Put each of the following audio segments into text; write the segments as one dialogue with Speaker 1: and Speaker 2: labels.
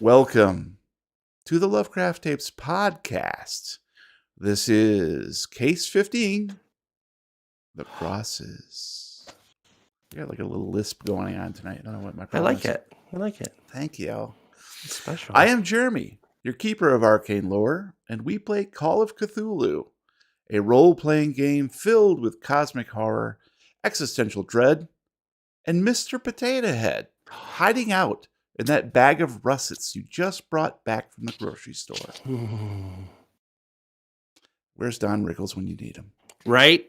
Speaker 1: Welcome to the Lovecraft Tapes podcast. This is case 15, The Crosses. I got like a little lisp going on tonight. I don't know what my problem is.
Speaker 2: I like it.
Speaker 1: Thank you.
Speaker 2: It's special.
Speaker 1: I am Jeremy, your keeper of arcane lore, and we play Call of Cthulhu, a role-playing game filled with cosmic horror, existential dread, and Mr. Potato Head hiding out in that bag of russets you just brought back from the grocery store. Where's Don Rickles when you need him?
Speaker 2: Right?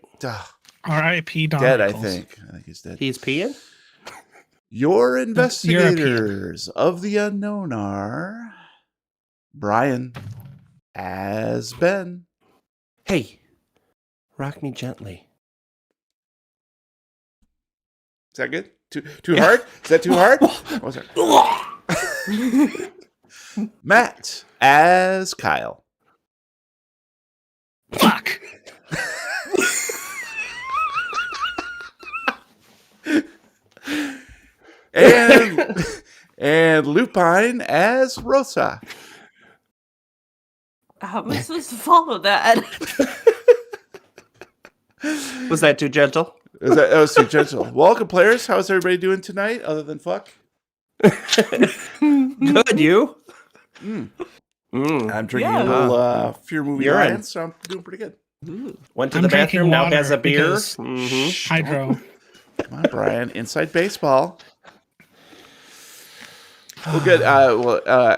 Speaker 3: R.I.P. Don
Speaker 1: Dead,
Speaker 3: Rickles.
Speaker 1: I think. I think he's dead.
Speaker 2: He's peeing?
Speaker 1: Your investigators of the unknown are Brian as Ben.
Speaker 2: Hey, rock me gently.
Speaker 1: Is that good? Too hard? Is that too hard? Oh, sorry. Matt as Kyle.
Speaker 3: Fuck.
Speaker 1: and Lupine as Rosa.
Speaker 4: How am I supposed to follow that?
Speaker 2: Was that too gentle?
Speaker 1: That was too gentle. Welcome, players. How's everybody doing tonight, other than fuck?
Speaker 2: Good, you?
Speaker 1: I'm drinking a little Fear Movie Ryan, so I'm doing pretty good.
Speaker 2: Went to the bathroom, now has a beer.
Speaker 3: Hydro.
Speaker 1: Come on, Brian. Inside baseball. Well, good. I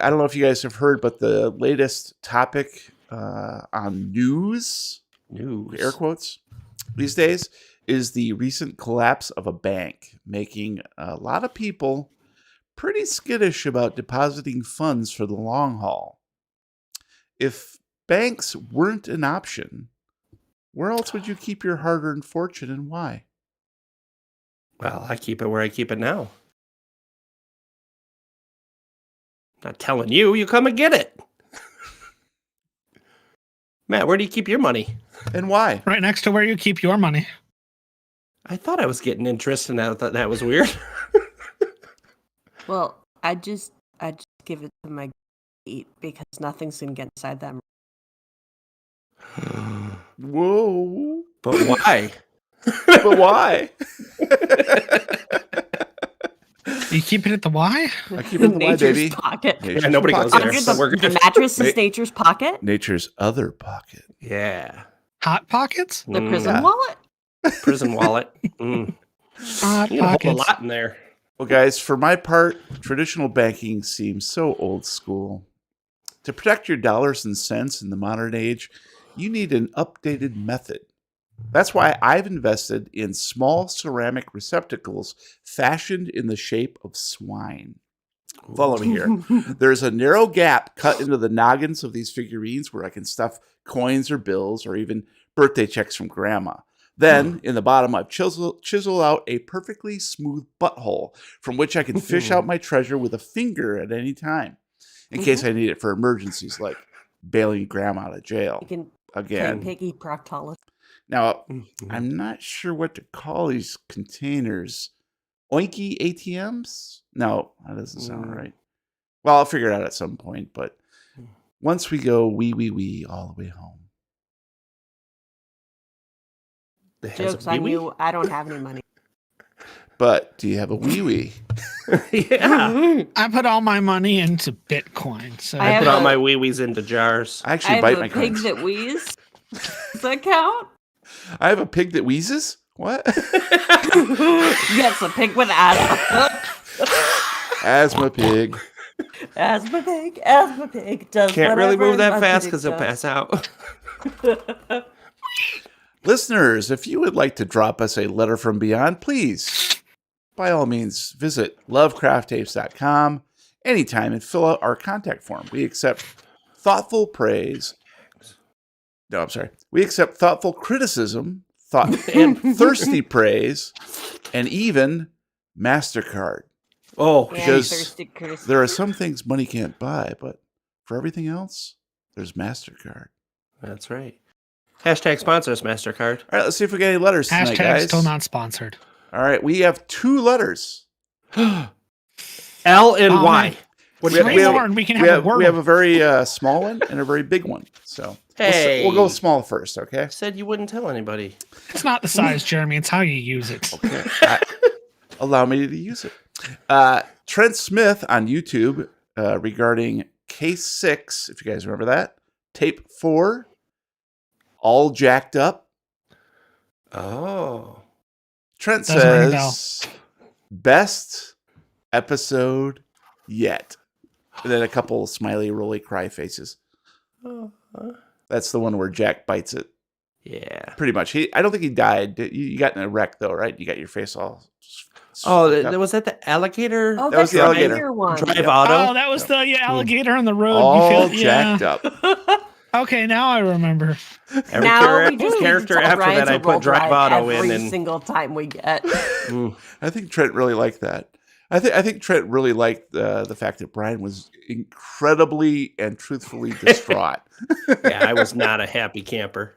Speaker 1: don't know if you guys have heard, but the latest topic on news, air quotes, these days, is the recent collapse of a bank, making a lot of people pretty skittish about depositing funds for the long haul. If banks weren't an option, where else would you keep your hard-earned fortune and why?
Speaker 2: Well, I keep it where I keep it now. Not telling you, you come and get it. Matt, where do you keep your money?
Speaker 1: And why?
Speaker 3: Right next to where you keep your money.
Speaker 2: I thought I was getting interest and I thought that was weird.
Speaker 4: Well, I just give it to my eat because nothing's gonna get inside them.
Speaker 1: Whoa.
Speaker 2: But why?
Speaker 1: But why?
Speaker 3: You keep it at the Y?
Speaker 1: I keep it in the Y,
Speaker 4: Nature's
Speaker 1: baby.
Speaker 4: pocket.
Speaker 2: Yeah, nobody goes
Speaker 1: pocket.
Speaker 2: there.
Speaker 4: Under
Speaker 2: So we're
Speaker 4: the
Speaker 2: good.
Speaker 4: mattress is nature's pocket.
Speaker 1: Nature's other pocket.
Speaker 2: Yeah.
Speaker 3: Hot Pockets?
Speaker 4: The prison
Speaker 1: Yeah.
Speaker 4: wallet.
Speaker 2: Prison wallet.
Speaker 3: Hot
Speaker 2: You can hold a
Speaker 3: Pockets.
Speaker 2: lot in there.
Speaker 1: Well, guys, for my part, traditional banking seems so old school. To protect your dollars and cents in the modern age, you need an updated method. That's why I've invested in small ceramic receptacles fashioned in the shape of swine. Follow me here. There's a narrow gap cut into the noggins of these figurines where I can stuff coins or bills or even birthday checks from grandma. Then, in the bottom, I've chiseled out a perfectly smooth butthole from which I can fish out my treasure with a finger at any time, in case I need it for emergencies like bailing grandma out of jail.
Speaker 4: You can
Speaker 1: Again.
Speaker 4: piggy proctologist.
Speaker 1: Now, I'm not sure what to call these containers. Oinky ATMs? No, that doesn't sound right. Well, I'll figure it out at some point, but once we go wee all the way home.
Speaker 4: Joke's on you. I don't have any money.
Speaker 1: But do you have a wee?
Speaker 2: Yeah.
Speaker 3: I put all my money into Bitcoin. So
Speaker 4: I
Speaker 2: I put
Speaker 4: have
Speaker 2: all
Speaker 4: a-
Speaker 2: my wee-wees into jars.
Speaker 1: I
Speaker 4: I
Speaker 1: actually
Speaker 4: have
Speaker 1: bite
Speaker 4: a
Speaker 1: my
Speaker 4: pig
Speaker 1: cards.
Speaker 4: that wheezes. Does that count?
Speaker 1: I have a pig that wheezes? What?
Speaker 4: Yes, a pig with asthma.
Speaker 1: Asthma pig.
Speaker 4: Asthma pig does
Speaker 2: Can't really
Speaker 4: whatever
Speaker 2: move that
Speaker 4: a
Speaker 2: fast
Speaker 4: pig
Speaker 2: because he'll
Speaker 4: does.
Speaker 2: pass out.
Speaker 1: Listeners, if you would like to drop us a letter from beyond, please, by all means, visit lovecrafttapes.com anytime and fill out our contact form. We accept thoughtful praise. No, I'm sorry. We accept thoughtful criticism, and thirsty praise, and even MasterCard.
Speaker 2: Oh,
Speaker 4: Yeah,
Speaker 1: Because
Speaker 4: thirsty Chris.
Speaker 1: there are some things money can't buy, but for everything else, there's MasterCard.
Speaker 2: that's right. Hashtag sponsor us, MasterCard.
Speaker 1: All right, let's see if we get any letters tonight,
Speaker 3: hashtag
Speaker 1: guys.
Speaker 3: still not sponsored.
Speaker 1: All right, we have 2 letters.
Speaker 2: L and
Speaker 3: Oh,
Speaker 2: Y.
Speaker 3: man. Three more and we can have a word.
Speaker 1: We have a very small one and a very big one. So we'll go small first, okay?
Speaker 2: You said you wouldn't tell anybody.
Speaker 3: It's not the size, Jeremy. It's how you use it.
Speaker 1: Okay. Allow me to use it. Trent Smith on YouTube regarding Case 6, if you guys remember that. Tape 4, all jacked up.
Speaker 2: Oh.
Speaker 1: Trent
Speaker 3: Doesn't ring a bell.
Speaker 1: says, best episode yet. And then a couple smiley, roly cry faces. That's the one where Jack bites it.
Speaker 2: Yeah.
Speaker 1: Pretty much. I don't think he died. You got in a wreck, though, right? You got your face all...
Speaker 2: Was that the alligator?
Speaker 4: Oh,
Speaker 1: That was
Speaker 4: that's
Speaker 1: the
Speaker 4: the
Speaker 1: alligator.
Speaker 4: bigger one.
Speaker 2: Drive auto?
Speaker 3: Oh, that was the alligator on the road.
Speaker 1: all
Speaker 3: You feel,
Speaker 1: jacked up.
Speaker 3: Okay, now I remember.
Speaker 2: Every
Speaker 4: Now we just
Speaker 2: character
Speaker 4: need to tell
Speaker 2: after
Speaker 4: Brian
Speaker 2: that,
Speaker 4: to
Speaker 2: I
Speaker 4: roll
Speaker 2: put drive auto in.
Speaker 4: every
Speaker 2: And
Speaker 4: single time we get.
Speaker 1: I think Trent really liked that. I think Trent really liked the fact that Brian was incredibly and truthfully distraught.
Speaker 2: yeah, I was not a happy camper.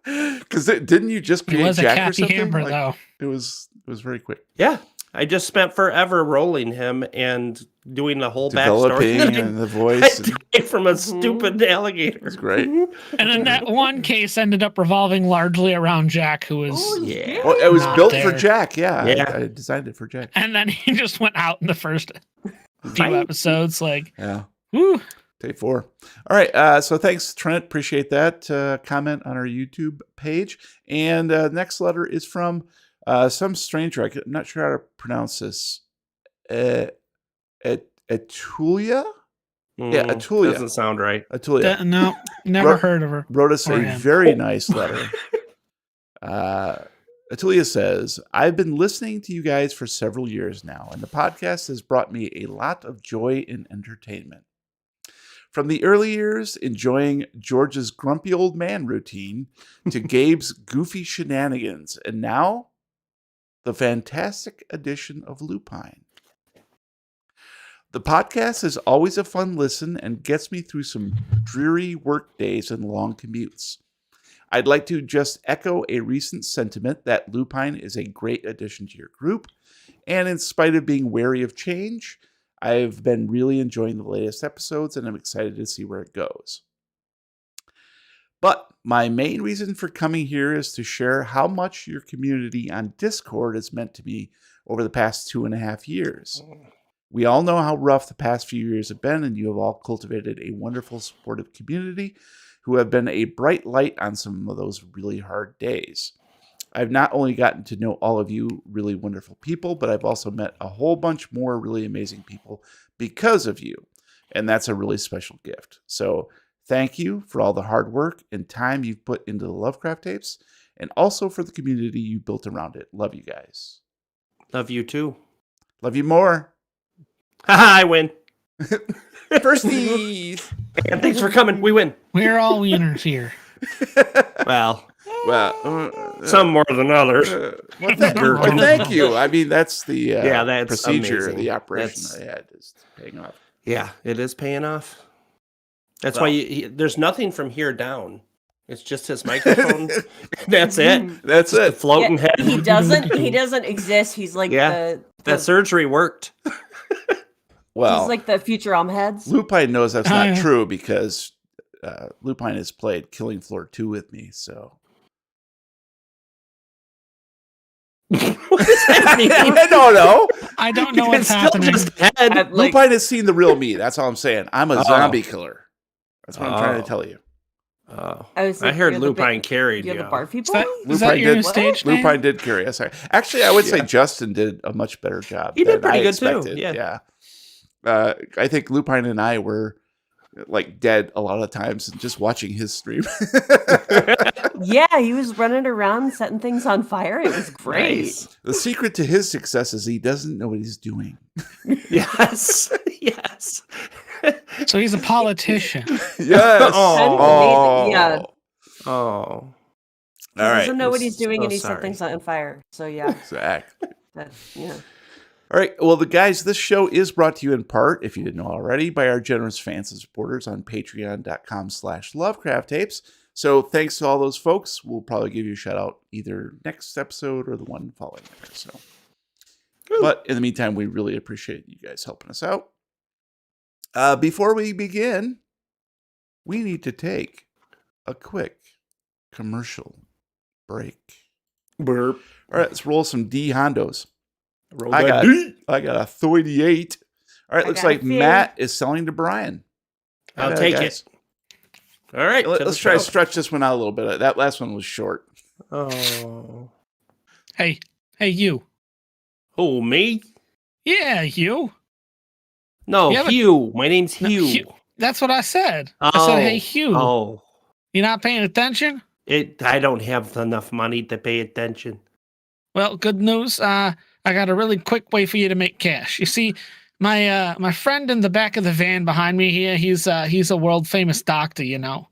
Speaker 1: Because didn't you just
Speaker 3: He
Speaker 1: create
Speaker 3: was a
Speaker 1: Jack or
Speaker 3: Kathy
Speaker 1: something?
Speaker 3: Hamper,
Speaker 1: Like,
Speaker 3: though.
Speaker 1: it was very quick.
Speaker 2: Yeah. I just spent forever rolling him and doing the whole
Speaker 1: Developing
Speaker 2: backstory.
Speaker 1: and the voice. And
Speaker 2: I died from a stupid alligator.
Speaker 1: it's great.
Speaker 3: And then that one case ended up revolving largely around Jack, who was.
Speaker 2: Yeah.
Speaker 1: Well, it was
Speaker 3: Not
Speaker 1: built
Speaker 3: there.
Speaker 1: for Jack. Yeah,
Speaker 2: Yeah.
Speaker 1: I designed it for Jack.
Speaker 3: And then he just went out in the first few
Speaker 2: Right.
Speaker 3: episodes. Like,
Speaker 1: Yeah.
Speaker 3: whew.
Speaker 1: Tape 4. All right. So thanks, Trent. Appreciate that. Comment on our YouTube page. And next letter is from some stranger. I'm not sure how to pronounce this. Atulia? Yeah, Atulia.
Speaker 2: Doesn't sound right.
Speaker 1: Atulia.
Speaker 3: No, never
Speaker 1: Ro-
Speaker 3: heard of her.
Speaker 1: Wrote us
Speaker 3: Or
Speaker 1: a
Speaker 3: him.
Speaker 1: very nice letter. Atulia says, I've been listening to you guys for several years now, and the podcast has brought me a lot of joy and entertainment. From the early years, enjoying George's grumpy old man routine to Gabe's goofy shenanigans, and now the fantastic addition of Lupine. The podcast is always a fun listen and gets me through some dreary work days and long commutes. I'd like to just echo a recent sentiment that Lupine is a great addition to your group, and in spite of being wary of change, I've been really enjoying the latest episodes, and I'm excited to see where it goes. But my main reason for coming here is to share how much your community on Discord has meant to me over the past 2.5 years. We all know how rough the past few years have been, and you have all cultivated a wonderful, supportive community who have been a bright light on some of those really hard days. I've not only gotten to know all of you really wonderful people, but I've also met a whole bunch more really amazing people because of you. And that's a really special gift. So thank you for all the hard work and time you've put into the Lovecraft Tapes, and also for the community you built around it. Love you guys.
Speaker 2: Love you too.
Speaker 1: Love you more.
Speaker 2: Haha, I win.
Speaker 1: Firsties.
Speaker 2: And thanks for coming. We win.
Speaker 3: We're all winners here.
Speaker 2: Well,
Speaker 1: Well,
Speaker 2: some more than others.
Speaker 1: well, thank you. I mean, that's the
Speaker 2: Yeah, that's
Speaker 1: procedure,
Speaker 2: amazing.
Speaker 1: the operation
Speaker 2: That's-
Speaker 1: I had is paying off.
Speaker 2: Yeah, it is paying off. That's
Speaker 1: Well-
Speaker 2: why there's nothing from here down. It's just his microphone. That's it.
Speaker 1: That's
Speaker 2: The
Speaker 1: it.
Speaker 2: floating head.
Speaker 4: He doesn't exist. He's like
Speaker 2: Yeah,
Speaker 4: the
Speaker 2: That surgery worked.
Speaker 1: Well,
Speaker 4: he's like the Futurama heads.
Speaker 1: Lupine knows that's not
Speaker 3: Yeah.
Speaker 1: true because Lupine has played Killing Floor 2 with me, so.
Speaker 2: What does that mean?
Speaker 1: I don't know.
Speaker 3: I don't know what's
Speaker 2: It's still
Speaker 3: happening.
Speaker 2: just head.
Speaker 4: Like,
Speaker 1: Lupine has seen the real me. That's all I'm saying. I'm a zombie killer. That's what I'm trying
Speaker 2: Oh.
Speaker 1: to tell you.
Speaker 2: Oh,
Speaker 4: I was
Speaker 2: I
Speaker 4: like,
Speaker 2: heard
Speaker 4: you're the
Speaker 2: Lupine
Speaker 4: big-
Speaker 2: carried
Speaker 4: You're
Speaker 2: you.
Speaker 4: the bar
Speaker 3: Is
Speaker 4: people.
Speaker 3: that,
Speaker 1: Lupine
Speaker 3: is that your
Speaker 1: did-
Speaker 3: stage name?
Speaker 1: Lupine did carry us. Actually, I would say
Speaker 2: Yeah.
Speaker 1: Justin did a much better job.
Speaker 2: He did
Speaker 1: than
Speaker 2: pretty
Speaker 1: I
Speaker 2: good too,
Speaker 1: expected.
Speaker 2: yeah.
Speaker 1: I think Lupine and I were like dead a lot of times and just watching his stream.
Speaker 4: Yeah, he was running around setting things on fire. It was great.
Speaker 2: Nice.
Speaker 1: The secret to his success is he doesn't know what he's doing.
Speaker 2: Yes. Yes.
Speaker 3: So he's a politician.
Speaker 1: Yes.
Speaker 2: Oh.
Speaker 4: Yeah.
Speaker 2: Oh.
Speaker 1: All
Speaker 4: He
Speaker 1: right.
Speaker 4: doesn't know what
Speaker 2: I'm
Speaker 4: he's doing,
Speaker 2: so
Speaker 4: and he set
Speaker 2: sorry.
Speaker 4: things on fire. So yeah,
Speaker 1: Exactly.
Speaker 4: yeah.
Speaker 1: All right. Well, guys, this show is brought to you in part, if you didn't know already, by our generous fans and supporters on patreon.com/Lovecraft Tapes. So thanks to all those folks. We'll probably give you a shout out either next episode or the one following there. So, but in the meantime, we really appreciate you guys helping us out. Before we begin, we need to take a quick commercial break.
Speaker 2: Burp.
Speaker 1: All right, let's roll some D Hondos.
Speaker 2: Roll
Speaker 1: I
Speaker 2: that
Speaker 1: got
Speaker 2: D.
Speaker 1: a 38. All right,
Speaker 4: I
Speaker 1: looks
Speaker 4: got a
Speaker 1: like
Speaker 4: 50.
Speaker 1: Matt is selling to Brian.
Speaker 2: I'll
Speaker 1: How
Speaker 2: take
Speaker 1: about
Speaker 2: it. All right.
Speaker 1: Let's try to stretch this one out a little bit. That last one was short.
Speaker 2: Oh.
Speaker 3: Hey, you.
Speaker 2: Oh, me?
Speaker 3: Yeah, you.
Speaker 2: No,
Speaker 3: You haven't-
Speaker 2: Hugh. My name's
Speaker 3: No,
Speaker 2: Hugh.
Speaker 3: Hugh. That's what I said. I said, hey, Hugh.
Speaker 2: Oh.
Speaker 3: You not paying attention?
Speaker 2: I don't have enough money to pay attention.
Speaker 3: Well, good news. I got a really quick way for you to make cash. You see, my friend in the back of the van behind me here, he's a world famous doctor. You know,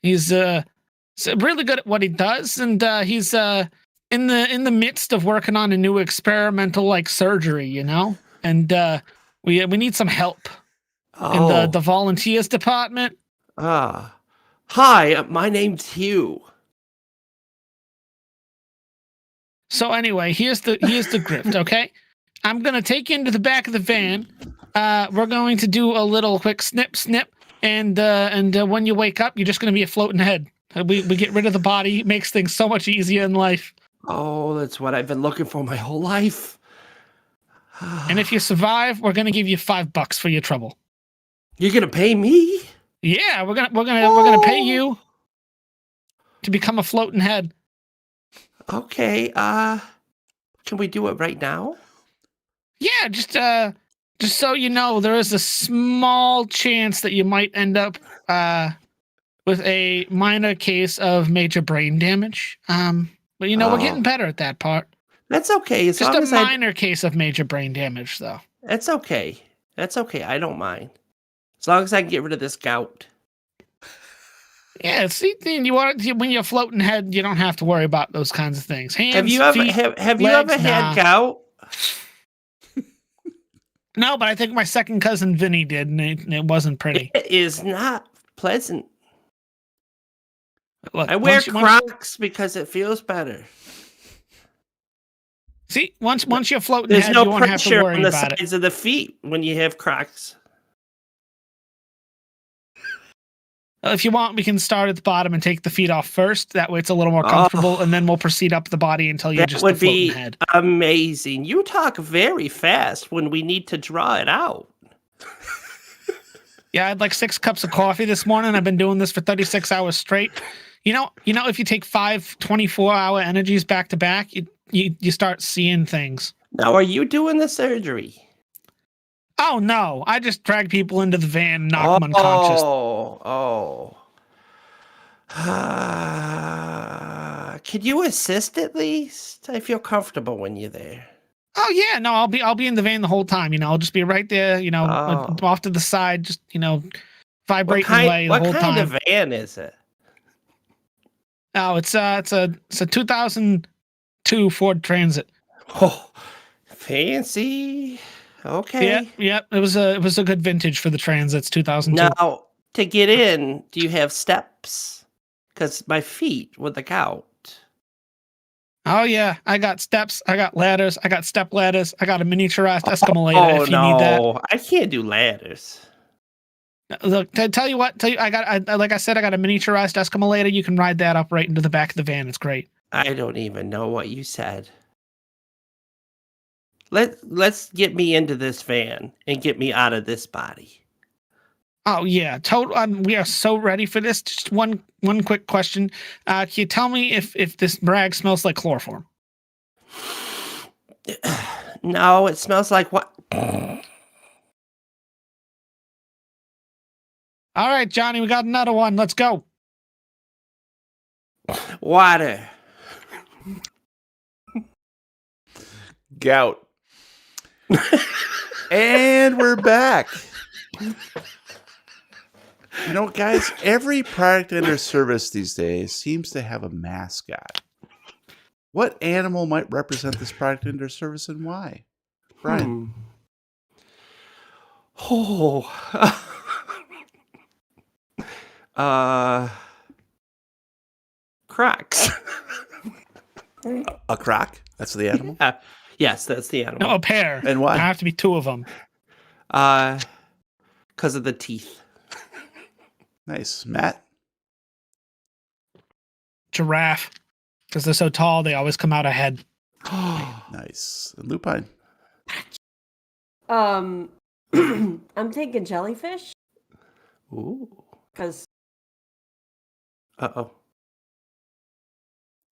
Speaker 3: he's really good at what he does, and he's in the midst of working on a new experimental like surgery. You know, and we need some help in the volunteers department.
Speaker 2: Hi, my name's Hugh.
Speaker 3: So anyway, here's the grift, okay? I'm gonna take you into the back of the van. We're going to do a little quick snip, and when you wake up, you're just gonna be a floating head. We get rid of the body, makes things so much easier in life.
Speaker 2: Oh, that's what I've been looking for my whole life.
Speaker 3: And if you survive, we're gonna give you $5 for your trouble.
Speaker 2: You're gonna pay me?
Speaker 3: Yeah, we're gonna pay you to become a floating head.
Speaker 2: Okay, can we do it right now?
Speaker 3: Yeah, just so you know, there is a small chance that you might end up with a minor case of major brain damage. But we're getting better at that part.
Speaker 2: That's okay.
Speaker 3: Just a minor case of major brain damage, though.
Speaker 2: That's okay. That's okay. I don't mind. As long as I can get rid of this gout.
Speaker 3: Yeah, see, when you're floating head, you don't have to worry about those kinds of things. Hands,
Speaker 2: Have you ever
Speaker 3: feet,
Speaker 2: have you
Speaker 3: legs,
Speaker 2: ever had
Speaker 3: nah.
Speaker 2: gout?
Speaker 3: No, but I think my second cousin Vinny did, and it wasn't pretty.
Speaker 2: It is not pleasant.
Speaker 3: Look,
Speaker 2: I wear
Speaker 3: once-
Speaker 2: Crocs because it feels better.
Speaker 3: See, once you're floating
Speaker 2: There's
Speaker 3: head,
Speaker 2: no
Speaker 3: you won't have to
Speaker 2: pressure
Speaker 3: worry
Speaker 2: on the
Speaker 3: about it.
Speaker 2: sides of the feet when you have Crocs.
Speaker 3: If you want, we can start at the bottom and take the feet off first. That way it's a little more comfortable, and then we'll proceed up the body until you're
Speaker 2: That
Speaker 3: just a
Speaker 2: would
Speaker 3: floating
Speaker 2: be
Speaker 3: head.
Speaker 2: amazing. You talk very fast when we need to draw it out.
Speaker 3: Yeah, I had like 6 cups of coffee this morning. I've been doing this for 36 hours straight. You know, if you take 5 24-hour energies back to back, you start seeing things.
Speaker 2: Now, are you doing the surgery?
Speaker 3: Oh no, I just drag people into the van and knock them unconscious.
Speaker 2: Could you assist at least? I feel comfortable when you're there.
Speaker 3: Oh yeah, no, I'll be in the van the whole time. I'll just be right there. Off to the side, just vibrating away the whole time.
Speaker 2: What kind of van is it?
Speaker 3: Oh, it's a 2002 Ford Transit.
Speaker 2: Oh, fancy. Okay.
Speaker 3: Yeah. It was a good vintage for the Transits, 2002.
Speaker 2: Now, to get in, do you have steps? Because my feet with the gout.
Speaker 3: Oh yeah, I got steps, I got ladders, I got step ladders, I got a miniaturized escalator if you need that.
Speaker 2: I can't do ladders.
Speaker 3: Look, tell you what, like I said, I got a miniaturized escalator. You can ride that up right into the back of the van. It's great.
Speaker 2: I don't even know what you said. Let's get me into this van and get me out of this body.
Speaker 3: Oh yeah, we are so ready for this. Just one quick question. Can you tell me if this rag smells like chloroform?
Speaker 2: No, it smells like what?
Speaker 3: All right, Johnny, we got another one. Let's go.
Speaker 2: Water.
Speaker 1: Gout. And we're back. Guys, every product under service these days seems to have a mascot. What animal might represent this product under service and why? Brian.
Speaker 2: Crocs.
Speaker 1: A croc? That's the animal?
Speaker 2: Yes, that's the animal.
Speaker 3: No, a pair.
Speaker 1: And why?
Speaker 3: There have to be 2 of them.
Speaker 2: Because of the teeth.
Speaker 1: Nice. Matt?
Speaker 3: Giraffe. Because they're so tall, they always come out ahead.
Speaker 1: Nice. And Lupine?
Speaker 4: I'm thinking jellyfish
Speaker 2: Ooh.
Speaker 4: because
Speaker 2: Uh-oh.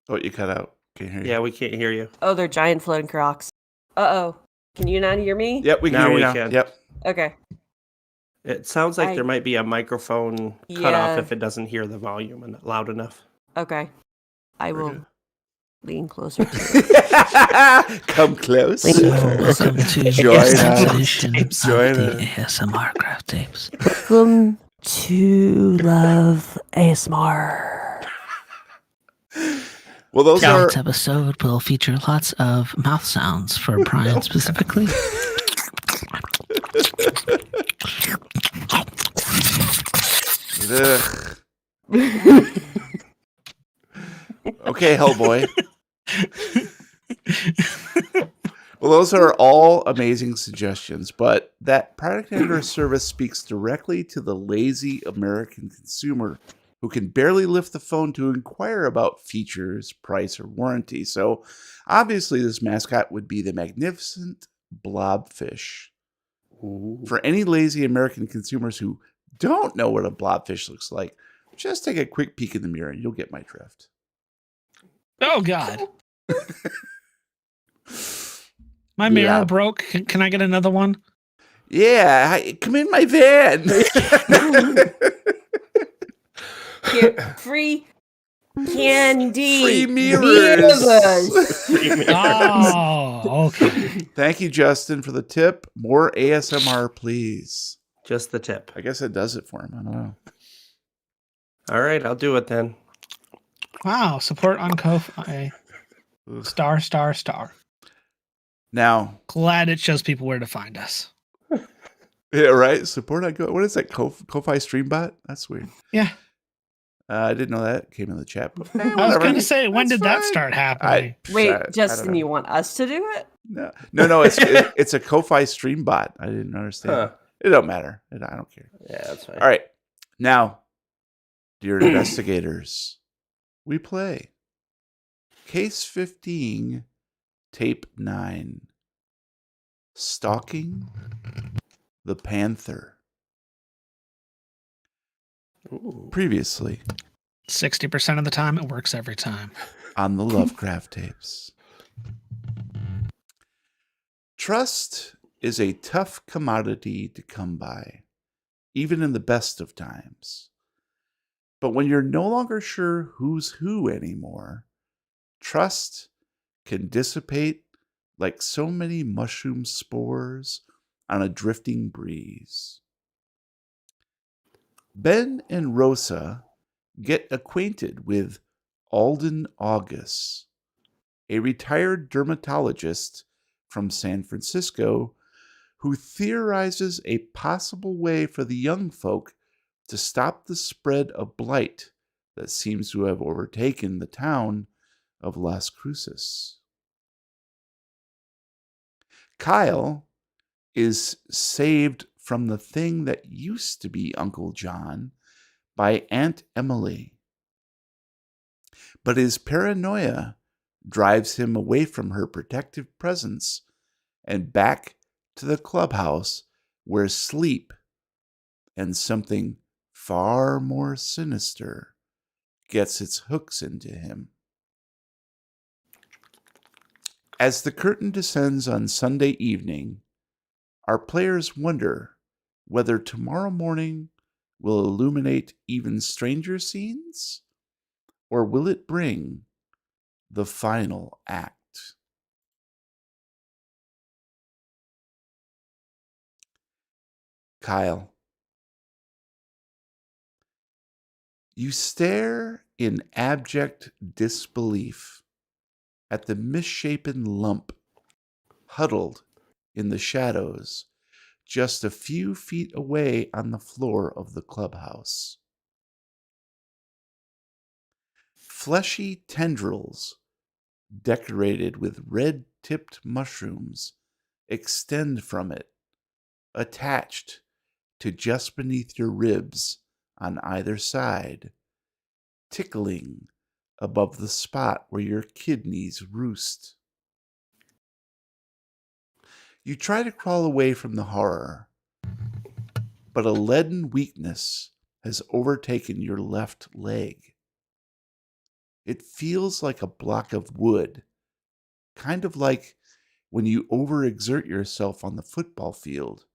Speaker 1: Oh, you cut out. Can't hear you.
Speaker 2: Yeah, we can't hear you.
Speaker 4: they're giant floating crocs. Can you not hear me?
Speaker 1: Yep, we can
Speaker 2: Now
Speaker 1: hear you
Speaker 2: we
Speaker 1: now.
Speaker 2: can.
Speaker 1: Yep.
Speaker 4: Okay.
Speaker 2: It sounds like there might be a microphone cutoff
Speaker 4: Yeah.
Speaker 2: if it doesn't hear the volume loud enough.
Speaker 4: Okay. I
Speaker 1: Very
Speaker 4: will
Speaker 1: good.
Speaker 4: lean closer to it.
Speaker 1: Come close.
Speaker 3: So, welcome to
Speaker 1: Join
Speaker 3: this
Speaker 1: us.
Speaker 3: edition of
Speaker 1: Join
Speaker 3: the
Speaker 1: us.
Speaker 3: ASMR Craft Tapes.
Speaker 4: Welcome to Love ASMR.
Speaker 1: Well, those are
Speaker 3: Tonight's episode will feature lots of mouth sounds for Brian specifically.
Speaker 1: Ugh. Okay, Hellboy. Well, those are all amazing suggestions, but that product and or service speaks directly to the lazy American consumer who can barely lift the phone to inquire about features, price, or warranty. So, obviously, this mascot would be the magnificent blobfish.
Speaker 2: Ooh.
Speaker 1: For any lazy American consumers who don't know what a blobfish looks like, just take a quick peek in the mirror and you'll get my drift.
Speaker 3: Oh, God. My mirror
Speaker 1: Yeah.
Speaker 3: broke. Can I get another one?
Speaker 1: Yeah, come in my van.
Speaker 4: Here, free candy.
Speaker 1: Free mirrors.
Speaker 3: Oh, okay.
Speaker 1: Thank you, Justin, for the tip. More ASMR, please.
Speaker 2: Just the tip.
Speaker 1: I guess it does it for him. I don't know.
Speaker 2: All right, I'll do it then.
Speaker 3: Wow. Support on Ko-fi.
Speaker 1: Ugh.
Speaker 3: Star, star, star.
Speaker 1: Now,
Speaker 3: Glad it shows people where to find us.
Speaker 1: yeah, right. Support. What is that? Ko-fi Streambot? That's weird.
Speaker 3: Yeah.
Speaker 1: I didn't know that came in the chat. But
Speaker 3: I was
Speaker 1: whatever.
Speaker 3: going to say, when
Speaker 1: That's
Speaker 3: did that
Speaker 1: fine.
Speaker 3: start happening?
Speaker 4: Wait,
Speaker 1: I don't
Speaker 4: Justin,
Speaker 1: know.
Speaker 4: you want us to do it?
Speaker 1: No. It's a Ko-fi Streambot. I didn't understand.
Speaker 2: Huh.
Speaker 1: It don't matter. I don't care.
Speaker 2: Yeah, that's fine.
Speaker 1: All right. Now, dear investigators, we play Case 15, Tape 9. Stalking the Panther.
Speaker 2: Ooh.
Speaker 1: Previously
Speaker 3: 60% of the time, it works every time.
Speaker 1: on the Lovecraft Tapes. Trust is a tough commodity to come by, even in the best of times. But when you're no longer sure who's who anymore, trust can dissipate like so many mushroom spores on a drifting breeze. Ben and Rosa get acquainted with Alden August, a retired dermatologist from San Francisco who theorizes a possible way for the young folk to stop the spread of blight that seems to have overtaken the town of Las Cruces. Kyle is saved from the thing that used to be Uncle John by Aunt Emily. But his paranoia drives him away from her protective presence and back to the clubhouse where sleep and something far more sinister gets its hooks into him. As the curtain descends on Sunday evening, our players wonder whether tomorrow morning will illuminate even stranger scenes, or will it bring the final act? Kyle, you stare in abject disbelief at the misshapen lump huddled in the shadows just a few feet away on the floor of the clubhouse. Fleshy tendrils decorated with red-tipped mushrooms extend from it, attached to just beneath your ribs on either side, tickling above the spot where your kidneys roost. You try to crawl away from the horror, but a leaden weakness has overtaken your left leg. It feels like a block of wood, kind of like when you overexert yourself on the football field,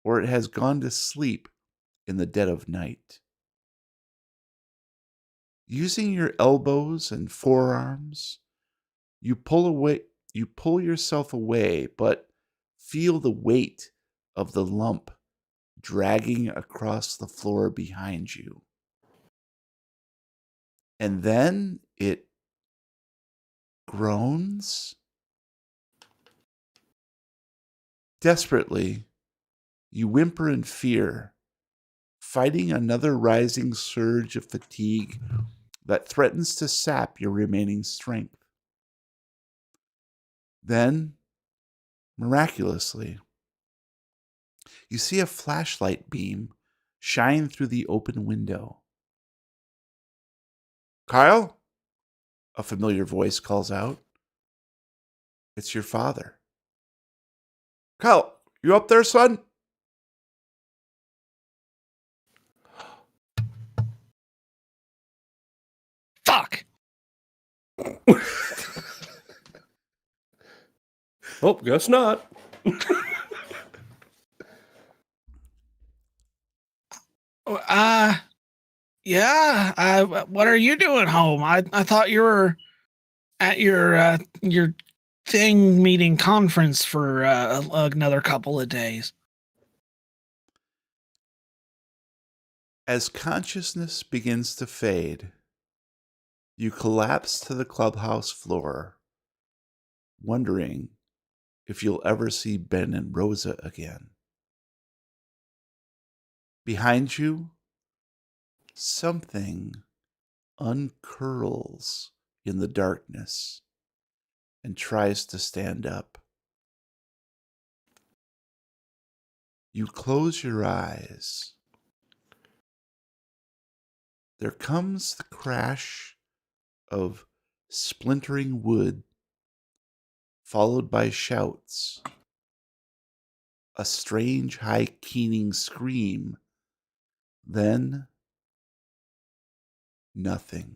Speaker 1: or it has gone to sleep in the dead of night. Using your elbows and forearms, you pull yourself away, but feel the weight of the lump dragging across the floor behind you. And then it groans. Desperately, you whimper in fear, fighting another rising surge of fatigue that threatens to sap your remaining strength. Then, miraculously, you see a flashlight beam shine through the open window. "Kyle?" a familiar voice calls out. It's your father. "Kyle, you up there, son?"
Speaker 3: Fuck.
Speaker 5: Oh, guess not.
Speaker 3: Yeah. What are you doing home? I thought you were at your thing meeting conference for another couple of days.
Speaker 1: As consciousness begins to fade, you collapse to the clubhouse floor, wondering if you'll ever see Ben and Rosa again. Behind you, something uncurls in the darkness and tries to stand up. You close your eyes. There comes the crash of splintering wood, followed by shouts, a strange high keening scream, then nothing.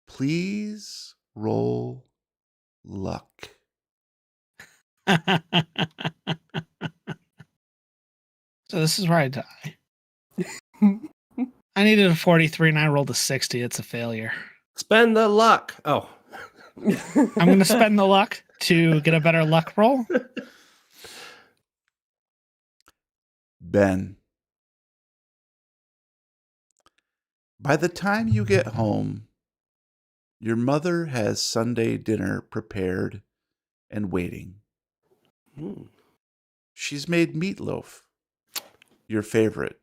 Speaker 1: Please roll luck.
Speaker 3: So this is where I die. I needed a 43 and I rolled a 60. It's a failure.
Speaker 5: Spend the luck. Oh,
Speaker 3: I'm going to spend the luck to get a better luck roll.
Speaker 1: Ben. By the time you get home, your mother has Sunday dinner prepared and waiting. She's made meatloaf, your favorite.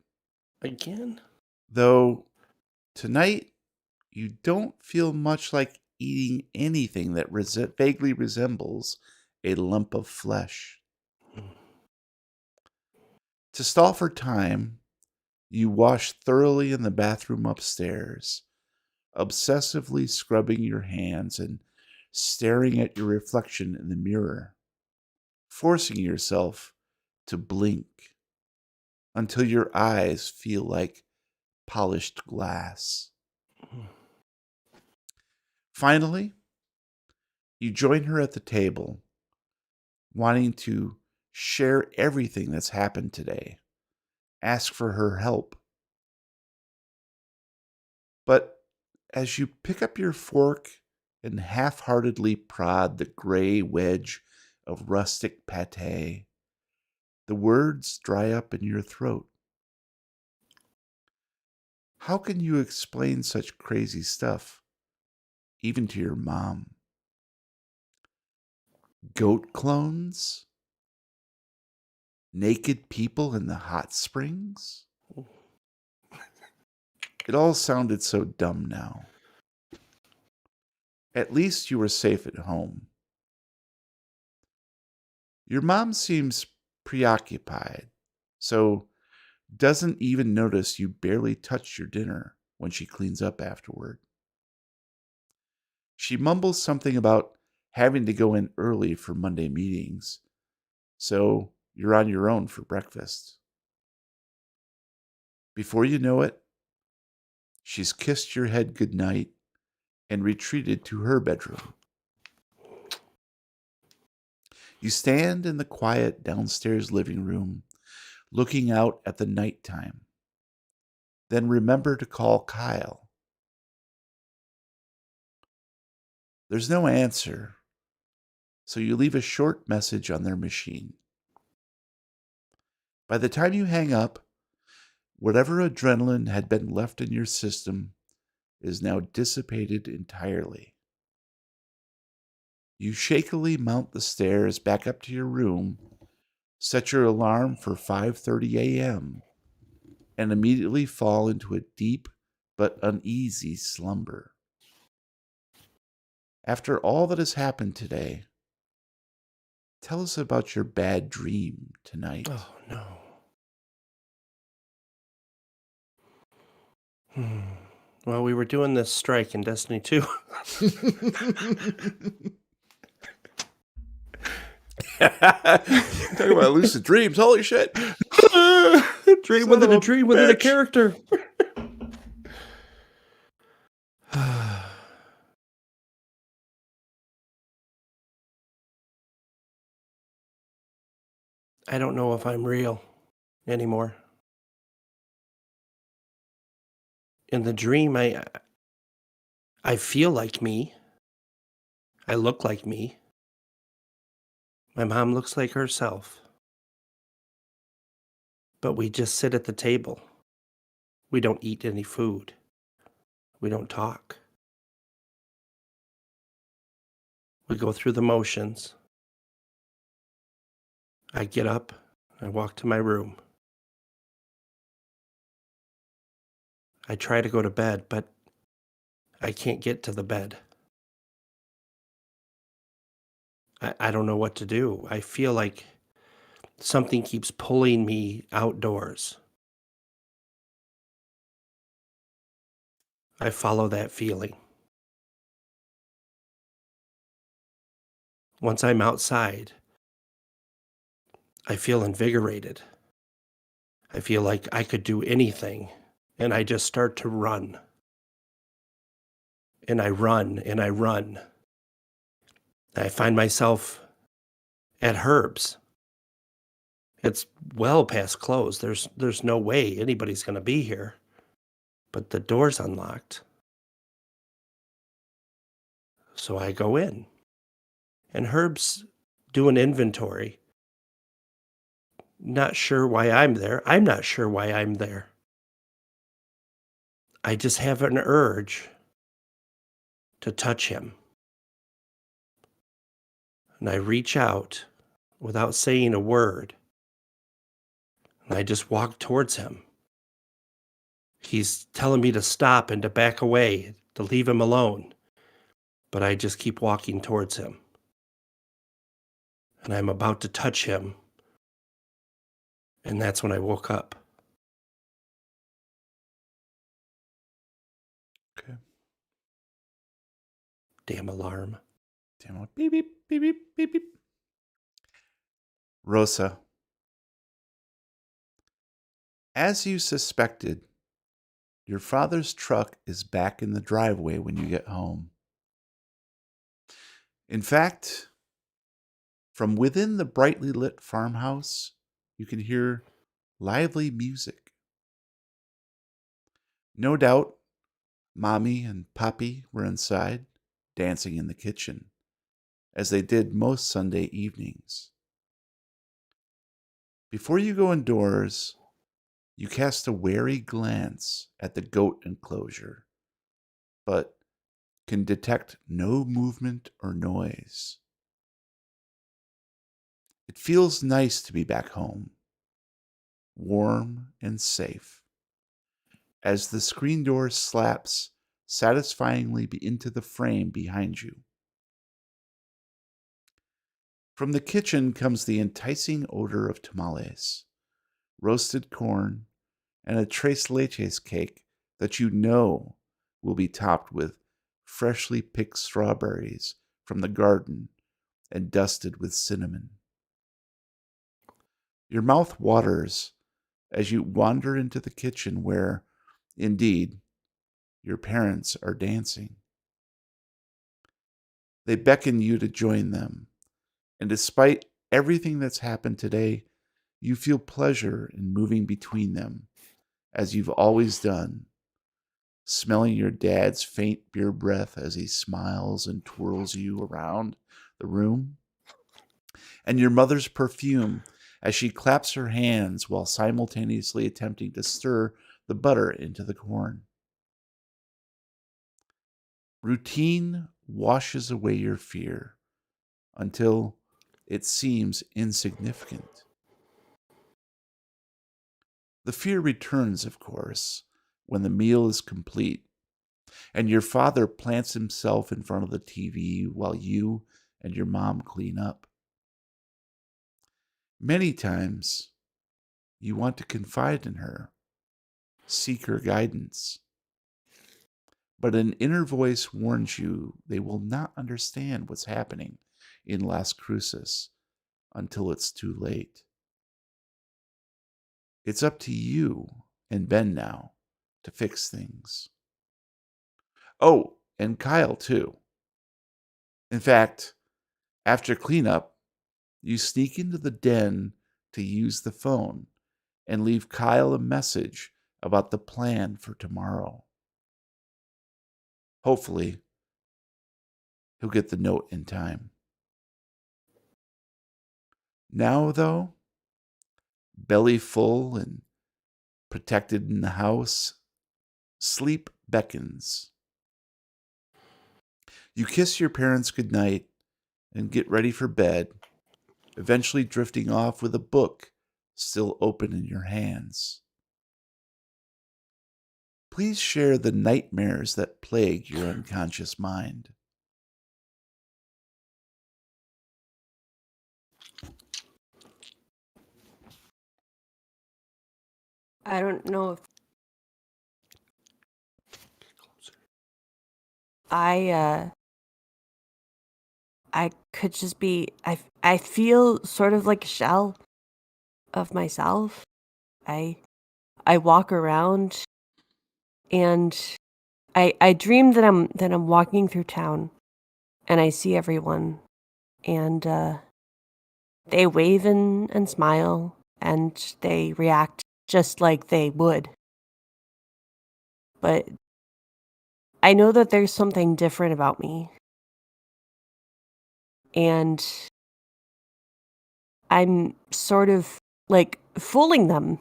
Speaker 5: again?
Speaker 1: Though tonight you don't feel much like eating anything that vaguely resembles a lump of flesh. To stall for time, you wash thoroughly in the bathroom upstairs, obsessively scrubbing your hands and staring at your reflection in the mirror, forcing yourself to blink until your eyes feel like polished glass. Finally, you join her at the table, wanting to share everything that's happened today, ask for her help. But as you pick up your fork and half-heartedly prod the gray wedge of rustic pâté, the words dry up in your throat. How can you explain such crazy stuff, even to your mom? Goat clones? Naked people in the hot springs? It all sounded so dumb now. At least you were safe at home. Your mom seems preoccupied, so doesn't even notice you barely touched your dinner when she cleans up afterward. She mumbles something about having to go in early for Monday meetings, so you're on your own for breakfast. Before you know it, she's kissed your head goodnight and retreated to her bedroom. You stand in the quiet downstairs living room, looking out at the nighttime. Then remember to call Kyle. There's no answer, so you leave a short message on their machine. By the time you hang up, whatever adrenaline had been left in your system is now dissipated entirely. You shakily mount the stairs back up to your room, set your alarm for 5:30 a.m., and immediately fall into a deep but uneasy slumber. After all that has happened today, tell us about your bad dream tonight.
Speaker 5: Oh, no. Well, we were doing this strike in Destiny 2.
Speaker 1: Talk about lucid dreams. Holy shit.
Speaker 5: Dream
Speaker 1: Son
Speaker 5: within
Speaker 1: of
Speaker 5: a
Speaker 1: a
Speaker 5: dream within a
Speaker 1: bitch.
Speaker 5: character. I don't know if I'm real anymore. In the dream, I feel like me. I look like me. My mom looks like herself. But we just sit at the table. We don't eat any food. We don't talk. We go through the motions. I get up. I walk to my room. I try to go to bed, but I can't get to the bed. I don't know what to do. I feel like something keeps pulling me outdoors. I follow that feeling. Once I'm outside, I feel invigorated. I feel like I could do anything, and I just start to run. And I run, and I run. I find myself at Herb's. It's well past close. There's no way anybody's going to be here. But the door's unlocked. So I go in. And Herb's doing inventory. Not sure why I'm there. I'm not sure why I'm there. I just have an urge to touch him. And I reach out without saying a word. And I just walk towards him. He's telling me to stop and to back away, to leave him alone. But I just keep walking towards him. And I'm about to touch him. And that's when I woke up.
Speaker 1: Okay.
Speaker 5: Damn alarm.
Speaker 1: Damn it. Beep, beep, beep, beep, beep, beep. Rosa, as you suspected, your father's truck is back in the driveway when you get home. In fact, from within the brightly lit farmhouse, you can hear lively music. No doubt, Mommy and Poppy were inside, dancing in the kitchen, as they did most Sunday evenings. Before you go indoors, you cast a wary glance at the goat enclosure, but can detect no movement or noise. It feels nice to be back home, warm and safe, as the screen door slaps satisfyingly into the frame behind you. From the kitchen comes the enticing odor of tamales, roasted corn, and a tres leches cake that you know will be topped with freshly picked strawberries from the garden and dusted with cinnamon. Your mouth waters as you wander into the kitchen where, indeed, your parents are dancing. They beckon you to join them, and despite everything that's happened today, you feel pleasure in moving between them, as you've always done, smelling your dad's faint beer breath as he smiles and twirls you around the room, and your mother's perfume as she claps her hands while simultaneously attempting to stir the butter into the corn. Routine washes away your fear until it seems insignificant. The fear returns, of course, when the meal is complete and your father plants himself in front of the TV while you and your mom clean up. Many times, you want to confide in her, seek her guidance. But an inner voice warns you they will not understand what's happening in Las Cruces until it's too late. It's up to you and Ben now to fix things. Oh, and Kyle too. In fact, after cleanup, you sneak into the den to use the phone and leave Kyle a message about the plan for tomorrow. Hopefully, he'll get the note in time. Now, though, belly full and protected in the house, sleep beckons. You kiss your parents goodnight and get ready for bed, eventually drifting off with a book still open in your hands. Please share the nightmares that plague your unconscious mind.
Speaker 4: I don't know if I I could just be I feel sort of like a shell of myself. I I walk around and I dream that I'm walking through town and I see everyone and they wave and smile and they react just like they would. But I know that there's something different about me. And I'm sort of like fooling them.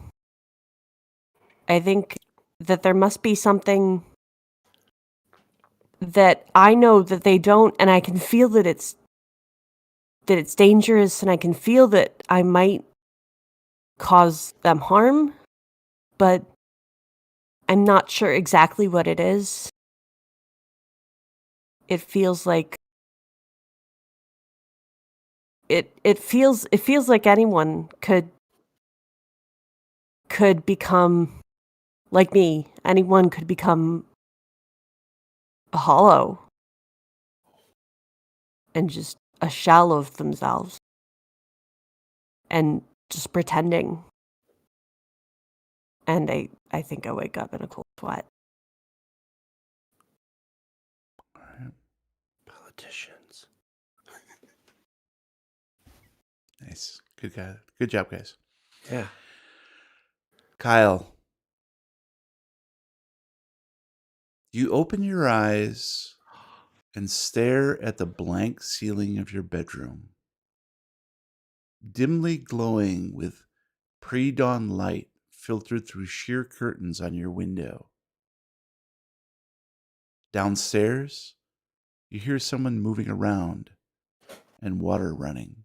Speaker 4: I think that there must be something that I know that they don't, and I can feel that it's dangerous, and I can feel that I might cause them harm, but I'm not sure exactly what it is. It feels like it feels like anyone could become like me. Anyone could become hollow and just a shell of themselves and just pretending. And I think I wake up in a cold sweat.
Speaker 5: Politicians.
Speaker 1: Nice. Good guy. Good job, guys.
Speaker 5: Yeah.
Speaker 1: Kyle, you open your eyes and stare at the blank ceiling of your bedroom, dimly glowing with pre-dawn light filtered through sheer curtains on your window. Downstairs, you hear someone moving around and water running.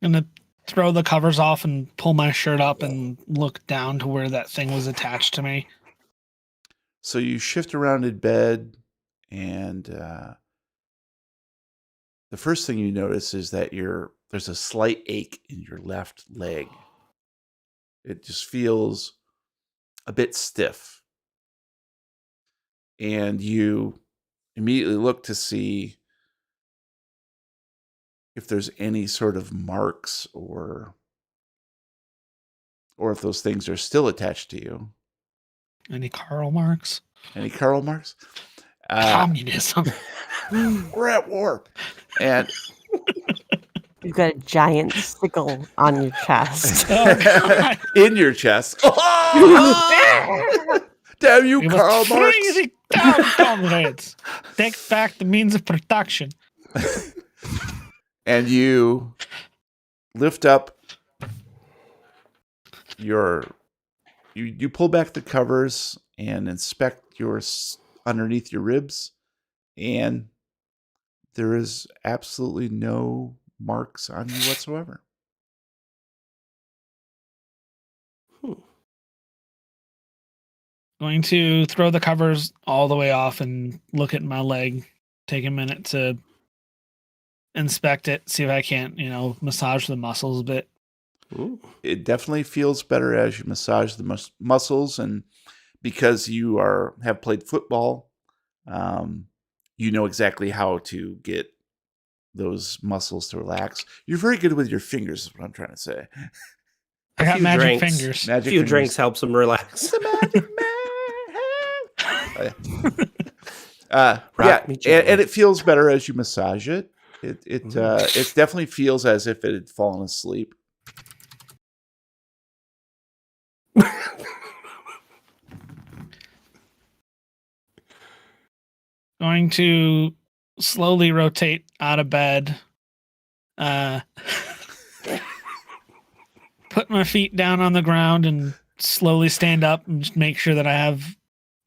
Speaker 3: Gonna throw the covers off and pull my shirt up and look down to where that thing was attached to me.
Speaker 1: So you shift around in bed, and the first thing you notice is that there's a slight ache in your left leg. It just feels a bit stiff. And you immediately look to see if there's any sort of marks or if those things are still attached to you.
Speaker 3: Any Karl Marx?
Speaker 1: Any Karl Marx?
Speaker 3: Communism.
Speaker 1: We're at war. And
Speaker 4: You've got a giant sickle on your chest.
Speaker 3: Oh, God.
Speaker 1: in your chest. Damn you,
Speaker 3: We
Speaker 1: Karl
Speaker 3: must
Speaker 1: Marx.
Speaker 3: freeze it down, comrades. Take back the means of production.
Speaker 1: And you lift up you pull back the covers and inspect underneath your ribs, and there is absolutely no marks on you whatsoever.
Speaker 3: Going to throw the covers all the way off and look at my leg. Take a minute to inspect it, see if I can't, massage the muscles a bit.
Speaker 5: Ooh.
Speaker 1: It definitely feels better as you massage the muscles, and because you have played football, you know exactly how to get those muscles to relax. You're very good with your fingers, is what I'm trying to say.
Speaker 3: I got
Speaker 5: few
Speaker 3: magic
Speaker 5: drinks.
Speaker 3: fingers.
Speaker 1: Magic
Speaker 5: A few
Speaker 1: fingers.
Speaker 5: drinks helps them relax.
Speaker 1: The magic man.
Speaker 5: Rock me,
Speaker 1: and it feels better as you massage it. It definitely feels as if it had fallen asleep.
Speaker 3: Going to slowly rotate out of bed. Put my feet down on the ground and slowly stand up and just make sure that I have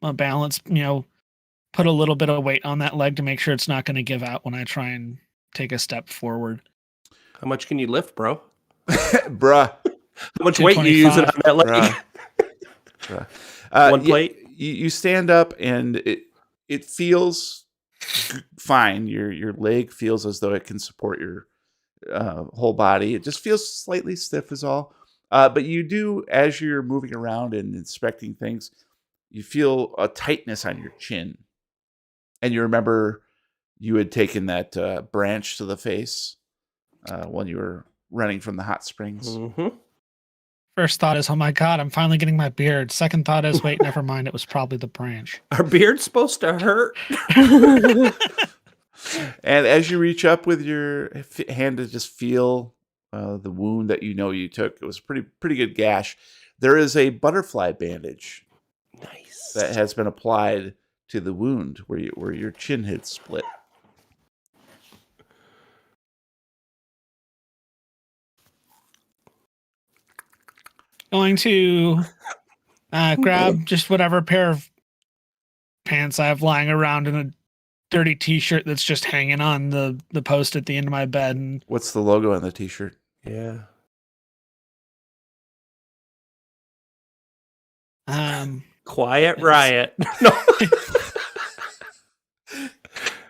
Speaker 3: a balance, put a little bit of weight on that leg to make sure it's not going to give out when I try and take a step forward.
Speaker 5: How much can you lift, bro?
Speaker 1: Bruh.
Speaker 5: How much weight you using on that leg?
Speaker 1: Bruh.
Speaker 5: One plate?
Speaker 1: You stand up and it feels fine. Your leg feels as though it can support your whole body. It just feels slightly stiff is all. But you do, as you're moving around and inspecting things, you feel a tightness on your chin. And you remember you had taken that branch to the face when you were running from the hot springs.
Speaker 5: Mm-hmm.
Speaker 3: First thought is, oh my God, I'm finally getting my beard. Second thought is, wait, never mind. It was probably the branch.
Speaker 5: Are beards supposed to hurt?
Speaker 1: And as you reach up with your hand to just feel the wound that you took, it was pretty good gash. There is a butterfly bandage
Speaker 5: Nice.
Speaker 1: that has been applied to the wound where your chin had split.
Speaker 3: Going to grab just whatever pair of pants I have lying around in a dirty t-shirt that's just hanging on the post at the end of my bed. And
Speaker 1: What's the logo on the t-shirt?
Speaker 5: Yeah. Quiet Riot. No.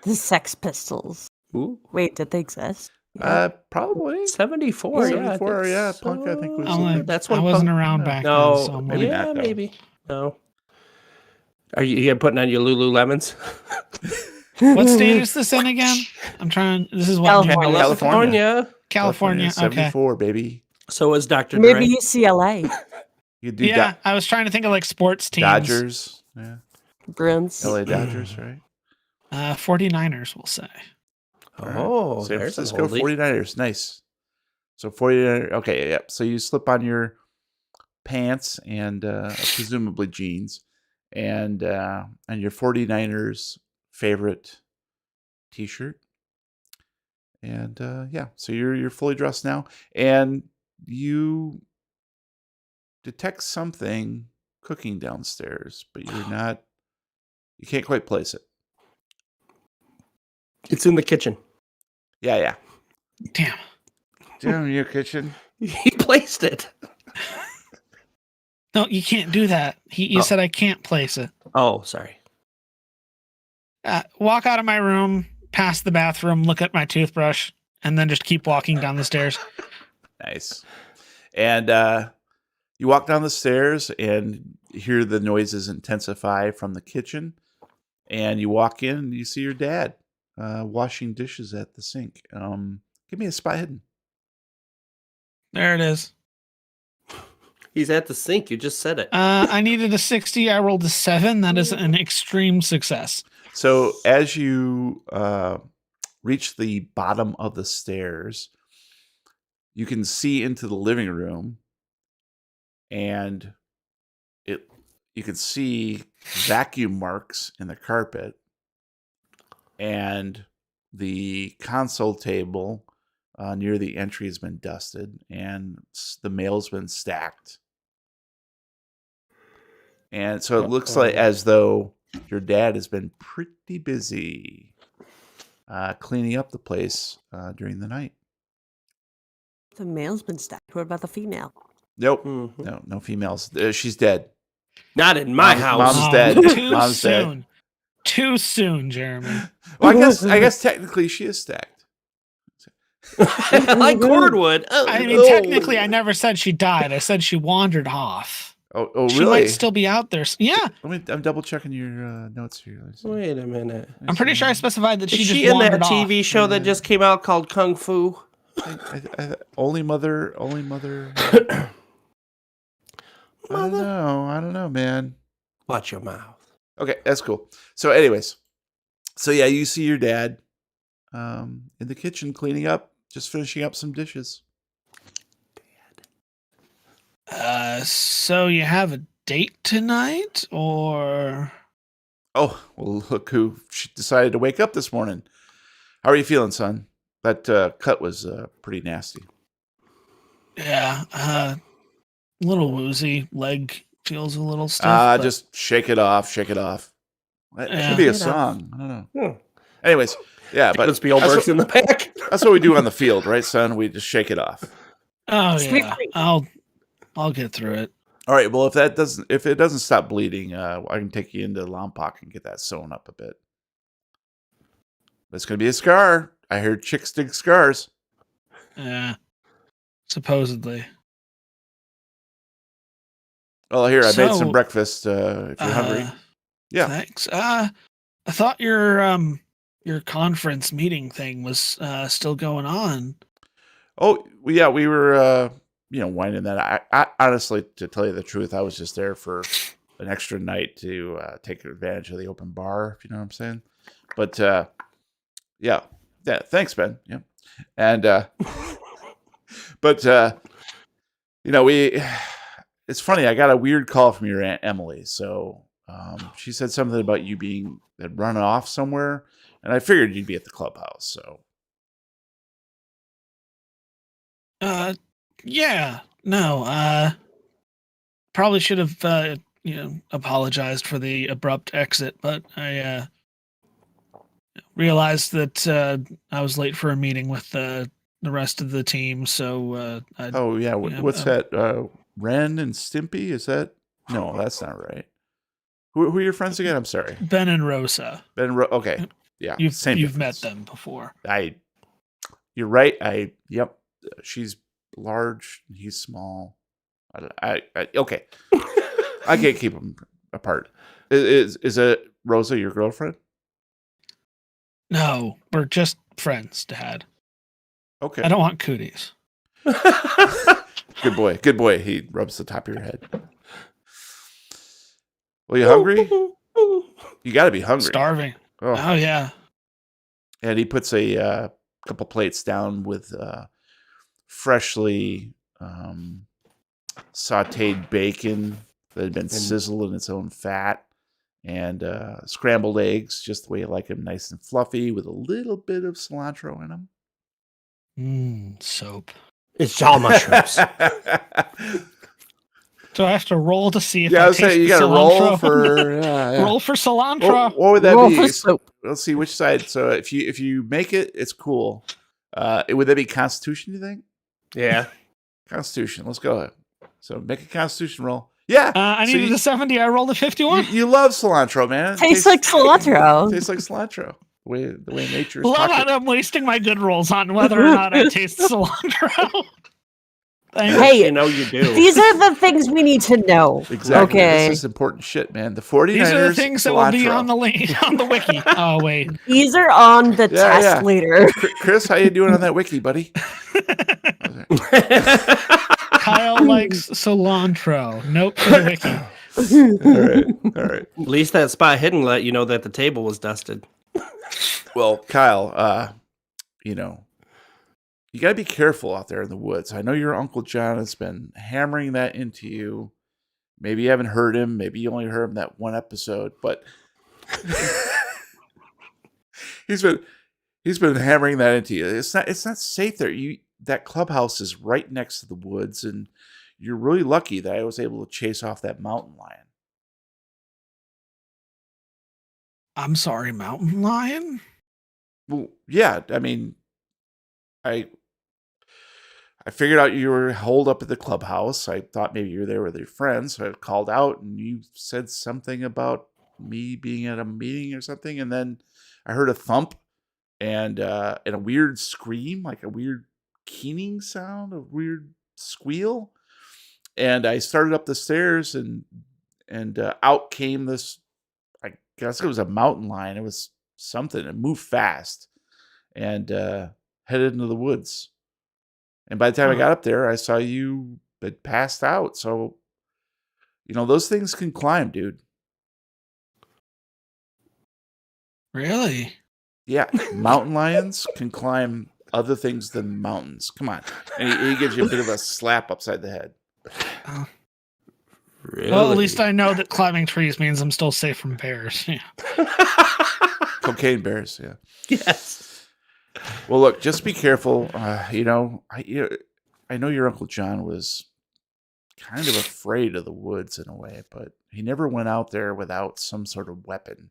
Speaker 4: The Sex Pistols.
Speaker 5: Ooh.
Speaker 4: Wait, did they exist?
Speaker 1: Probably
Speaker 5: 74.
Speaker 1: 74,
Speaker 5: Yeah,
Speaker 1: Punk, I think was.
Speaker 5: That's
Speaker 3: I
Speaker 5: when
Speaker 3: wasn't
Speaker 5: Punk-
Speaker 3: around back
Speaker 5: No,
Speaker 3: then. So I'm
Speaker 1: maybe
Speaker 3: like,
Speaker 1: not, though.
Speaker 5: maybe. No. Are you putting on your Lululemons?
Speaker 3: what state is this in again? I'm trying. This is what
Speaker 4: California.
Speaker 1: California.
Speaker 3: California. Okay.
Speaker 1: 74, baby.
Speaker 5: So is Dr.
Speaker 4: Maybe
Speaker 5: Dre.
Speaker 4: UCLA.
Speaker 1: You do
Speaker 3: Yeah, I was trying to think of like sports teams.
Speaker 1: Dodgers. Yeah.
Speaker 4: Bruins.
Speaker 1: LA Dodgers, right?
Speaker 3: 49ers, we'll say.
Speaker 5: Oh,
Speaker 1: San
Speaker 5: there's an
Speaker 1: Francisco
Speaker 5: oldie.
Speaker 1: 49ers. Nice. So 49ers. Okay, yep. So you slip on your pants and presumably jeans and your 49ers favorite t-shirt. And so you're fully dressed now, and you detect something cooking downstairs, but you can't quite place it.
Speaker 5: It's in the kitchen.
Speaker 1: Yeah.
Speaker 3: Damn.
Speaker 1: Down in your kitchen.
Speaker 5: He placed it.
Speaker 3: No, you can't do that. You
Speaker 5: Oh.
Speaker 3: said I can't place it.
Speaker 5: Oh, sorry.
Speaker 3: Walk out of my room, past the bathroom, look at my toothbrush, and then just keep walking down the stairs.
Speaker 1: Nice. And you walk down the stairs and hear the noises intensify from the kitchen. And you walk in and you see your dad washing dishes at the sink. Give me a spot hidden.
Speaker 3: There it is.
Speaker 5: He's at the sink. You just said it.
Speaker 3: I needed a 60. I rolled a 7. That is an extreme success.
Speaker 1: So as you reach the bottom of the stairs, you can see into the living room, and you can see vacuum marks in the carpet, and the console table near the entry has been dusted, and the mail's been stacked. And so it looks like as though your dad has been pretty busy cleaning up the place during the night.
Speaker 4: The male's been stacked. What about the female?
Speaker 1: Nope.
Speaker 5: Mhm.
Speaker 1: No females. She's dead.
Speaker 5: Not in my
Speaker 1: Mom's
Speaker 5: house.
Speaker 1: dead.
Speaker 3: Too
Speaker 1: Mom's dead.
Speaker 3: soon. Too soon, Jeremy.
Speaker 1: Well, I guess technically she is stacked.
Speaker 5: Like cordwood. Oh,
Speaker 3: I mean, technically, I never said she died. I said she wandered off.
Speaker 1: Oh,
Speaker 3: She
Speaker 1: really?
Speaker 3: might still be out there. Yeah,
Speaker 1: I'm double checking your notes here. Let me see.
Speaker 5: Wait a minute.
Speaker 3: I'm pretty sure I specified that
Speaker 5: Is
Speaker 3: she just
Speaker 5: she in that
Speaker 3: wandered off.
Speaker 5: TV show that just came out called Kung Fu?
Speaker 1: Only mother. I don't know, man.
Speaker 5: Watch your mouth.
Speaker 1: Okay, that's cool. So, anyways, yeah, you see your dad in the kitchen cleaning up, just finishing up some dishes.
Speaker 3: So you have a date tonight, or?
Speaker 1: Oh, well, look who decided to wake up this morning. How are you feeling, son? That cut was pretty nasty.
Speaker 3: Yeah, a little woozy. Leg feels a little stiff. but-
Speaker 1: Just shake it off. Shake it off. That
Speaker 3: Yeah.
Speaker 1: should be a
Speaker 5: Shake it off.
Speaker 1: song. I don't know. Anyways, yeah, but
Speaker 5: But Spielberg's
Speaker 1: that's
Speaker 5: in the back.
Speaker 1: what we do on the field, right, son? We just shake it off.
Speaker 3: Oh
Speaker 4: Sweet
Speaker 3: yeah,
Speaker 4: treat.
Speaker 3: I'll get through it.
Speaker 1: All right. Well, if it doesn't stop bleeding, I can take you into Lompoc and get that sewn up a bit. But it's gonna be a scar. I heard chicks dig scars.
Speaker 3: Yeah, supposedly.
Speaker 1: Well, here I made
Speaker 3: So,
Speaker 1: some breakfast. If you're hungry, yeah.
Speaker 3: Thanks. I thought your conference meeting thing was still going on.
Speaker 1: Oh, well, yeah. We were, winding that. I honestly, to tell you the truth, I was just there for an extra night to take advantage of the open bar. If you know what I'm saying. But yeah. Thanks, Ben. Yeah, and but we. It's funny. I got a weird call from your Aunt Emily. So she said something about you had run off somewhere, and I figured you'd be at the clubhouse. So
Speaker 3: Yeah, no, probably should have apologized for the abrupt exit, but I realized that I was late for a meeting with the rest of the team, so
Speaker 1: oh yeah,
Speaker 3: yeah,
Speaker 1: what's that? Ren and Stimpy? Is that? No, that's not right. Who are your friends again? I'm sorry.
Speaker 3: Ben and Rosa.
Speaker 1: Okay, yeah,
Speaker 3: You've met
Speaker 1: difference.
Speaker 3: them before.
Speaker 1: You're right. Yep. She's large. He's small. Okay. I can't keep them apart. Is it Rosa your girlfriend?
Speaker 3: No, we're just friends, Dad.
Speaker 1: Okay.
Speaker 3: I don't want cooties.
Speaker 1: Good boy. Good boy. He rubs the top of your head. Well, you hungry? You got to be hungry.
Speaker 3: Starving.
Speaker 1: Oh.
Speaker 3: Oh yeah.
Speaker 1: And he puts a couple plates down with freshly sautéed bacon that had been sizzled in its own fat, and scrambled eggs, just the way you like them, nice and fluffy, with a little bit of cilantro in them.
Speaker 3: Soap.
Speaker 5: It's all mushrooms.
Speaker 3: So I have to roll to see if
Speaker 1: Yeah, I
Speaker 3: I
Speaker 1: was saying
Speaker 3: taste
Speaker 1: you
Speaker 3: the
Speaker 1: got to roll
Speaker 3: cilantro?
Speaker 1: for yeah.
Speaker 3: Roll for cilantro.
Speaker 1: What would that
Speaker 4: Roll
Speaker 1: be?
Speaker 4: for soap.
Speaker 1: Let's see which side. So if you make it, it's cool. Would that be Constitution? You think?
Speaker 5: Yeah.
Speaker 1: Constitution. Let's go. So make a Constitution roll. Yeah.
Speaker 3: I
Speaker 1: so
Speaker 3: needed a 70. I rolled a 51.
Speaker 1: you love cilantro, man. It
Speaker 4: Tastes like cilantro.
Speaker 1: Tastes like cilantro. The way nature's
Speaker 3: Love
Speaker 1: talking.
Speaker 3: how I'm wasting my good rolls on whether or not I taste cilantro. Thanks.
Speaker 4: Hey,
Speaker 5: You know you do.
Speaker 4: These are the things we need to know.
Speaker 1: Exactly.
Speaker 4: Okay.
Speaker 1: This is important shit, man. The 49ers.
Speaker 3: These are the things that will be
Speaker 1: cilantro.
Speaker 3: on the wiki. Oh wait.
Speaker 4: These are on the
Speaker 1: Yeah,
Speaker 4: test
Speaker 1: yeah.
Speaker 4: later.
Speaker 1: Chris, how you doing on that wiki, buddy?
Speaker 3: Kyle likes cilantro. Note for the wiki.
Speaker 1: All right.
Speaker 5: At least that spot hidden let you know that the table was dusted.
Speaker 1: Well, Kyle, you got to be careful out there in the woods. I know your Uncle John has been hammering that into you. Maybe you haven't heard him. Maybe you only heard him that one episode, but he's been hammering that into you. It's not safe there. That clubhouse is right next to the woods, and you're really lucky that I was able to chase off that mountain lion.
Speaker 3: I'm sorry, mountain lion?
Speaker 1: Well, yeah, I mean, I figured out you were holed up at the clubhouse. I thought maybe you were there with your friends, so I called out, and you said something about me being at a meeting or something, and then I heard a thump and a weird scream, like a weird keening sound, a weird squeal, and I started up the stairs, and out came this. I guess it was a mountain lion. It was something. It moved fast and headed into the woods. And by the time I got up there, I saw you had passed out. So, those things can climb, dude.
Speaker 3: Really?
Speaker 1: Yeah, mountain lions can climb other things than mountains. Come on. And he gives you a bit of a slap upside the head.
Speaker 3: Oh.
Speaker 5: Really?
Speaker 3: Well, at least I know that climbing trees means I'm still safe from bears. Yeah.
Speaker 1: Cocaine bears, yeah.
Speaker 5: Yes.
Speaker 1: Well, look, just be careful. I know your Uncle John was kind of afraid of the woods in a way, but he never went out there without some sort of weapon.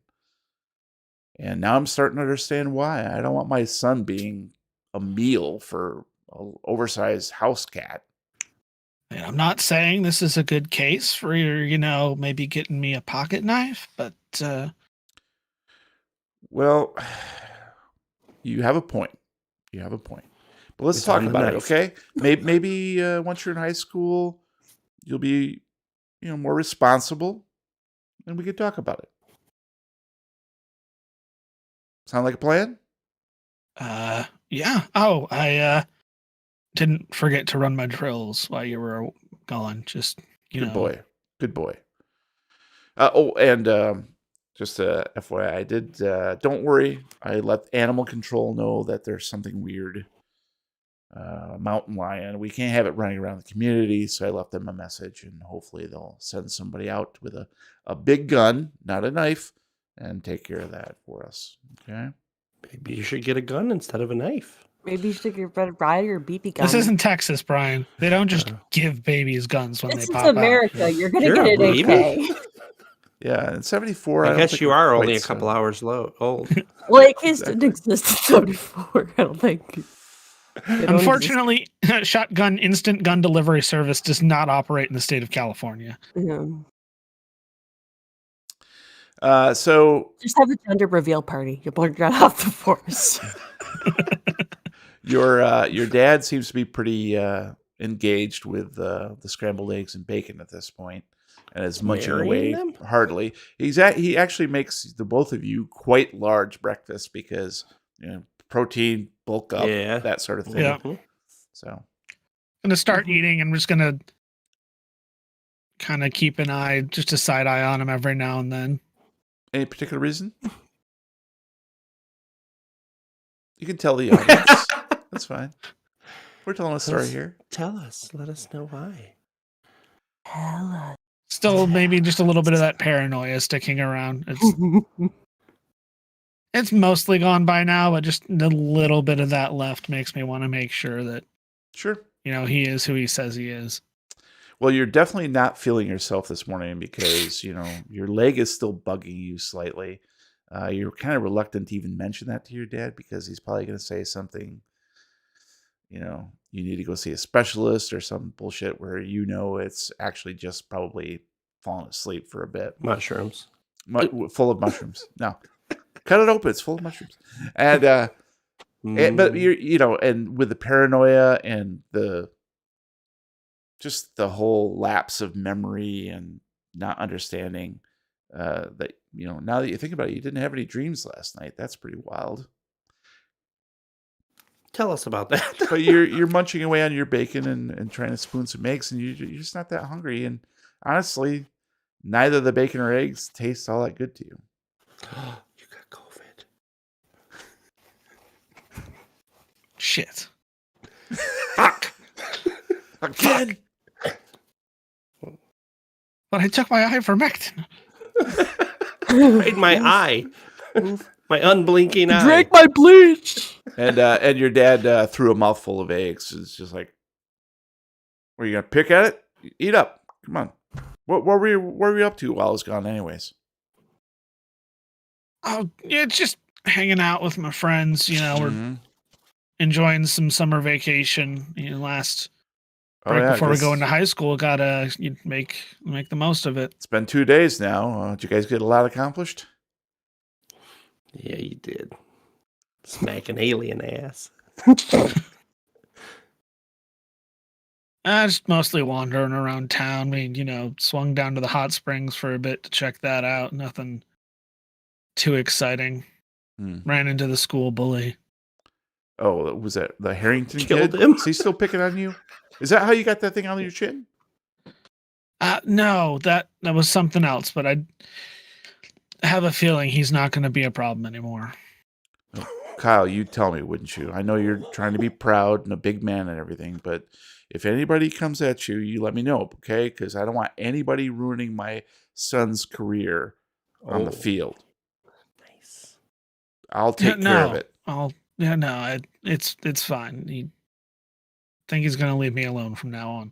Speaker 1: And now I'm starting to understand why. I don't want my son being a meal for an oversized house cat.
Speaker 3: And I'm not saying this is a good case for maybe getting me a pocket knife, but
Speaker 1: Well, you have a point. But let's
Speaker 5: It's
Speaker 1: talk
Speaker 5: on the
Speaker 1: about it,
Speaker 5: knife.
Speaker 1: okay? Maybe once you're in high school, you'll be, more responsible, and we could talk about it. Sound like a plan?
Speaker 3: yeah. Oh, I didn't forget to run my drills while you were gone. Just
Speaker 1: Good boy. And just FYI, I did. Don't worry. I let animal control know that there's something weird. Mountain lion. We can't have it running around the community, so I left them a message, and hopefully they'll send somebody out with a big gun, not a knife, and take care of that for us. Okay.
Speaker 5: Maybe you should get a gun instead of a knife.
Speaker 4: Maybe you should get Red Ryder or BB gun.
Speaker 3: This isn't Texas, Brian. They don't just give babies guns when
Speaker 4: This
Speaker 3: they
Speaker 4: is
Speaker 3: pop
Speaker 4: America. You're gonna
Speaker 5: You're
Speaker 4: get
Speaker 5: a
Speaker 4: an
Speaker 5: baby.
Speaker 4: AK.
Speaker 1: Yeah, in '74.
Speaker 5: I guess
Speaker 1: think
Speaker 5: you
Speaker 1: we're
Speaker 5: are
Speaker 1: quite
Speaker 5: only a couple hours old.
Speaker 4: Well, AKs didn't exist in '74. I don't think. They don't
Speaker 3: Unfortunately, shotgun instant gun delivery service does not operate in the state of California.
Speaker 4: exist. Yeah.
Speaker 1: So
Speaker 4: Just have a gender reveal party. You'll burn right off the force.
Speaker 1: your dad seems to be pretty engaged with the scrambled eggs and bacon at this point, and is munching
Speaker 5: Marrying
Speaker 1: away
Speaker 5: them?
Speaker 1: heartily. He actually makes the both of you quite large breakfast because protein, bulk up,
Speaker 5: Yeah.
Speaker 1: that sort of thing.
Speaker 3: Yeah.
Speaker 5: Mhm.
Speaker 1: So
Speaker 3: Gonna start eating. I'm just gonna kind of keep an eye, just a side eye on him every now and then.
Speaker 1: any particular reason? You can tell the audience. That's fine. We're telling a story here.
Speaker 5: Tell us. Let us know why.
Speaker 4: Hella.
Speaker 3: Still, maybe just a little bit of that paranoia sticking around. It's mostly gone by now, but just a little bit of that left makes me want to make sure that
Speaker 1: Sure.
Speaker 3: he is who he says he is.
Speaker 1: Well, you're definitely not feeling yourself this morning because, your leg is still bugging you slightly. You're kind of reluctant to even mention that to your dad because he's probably going to say something, you need to go see a specialist or some bullshit where it's actually just probably falling asleep for a bit.
Speaker 5: Mushrooms.
Speaker 1: Full of mushrooms. No, cut it open. It's full of mushrooms. And but and with the paranoia and the whole lapse of memory and not understanding that now that you think about it, you didn't have any dreams last night. That's pretty wild.
Speaker 5: Tell us about that.
Speaker 1: But you're munching away on your bacon and trying to spoon some eggs, and you're just not that hungry. And honestly, neither the bacon or eggs taste all that good to you.
Speaker 5: You got COVID.
Speaker 3: Shit.
Speaker 1: Fuck. Again.
Speaker 3: But I took my ivermectin.
Speaker 5: Right in my eye. My unblinking eye.
Speaker 4: Drink my bleach.
Speaker 1: And your dad threw a mouthful of eggs. It's just like, were you gonna pick at it? Eat up. Come on. What were you up to while I was gone, anyways?
Speaker 3: Oh, yeah, just hanging out with my friends. We're
Speaker 1: Mhm.
Speaker 3: enjoying some summer vacation. Right before we go into high school, gotta make the most of it.
Speaker 1: It's been 2 days now. Did you guys get a lot accomplished?
Speaker 5: Yeah, you did. Smack an alien ass.
Speaker 3: Just mostly wandering around town. Swung down to the hot springs for a bit to check that out. Nothing too exciting. Ran into the school bully.
Speaker 1: Oh, was that the Harrington
Speaker 5: Killed
Speaker 1: kid?
Speaker 5: him.
Speaker 1: Is he still picking on you? Is that how you got that thing on your chin?
Speaker 3: No, that was something else. But I have a feeling he's not going to be a problem anymore.
Speaker 1: Kyle, you tell me, wouldn't you? I know you're trying to be proud and a big man and everything, but if anybody comes at you, you let me know, okay? Because I don't want anybody ruining my son's career on the field.
Speaker 5: Nice.
Speaker 1: I'll take care of it.
Speaker 3: It's fine. I think he's going to leave me alone from now on.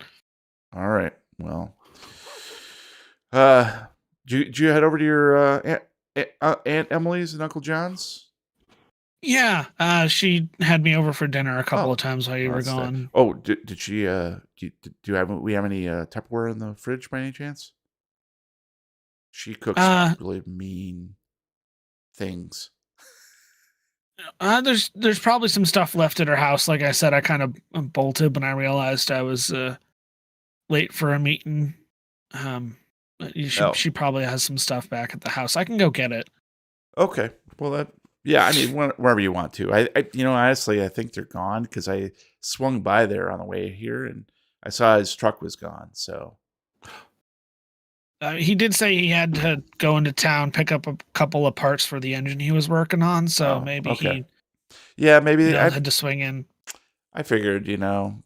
Speaker 1: All right. Well, did you head over to your Aunt Emily's and Uncle John's?
Speaker 3: Yeah, she had me over for dinner a couple of times while you were
Speaker 1: That's that.
Speaker 3: gone.
Speaker 1: Oh, did she? Do we have any Tupperware in the fridge by any chance? She cooks really mean things.
Speaker 3: There's probably some stuff left at her house. Like I said, I kind of bolted when I realized I was late for a meeting. She probably has some stuff back at the house. I can go get it.
Speaker 1: Okay. Well, yeah. I mean, wherever you want to. I honestly, I think they're gone because I swung by there on the way here and I saw his truck was gone. So
Speaker 3: he did say he had to go into town, pick up a couple of parts for the engine he was working on. So maybe
Speaker 1: okay. Maybe
Speaker 3: I had to swing in.
Speaker 1: I figured,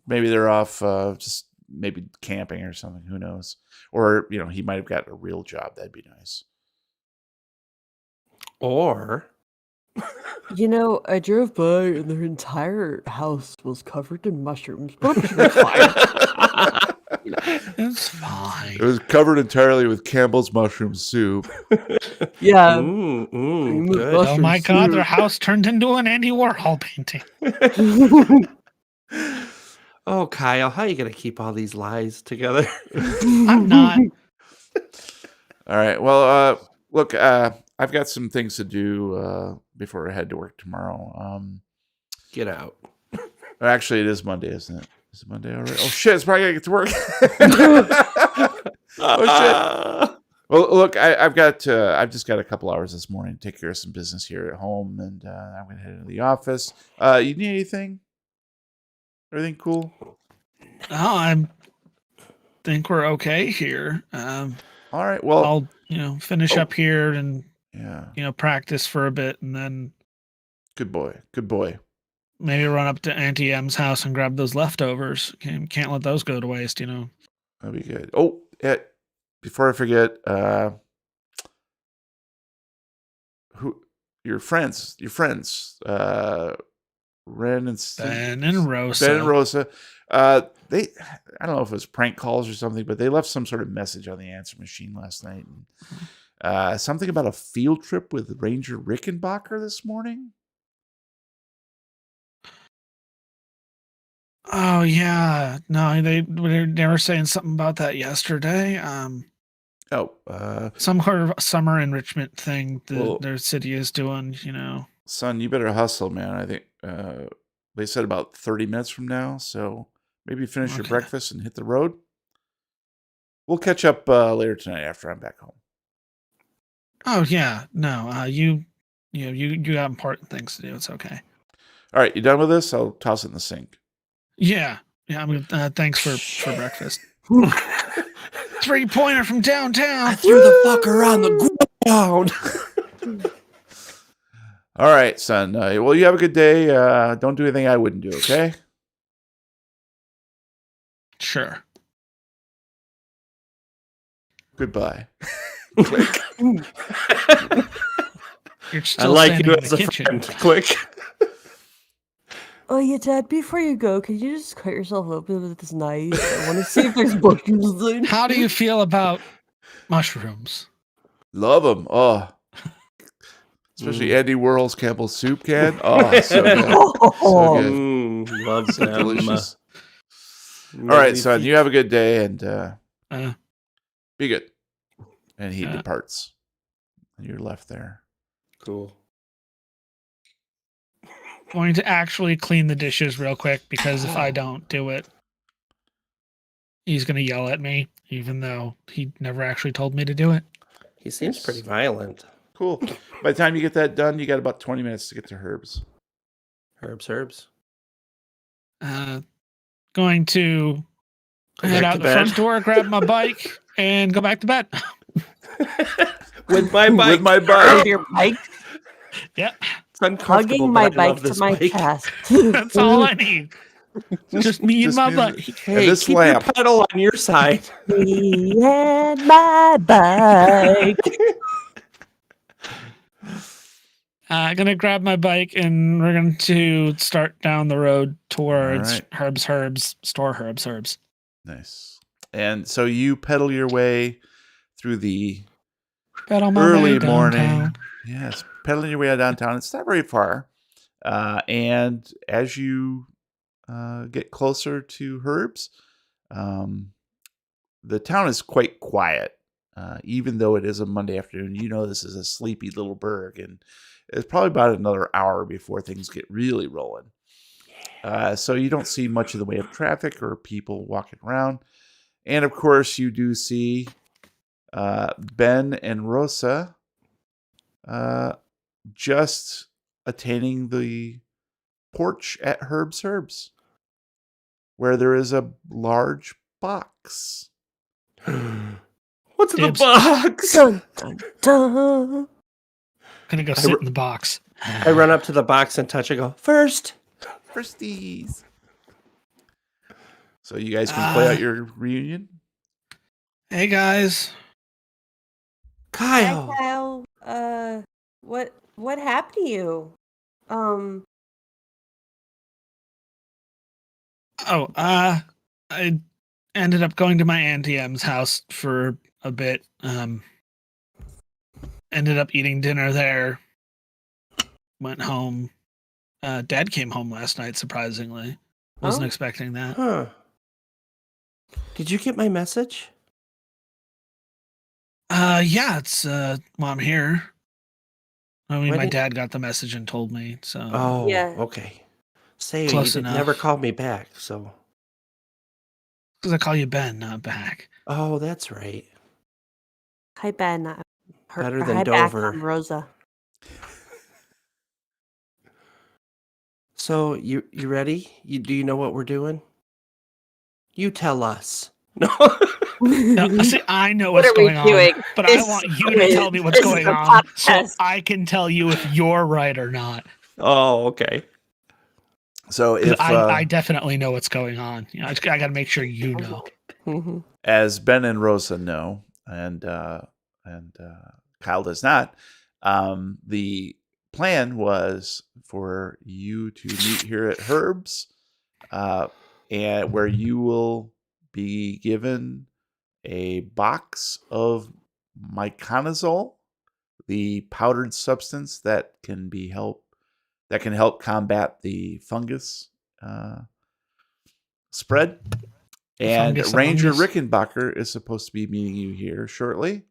Speaker 1: maybe they're off just maybe camping or something. Who knows? Or, he might have got a real job. That'd be nice.
Speaker 5: Or,
Speaker 4: I drove by and their entire house was covered in mushrooms. But it's fine.
Speaker 3: It's fine.
Speaker 1: It was covered entirely with Campbell's mushroom soup.
Speaker 4: Yeah.
Speaker 5: Good.
Speaker 3: Oh my God, their house turned into an Andy Warhol painting.
Speaker 5: Oh, Kyle, how are you going to keep all these lies together?
Speaker 3: I'm not.
Speaker 1: All right. Well, look, I've got some things to do before I head to work tomorrow.
Speaker 5: Get out.
Speaker 1: Actually, it is Monday, isn't it? Is it Monday already? Oh, shit. It's probably going to get to work. Oh, shit. Well, look, I've just got a couple hours this morning to take care of some business here at home, and I'm going to head into the office. You need anything? Everything cool?
Speaker 3: Oh, I think we're okay here.
Speaker 1: All right. Well,
Speaker 3: I'll finish up here and practice for a bit, and then
Speaker 1: good boy.
Speaker 3: Maybe run up to Auntie M's house and grab those leftovers. Can't let those go to waste,
Speaker 1: That'd be good. Oh, before I forget, who your friends, Ren and Steve,
Speaker 3: Ben and Rosa.
Speaker 1: Ben and Rosa. They, I don't know if it was prank calls or something, but they left some sort of message on the answer machine last night. And, something about a field trip with Ranger Rickenbacker this morning.
Speaker 3: Oh yeah, no, they were saying something about that yesterday. Some kind of summer enrichment thing that
Speaker 1: Well-
Speaker 3: their city is doing.
Speaker 1: son, you better hustle, man. I think they said about 30 minutes from now, so maybe finish your
Speaker 3: Okay.
Speaker 1: breakfast and hit the road. We'll catch up later tonight after I'm back home.
Speaker 3: Oh yeah, no, you got important things to do. It's okay.
Speaker 1: All right, you done with this? I'll toss it in the sink.
Speaker 3: Yeah, I'm gonna. Thanks for breakfast. 3-pointer from downtown.
Speaker 5: I threw the fucker on the ground.
Speaker 1: All right, son. Well, you have a good day. Don't do anything I wouldn't do, okay?
Speaker 3: Sure.
Speaker 1: Goodbye.
Speaker 5: Click.
Speaker 3: You're
Speaker 5: I
Speaker 3: still
Speaker 5: like
Speaker 3: standing
Speaker 5: you
Speaker 3: in
Speaker 5: as
Speaker 3: the
Speaker 5: a
Speaker 3: kitchen.
Speaker 5: friend. Click.
Speaker 4: Oh yeah, Dad. Before you go, could you just cut yourself open with this knife? I want to see if there's mushrooms in.
Speaker 3: How do you feel about mushrooms?
Speaker 1: Love them. Oh, especially Andy Warhol's Campbell soup can. Oh, so good. So good.
Speaker 5: Love
Speaker 1: So
Speaker 5: them.
Speaker 1: delicious. All right, son. You have a good day and
Speaker 3: Uh,
Speaker 1: be good. And he
Speaker 3: Yeah.
Speaker 1: departs. And you're left there.
Speaker 5: Cool.
Speaker 3: Going to actually clean the dishes real quick because if I don't do it, he's gonna yell at me, even though he never actually told me to do it.
Speaker 5: He seems pretty violent.
Speaker 1: Cool. By the time you get that done, you got about 20 minutes to get to Herb's.
Speaker 5: Herbs.
Speaker 3: Going to
Speaker 5: Go
Speaker 3: head
Speaker 5: back
Speaker 3: out
Speaker 5: to
Speaker 3: the
Speaker 5: bed.
Speaker 3: front door, grab my bike, and go back to bed.
Speaker 5: With my bike.
Speaker 1: With my
Speaker 4: With
Speaker 1: bike.
Speaker 4: your bike,
Speaker 3: Yep,
Speaker 5: It's uncomfortable,
Speaker 4: hugging my
Speaker 5: but I love
Speaker 4: bike to
Speaker 5: this
Speaker 4: my
Speaker 5: bike.
Speaker 4: chest.
Speaker 3: that's all I need. Just me and
Speaker 1: Just
Speaker 3: my
Speaker 1: me
Speaker 3: bike.
Speaker 5: Hey,
Speaker 1: this
Speaker 5: keep
Speaker 1: lamp.
Speaker 5: your pedal on your side.
Speaker 4: Me and my bike.
Speaker 3: Gonna grab my bike and we're going to start down the road towards
Speaker 1: right.
Speaker 3: Herb's store. Herb's.
Speaker 1: Nice. And so you pedal your way through the
Speaker 3: Bet on my
Speaker 1: early
Speaker 3: way
Speaker 1: morning.
Speaker 3: downtown.
Speaker 1: Yes, pedaling your way downtown. It's not very far. And as you get closer to Herb's, the town is quite quiet. Even though it is a Monday afternoon, you know this is a sleepy little burg, and it's probably about another hour before things get really rolling. So you don't see much of the way of traffic or people walking around. And of course, you do see Ben and Rosa just attaining the porch at Herb's, where there is a large box.
Speaker 5: What's in the
Speaker 3: Dibs.
Speaker 5: box?
Speaker 4: Dun, dun, dun.
Speaker 3: Gonna go sit in the box.
Speaker 5: I run up to the box and touch it. Go first.
Speaker 1: Firsties. So you guys can play out your reunion?
Speaker 3: Hey guys.
Speaker 5: Kyle.
Speaker 4: Hi, Kyle. What happened to you?
Speaker 3: I ended up going to my Auntie M's house for a bit. Ended up eating dinner there. Went home. Dad came home last night, surprisingly. Wasn't
Speaker 4: Oh.
Speaker 3: expecting that.
Speaker 5: Huh. Did you get my message?
Speaker 3: Yeah, it's well, I'm here. I mean,
Speaker 5: Why
Speaker 3: my
Speaker 5: didn't-
Speaker 3: dad got the message and told me, so
Speaker 5: Oh,
Speaker 4: Yeah.
Speaker 5: okay. Say
Speaker 3: Close
Speaker 5: you
Speaker 3: enough.
Speaker 5: never called me back, so.
Speaker 3: because I call you Ben, not back.
Speaker 5: Oh, that's right.
Speaker 4: Hi, Ben.
Speaker 5: Better than
Speaker 4: hi, back,
Speaker 5: Dover.
Speaker 4: I'm Rosa.
Speaker 5: So you ready? Do you know what we're doing? You tell us. No.
Speaker 3: No, see, I know
Speaker 4: What
Speaker 3: what's
Speaker 4: are we
Speaker 3: going
Speaker 4: doing?
Speaker 3: on, but I
Speaker 4: This
Speaker 3: want you to
Speaker 4: is-
Speaker 3: tell me what's
Speaker 4: this is
Speaker 3: going
Speaker 4: a
Speaker 3: on, so
Speaker 4: podcast.
Speaker 3: I can tell you if you're right or not.
Speaker 5: Oh, okay.
Speaker 1: So
Speaker 3: 'Cause
Speaker 1: if
Speaker 3: I definitely know what's going on. You know, I got to make sure you know.
Speaker 4: Mhm.
Speaker 1: as Ben and Rosa know, and Kyle does not, the plan was for you to meet here at Herb's, and where you will be given a box of myconazole, the powdered substance that can help combat the fungus spread. And
Speaker 3: Fungus
Speaker 1: Ranger
Speaker 3: among us.
Speaker 1: Rickenbacker is supposed to be meeting you here shortly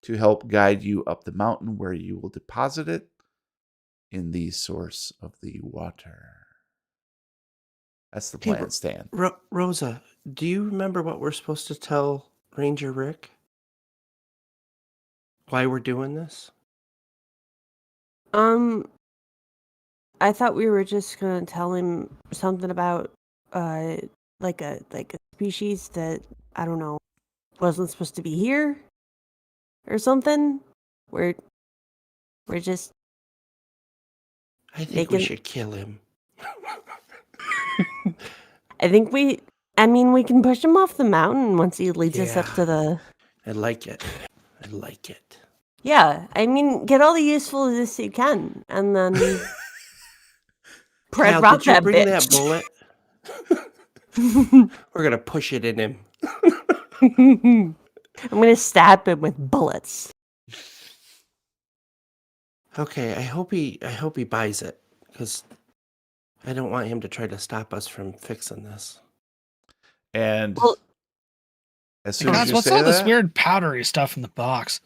Speaker 1: to help guide you up the mountain where you will deposit it in the source of the water. That's the
Speaker 5: Hey,
Speaker 1: plan, Stan.
Speaker 5: Rosa, do you remember what we're supposed to tell Ranger Rick? Why we're doing this?
Speaker 4: I thought we were just gonna tell him something about like a species that I don't know wasn't supposed to be here or something. We're just
Speaker 5: I think we
Speaker 4: Making-
Speaker 5: should kill him.
Speaker 4: I think we can push him off the mountain once he leads us up
Speaker 5: Yeah.
Speaker 4: to the
Speaker 5: I like it. I like it.
Speaker 4: Yeah, I mean, get all the useful of this you can, and then
Speaker 5: Kyle,
Speaker 4: rock
Speaker 5: did you
Speaker 4: that
Speaker 5: bring
Speaker 4: bitch.
Speaker 5: that bullet? We're gonna push it in him.
Speaker 4: I'm gonna stab him with bullets.
Speaker 5: Okay, I hope he buys it, because I don't want him to try to stop us from fixing this.
Speaker 1: And
Speaker 4: Well-
Speaker 1: as soon as
Speaker 3: Guys,
Speaker 1: you
Speaker 3: what's
Speaker 1: say
Speaker 3: all this
Speaker 1: that,
Speaker 3: weird powdery stuff in the box?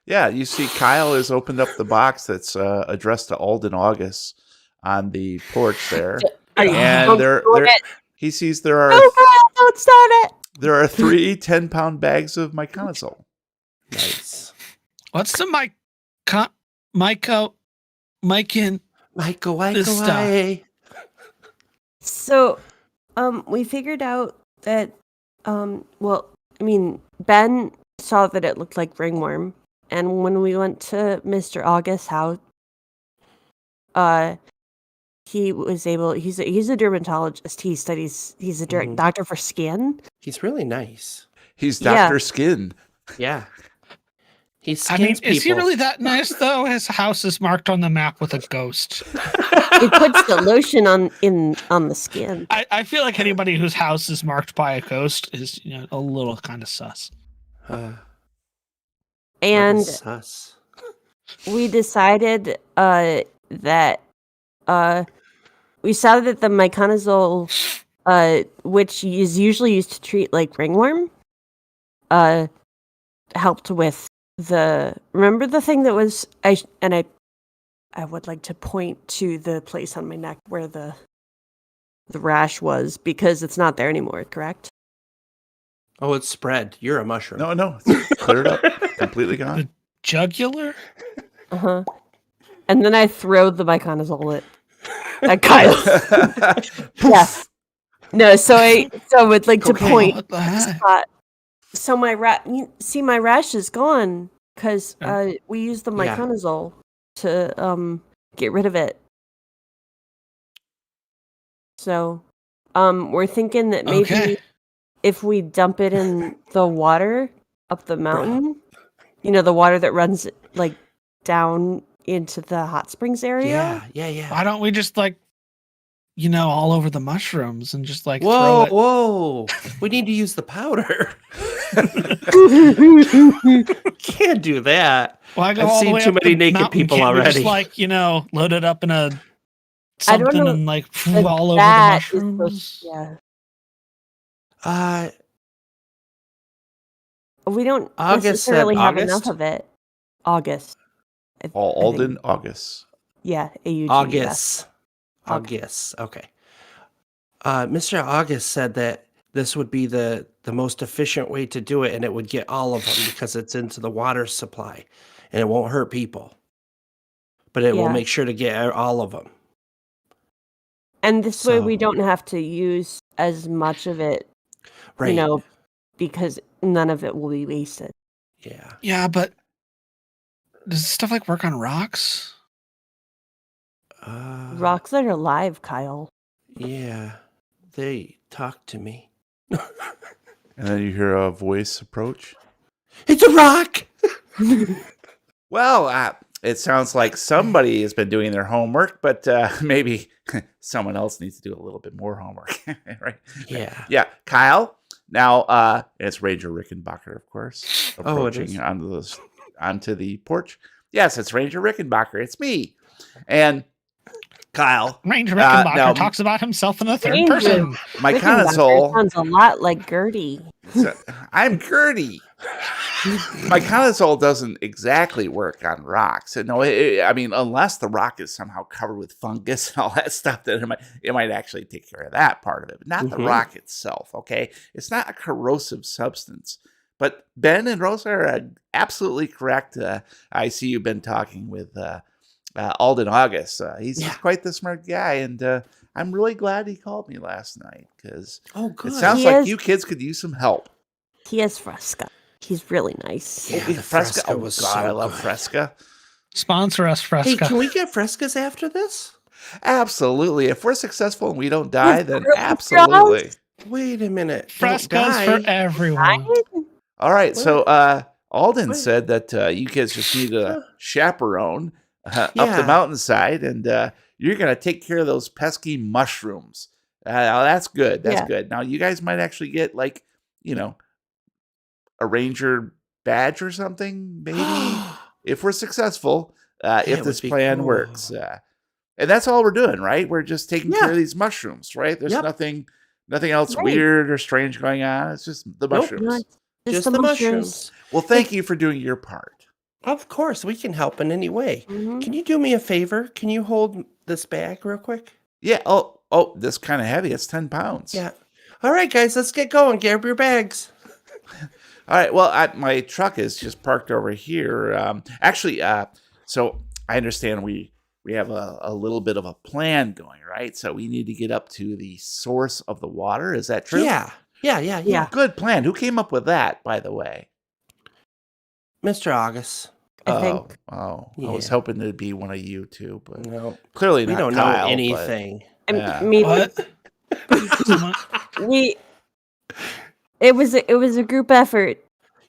Speaker 1: yeah, you see Kyle has opened up the box that's addressed to Alden August on the porch there.
Speaker 4: Are you
Speaker 1: And
Speaker 4: don't
Speaker 1: there,
Speaker 4: start it?
Speaker 1: he sees there are
Speaker 4: Oh God, don't start it!
Speaker 1: there are 3 10-pound bags of myconazole.
Speaker 5: Nice.
Speaker 3: What's the Michael?
Speaker 5: Michael, why
Speaker 3: This
Speaker 5: go
Speaker 3: stuff.
Speaker 5: away?
Speaker 4: So, we figured out that, well, I mean, Ben saw that it looked like ringworm, and when we went to Mr. August's house, he was able. He's a dermatologist. He's a
Speaker 5: Mhm.
Speaker 4: doctor for skin.
Speaker 5: He's really nice.
Speaker 1: He's
Speaker 4: Yeah.
Speaker 1: Dr. Skin.
Speaker 5: Yeah. He skins
Speaker 3: I mean,
Speaker 5: people.
Speaker 3: is he really that nice though? His house is marked on the map with a ghost.
Speaker 4: It puts the lotion on the skin.
Speaker 3: I feel like anybody whose house is marked by a ghost is a little kind of sus.
Speaker 5: What
Speaker 4: And
Speaker 5: is sus?
Speaker 4: we decided that we saw that the myconazole, which is usually used to treat like ringworm, helped with remember the thing that was I would like to point to the place on my neck where the rash was, because it's not there anymore, correct?
Speaker 5: Oh, it's spread. You're a mushroom.
Speaker 1: No, it's cleared up. Completely gone.
Speaker 3: Jugular?
Speaker 4: Uh-huh. And then I throw the myconazole at Kyle. Yeah. No, so I would like to
Speaker 5: Okay.
Speaker 4: point
Speaker 3: What the heck?
Speaker 4: spot. So my my rash is gone because we used the
Speaker 5: Yeah.
Speaker 4: myconazole to get rid of it. So we're thinking that maybe
Speaker 3: Okay.
Speaker 4: if we dump it in the water up the mountain, the water that runs like down into the hot springs area.
Speaker 5: Yeah.
Speaker 3: Why don't we just all over the mushrooms and just throw
Speaker 5: Whoa,
Speaker 3: it?
Speaker 5: whoa. We need to use the powder. Can't do that.
Speaker 3: Why go
Speaker 5: I've
Speaker 3: all the
Speaker 5: seen
Speaker 3: way
Speaker 5: too
Speaker 3: up
Speaker 5: many
Speaker 3: the
Speaker 5: naked
Speaker 3: mountain?
Speaker 5: people
Speaker 3: Can't we
Speaker 5: already.
Speaker 3: just load it up in a
Speaker 4: I don't
Speaker 3: something
Speaker 4: know
Speaker 3: and
Speaker 4: But
Speaker 3: all over the
Speaker 4: that is supposed-
Speaker 3: mushrooms?
Speaker 4: yeah. We don't
Speaker 5: August said
Speaker 4: necessarily have
Speaker 5: August?
Speaker 4: enough of it. August. I think.
Speaker 1: Alden August.
Speaker 4: Yeah, AUG.
Speaker 5: August.
Speaker 4: August.
Speaker 5: August. Okay. Mr. August said that this would be the most efficient way to do it, and it would get all of them because it's into the water supply, and it won't hurt people. But it will
Speaker 4: Yeah.
Speaker 5: make sure to get all of them.
Speaker 4: And this way we
Speaker 5: So-
Speaker 4: don't have to use as much of it,
Speaker 5: Right.
Speaker 4: because none of it will be wasted.
Speaker 5: Yeah.
Speaker 3: Yeah, but does stuff work on rocks?
Speaker 4: Rocks that are alive, Kyle.
Speaker 5: Yeah. They talk to me.
Speaker 1: And then you hear a voice approach.
Speaker 5: It's a rock.
Speaker 1: Well, it sounds like somebody has been doing their homework, but maybe someone else needs to do a little bit more homework, right?
Speaker 5: Yeah.
Speaker 1: Yeah, Kyle. Now it's Ranger Rickenbacker, of course,
Speaker 5: Oh, it
Speaker 1: approaching
Speaker 5: is.
Speaker 1: onto the porch. Yes, it's Ranger Rickenbacker. It's me. And Kyle.
Speaker 3: Ranger Rickenbacker
Speaker 1: now-
Speaker 3: talks about himself in the third
Speaker 4: Ranger.
Speaker 3: person.
Speaker 1: My
Speaker 4: Rickenbacker
Speaker 1: console.
Speaker 4: sounds a lot like Gertie.
Speaker 1: I'm Gertie. My console doesn't exactly work on rocks. No, I mean, unless the rock is somehow covered with fungus and all that stuff, then it might actually take care of that part of it, but not the rock itself. Okay, it's not a corrosive substance. But Ben and Rosa are absolutely correct. I see you've been talking with Alden August. He's quite the smart guy, and I'm really glad he called me last night because it sounds like you kids could use some help.
Speaker 4: He is Fresca. He's really nice.
Speaker 1: Yeah, Fresca. Oh,
Speaker 5: was
Speaker 1: God,
Speaker 5: so
Speaker 1: I love
Speaker 5: good.
Speaker 1: Fresca.
Speaker 3: Sponsor us,
Speaker 5: Hey,
Speaker 3: Fresca.
Speaker 5: can we get Frescas after this?
Speaker 1: Absolutely. If we're successful and we don't die, then
Speaker 4: really
Speaker 1: absolutely.
Speaker 5: Wait a minute.
Speaker 3: Frescas
Speaker 5: Don't
Speaker 3: for
Speaker 5: die.
Speaker 3: everyone.
Speaker 1: All right. So Alden
Speaker 5: What?
Speaker 1: said that you kids just need a chaperone up the
Speaker 5: Yeah.
Speaker 1: mountainside, and you're going to take care of those pesky mushrooms. Now that's good. That's
Speaker 4: Yeah.
Speaker 1: good. Now you guys might actually get a ranger badge or something, maybe, if we're successful, if
Speaker 5: That
Speaker 1: this
Speaker 5: would be
Speaker 1: plan
Speaker 5: cool.
Speaker 1: works. And that's all we're doing, right? We're just taking care of these mushrooms, right? There's
Speaker 5: Yep.
Speaker 1: nothing else
Speaker 4: Right.
Speaker 1: weird or strange going on. It's just the
Speaker 5: Nope.
Speaker 1: mushrooms.
Speaker 5: Just the mushrooms.
Speaker 1: Well, thank you for doing your part.
Speaker 5: Of course, we can help in any way.
Speaker 4: Mhm.
Speaker 5: Can you do me a favor? Can you hold this bag real quick?
Speaker 1: Yeah. Oh, this kind of heavy. It's 10 pounds.
Speaker 5: Yeah. All right, guys, let's get going. Grab your bags.
Speaker 1: All right. Well, my truck is just parked over here. So I understand we have a little bit of a plan going, right? So we need to get up to the source of the water. Is that true?
Speaker 5: Yeah.
Speaker 4: Yeah.
Speaker 1: Good plan. Who came up with that, by the way?
Speaker 5: Mr. August.
Speaker 4: I think.
Speaker 1: I was
Speaker 5: Yeah.
Speaker 1: hoping it'd be one of you two, but
Speaker 5: No,
Speaker 1: clearly
Speaker 5: we
Speaker 1: not
Speaker 5: don't
Speaker 1: Kyle,
Speaker 5: know
Speaker 1: but-
Speaker 5: anything.
Speaker 1: Yeah.
Speaker 3: What?
Speaker 4: It was a group effort.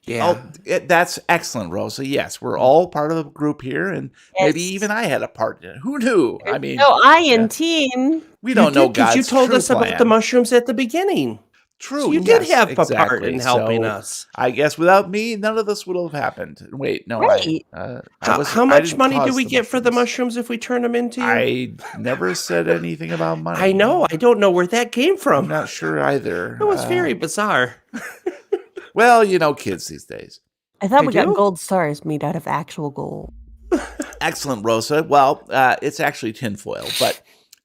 Speaker 5: Yeah.
Speaker 1: Oh, that's excellent, Rosa. Yes, we're all part of a group here, and maybe
Speaker 4: Yes.
Speaker 1: even I had a part in it. Who knew? I mean,
Speaker 4: No, I in team.
Speaker 1: we don't know God's
Speaker 5: you told
Speaker 1: true
Speaker 5: us about the
Speaker 1: plan.
Speaker 5: mushrooms at the beginning.
Speaker 1: True,
Speaker 5: So you
Speaker 1: yes,
Speaker 5: did have a part
Speaker 1: exactly.
Speaker 5: in helping
Speaker 1: So,
Speaker 5: us.
Speaker 1: I guess without me, none of this would have happened. Wait, no,
Speaker 4: Right.
Speaker 5: How much money do we get for the mushrooms if we turn them into you?
Speaker 1: I never said anything about money.
Speaker 5: I know. I don't know where that came
Speaker 1: I'm
Speaker 5: from.
Speaker 1: not sure either.
Speaker 5: It was very bizarre.
Speaker 1: Well, kids these days.
Speaker 4: I thought
Speaker 5: I
Speaker 4: we got
Speaker 5: do?
Speaker 4: gold stars made out of actual gold.
Speaker 1: Excellent, Rosa. Well, it's actually tinfoil, but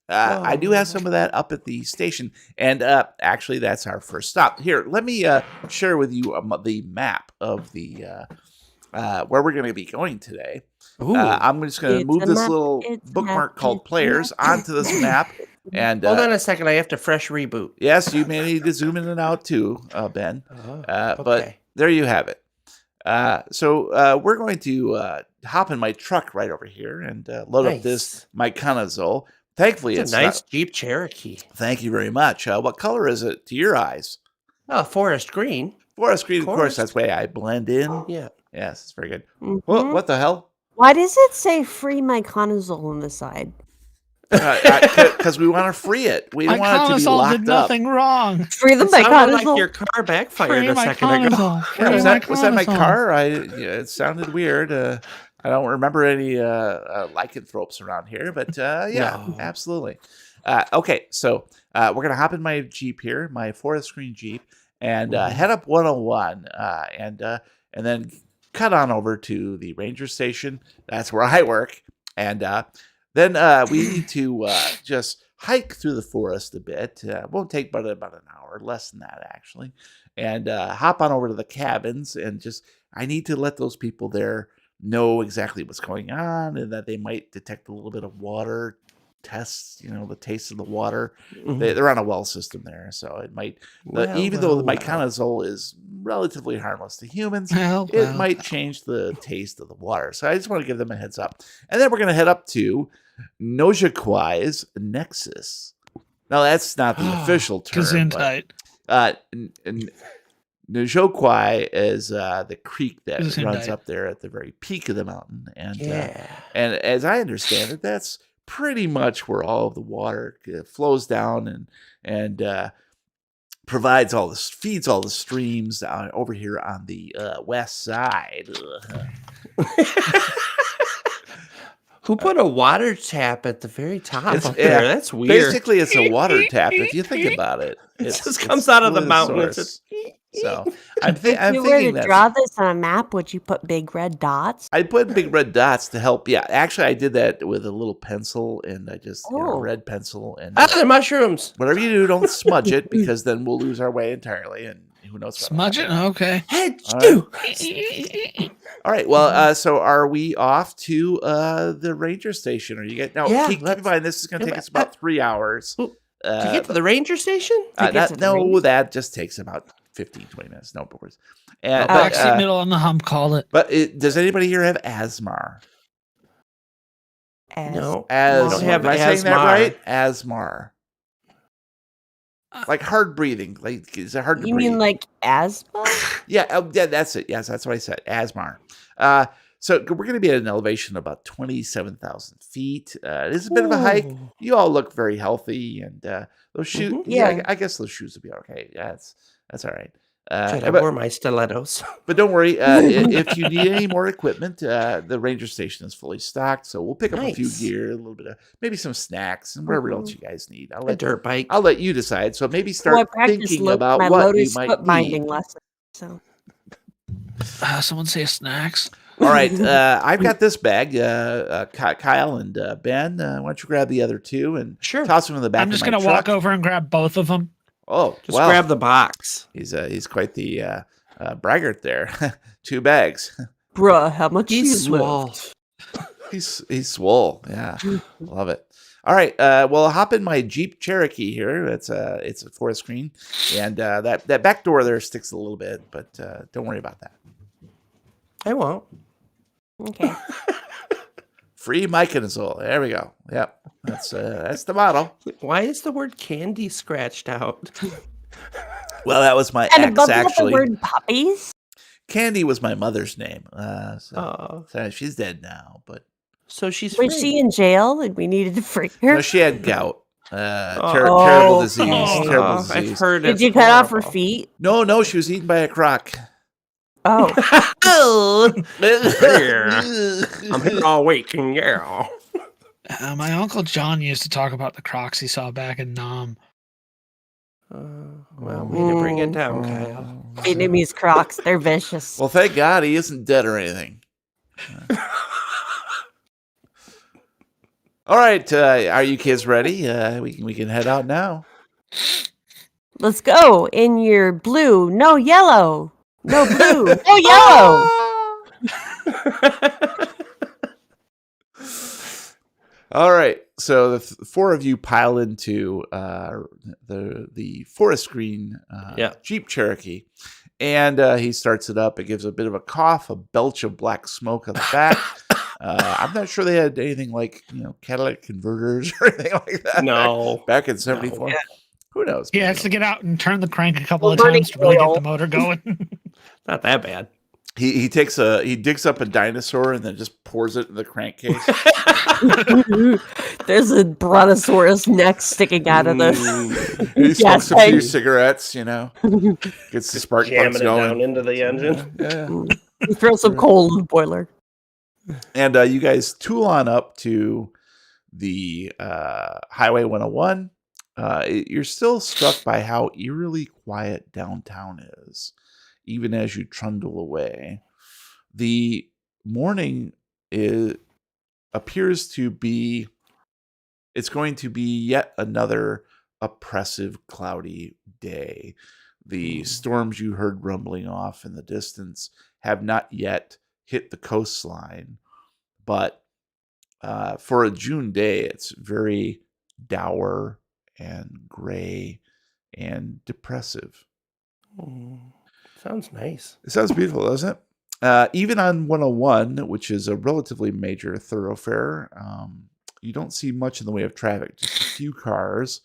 Speaker 1: I do have some of that up at the station. And actually, that's our first stop. Here, let me share with you the map of the where we're going to be going today. I'm just going to
Speaker 4: It's
Speaker 1: move
Speaker 4: a
Speaker 1: this
Speaker 4: map,
Speaker 1: little
Speaker 4: it's a
Speaker 1: bookmark
Speaker 4: map,
Speaker 1: called
Speaker 4: it's a
Speaker 1: Players
Speaker 4: map.
Speaker 1: onto this map. And
Speaker 5: Hold on a second. I have to fresh reboot.
Speaker 1: yes, you may need to zoom in and out too, Ben. But
Speaker 5: Okay.
Speaker 1: there you have it. So we're going to hop in my truck right over here and load up this my Conazole. Thankfully,
Speaker 5: It's
Speaker 1: it's
Speaker 5: a nice
Speaker 1: not-
Speaker 5: Jeep Cherokee.
Speaker 1: Thank you very much. What color is it to your eyes?
Speaker 5: Oh, forest green.
Speaker 1: Forest green, of course.
Speaker 5: Forest.
Speaker 1: That's the way I blend in.
Speaker 5: Yeah.
Speaker 1: Yes, it's very good.
Speaker 4: Mhm.
Speaker 1: What the hell?
Speaker 4: Why does it say free my conazole on the side?
Speaker 1: Because we want to free it. We don't
Speaker 3: My
Speaker 1: want it to be
Speaker 3: console
Speaker 1: locked
Speaker 3: did
Speaker 1: up.
Speaker 3: nothing wrong.
Speaker 4: Free the
Speaker 5: It
Speaker 4: my
Speaker 5: sounded like
Speaker 4: conazole.
Speaker 5: your car backfired
Speaker 3: Free
Speaker 5: a
Speaker 3: my
Speaker 5: second ago.
Speaker 3: console.
Speaker 1: Yeah,
Speaker 3: Free
Speaker 1: was
Speaker 3: my
Speaker 1: that my
Speaker 3: console.
Speaker 1: car? It sounded weird. I don't remember any lycanthropes around here, but yeah,
Speaker 5: No.
Speaker 1: absolutely. Okay, so we're gonna hop in my Jeep here, my forest green Jeep, and head up 101, and then cut on over to the ranger station. That's where I work, and then we need to just hike through the forest a bit. Won't take but about an hour, less than that actually, and hop on over to the cabins and just. I need to let those people there know exactly what's going on and that they might detect a little bit of water tests, the taste of the water.
Speaker 5: Mhm.
Speaker 1: They're on a well system there, so it might, even though the myconazole is relatively harmless to humans, it might change the taste of the water. So I just want to give them a heads up. And then we're going to head up to Nojaquai's Nexus. Now, that's not the official term.
Speaker 3: Gesundheit.
Speaker 1: Nojaquai is the creek that runs
Speaker 3: Gesundheit.
Speaker 1: up there at the very peak of the mountain. And
Speaker 5: Yeah.
Speaker 1: and as I understand it, that's pretty much where all of the water flows down and provides feeds all the streams over here on the west side.
Speaker 5: Who put a water tap at the very top
Speaker 1: It's-
Speaker 5: up there?
Speaker 1: yeah,
Speaker 5: That's weird.
Speaker 1: Basically, it's a water tap. If you think about it,
Speaker 5: It just comes out of the
Speaker 1: really
Speaker 5: mountain. It's
Speaker 1: source.
Speaker 5: just...
Speaker 1: So I'm
Speaker 4: If you were
Speaker 1: thinking
Speaker 4: to
Speaker 1: that's.
Speaker 4: draw this on a map, would you put big red dots?
Speaker 1: I put big red dots to help. Yeah, actually, I did that with a little pencil, and I just
Speaker 4: Oh.
Speaker 1: red pencil and
Speaker 5: Ah, they're mushrooms.
Speaker 1: whatever you do, don't smudge it because then we'll lose our way entirely, and who knows? what'll
Speaker 3: Smudge it?
Speaker 1: happen.
Speaker 3: Okay.
Speaker 5: Hey,
Speaker 1: All
Speaker 5: you.
Speaker 1: All right. Well, so are we off to the ranger station? Are you get now?
Speaker 5: Yeah,
Speaker 1: Keep in mind this is going to
Speaker 5: yeah,
Speaker 1: take us about 3 hours.
Speaker 5: To get to the ranger station?
Speaker 4: To get to the ranger
Speaker 1: that just takes about 15, 20 minutes. No worries.
Speaker 3: Backseat middle on the hump, call it.
Speaker 1: But does anybody here have asthma?
Speaker 5: No.
Speaker 1: As
Speaker 5: don't have
Speaker 1: am I saying that
Speaker 5: asthma.
Speaker 1: right? Asthma. Like hard breathing. Like is it hard to
Speaker 4: You
Speaker 1: breathe?
Speaker 4: mean like asthma?
Speaker 1: Yeah, that's it. Yes, that's what I said. Asthma. So we're going to be at an elevation of about 27,000 feet. It is a bit of a hike.
Speaker 5: Ooh.
Speaker 1: You all look very healthy, and those shoes.
Speaker 5: Mhm.
Speaker 4: Yeah.
Speaker 1: I guess those shoes will be okay. Yeah, that's all right.
Speaker 5: Should I
Speaker 1: But,
Speaker 5: wore my stilettos?
Speaker 1: but don't worry. If you need any more equipment, the ranger station is fully stocked. So we'll pick up a few
Speaker 5: Nice.
Speaker 1: gear, a little bit of maybe some snacks, and whatever else you guys need.
Speaker 5: A dirt bike.
Speaker 1: I'll let you decide. So maybe
Speaker 4: Well, I
Speaker 1: start
Speaker 4: practiced
Speaker 1: thinking about
Speaker 4: my
Speaker 1: what you
Speaker 4: lotus
Speaker 1: might
Speaker 4: foot
Speaker 1: need.
Speaker 4: binding lesson. So
Speaker 3: Someone say snacks.
Speaker 1: All right, I've got this bag. Kyle and Ben, why don't you grab the other two and
Speaker 5: Sure.
Speaker 1: toss them in the back?
Speaker 3: I'm just
Speaker 1: of my
Speaker 3: gonna
Speaker 1: truck.
Speaker 3: walk over and grab both of them.
Speaker 1: Oh,
Speaker 5: Just
Speaker 1: well,
Speaker 5: grab the box.
Speaker 1: he's quite the braggart there. 2 bags.
Speaker 4: bruh, how much
Speaker 5: He's
Speaker 4: you
Speaker 5: swole.
Speaker 4: lift?
Speaker 1: He's swole. Yeah, love it. All right, well, hop in my Jeep Cherokee here. It's a forest screen, and that back door there sticks a little bit, but don't worry about that.
Speaker 5: I won't.
Speaker 4: Okay.
Speaker 1: Free Myconazole. There we go. Yep, that's the motto.
Speaker 5: Why is the word candy scratched out?
Speaker 1: Well, that was my
Speaker 4: And
Speaker 1: ex
Speaker 4: above that, the
Speaker 1: actually.
Speaker 4: word puppies.
Speaker 1: Candy was my mother's name.
Speaker 5: Oh,
Speaker 1: So she's dead now, but
Speaker 5: so she's
Speaker 4: Was
Speaker 5: free.
Speaker 4: she in jail and we needed to free her?
Speaker 1: no, she had gout.
Speaker 5: Oh.
Speaker 1: Terrible disease.
Speaker 3: Oh,
Speaker 1: Terrible
Speaker 5: I've
Speaker 1: disease.
Speaker 5: heard
Speaker 4: Did
Speaker 5: it's
Speaker 4: you cut off her
Speaker 5: horrible.
Speaker 4: feet?
Speaker 1: No, she was eaten by a croc.
Speaker 4: Oh,
Speaker 5: Oh, I'm here all week, and yeah.
Speaker 3: My uncle John used to talk about the crocs he saw back in Nam.
Speaker 5: Well, way to bring it down, Kyle.
Speaker 4: Vietnamese crocs. They're vicious.
Speaker 1: Well, thank God he isn't dead or anything. All right, are you kids ready? We can head out now.
Speaker 4: Let's go in your blue. No yellow. No blue. No yellow.
Speaker 1: All right, so the 4 of you pile into the forest green
Speaker 5: Yeah.
Speaker 1: Jeep Cherokee, and he starts it up. It gives a bit of a cough, a belch of black smoke on the back. I'm not sure they had anything like catalytic converters or anything like that.
Speaker 5: No.
Speaker 1: back in '74. Who knows?
Speaker 3: He has to get out and turn the crank a couple of
Speaker 4: Burning
Speaker 3: times to really get
Speaker 4: oil.
Speaker 3: the motor going.
Speaker 5: Not that bad.
Speaker 1: He digs up a dinosaur and then just pours it in the crankcase.
Speaker 4: There's a brontosaurus neck sticking out of this.
Speaker 1: He
Speaker 4: Yes,
Speaker 1: smokes a few
Speaker 4: thanks.
Speaker 1: cigarettes, gets the spark
Speaker 5: Jamming
Speaker 1: plugs
Speaker 5: it down
Speaker 1: going.
Speaker 5: into the engine.
Speaker 1: Yeah.
Speaker 4: Throw some coal in the boiler.
Speaker 1: And you guys tool on up to the Highway 101. You're still struck by how eerily quiet downtown is, even as you trundle away. The morning appears to be, it's going to be yet another oppressive, cloudy day. The storms you heard rumbling off in the distance have not yet hit the coastline, but for a June day, it's very dour and gray and depressive.
Speaker 5: Sounds nice.
Speaker 1: It sounds beautiful, doesn't it? Even on 101, which is a relatively major thoroughfare, you don't see much in the way of traffic. Just a few cars.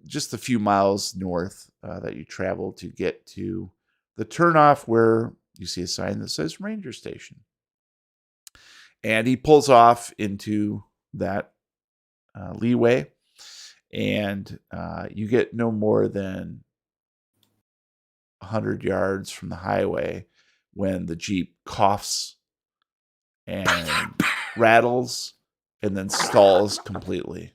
Speaker 1: Just a few miles north that you travel to get to the turnoff where you see a sign that says Ranger Station. And he pulls off into that leeway, and you get no more than 100 yards from the highway when the Jeep coughs and rattles, and then stalls completely.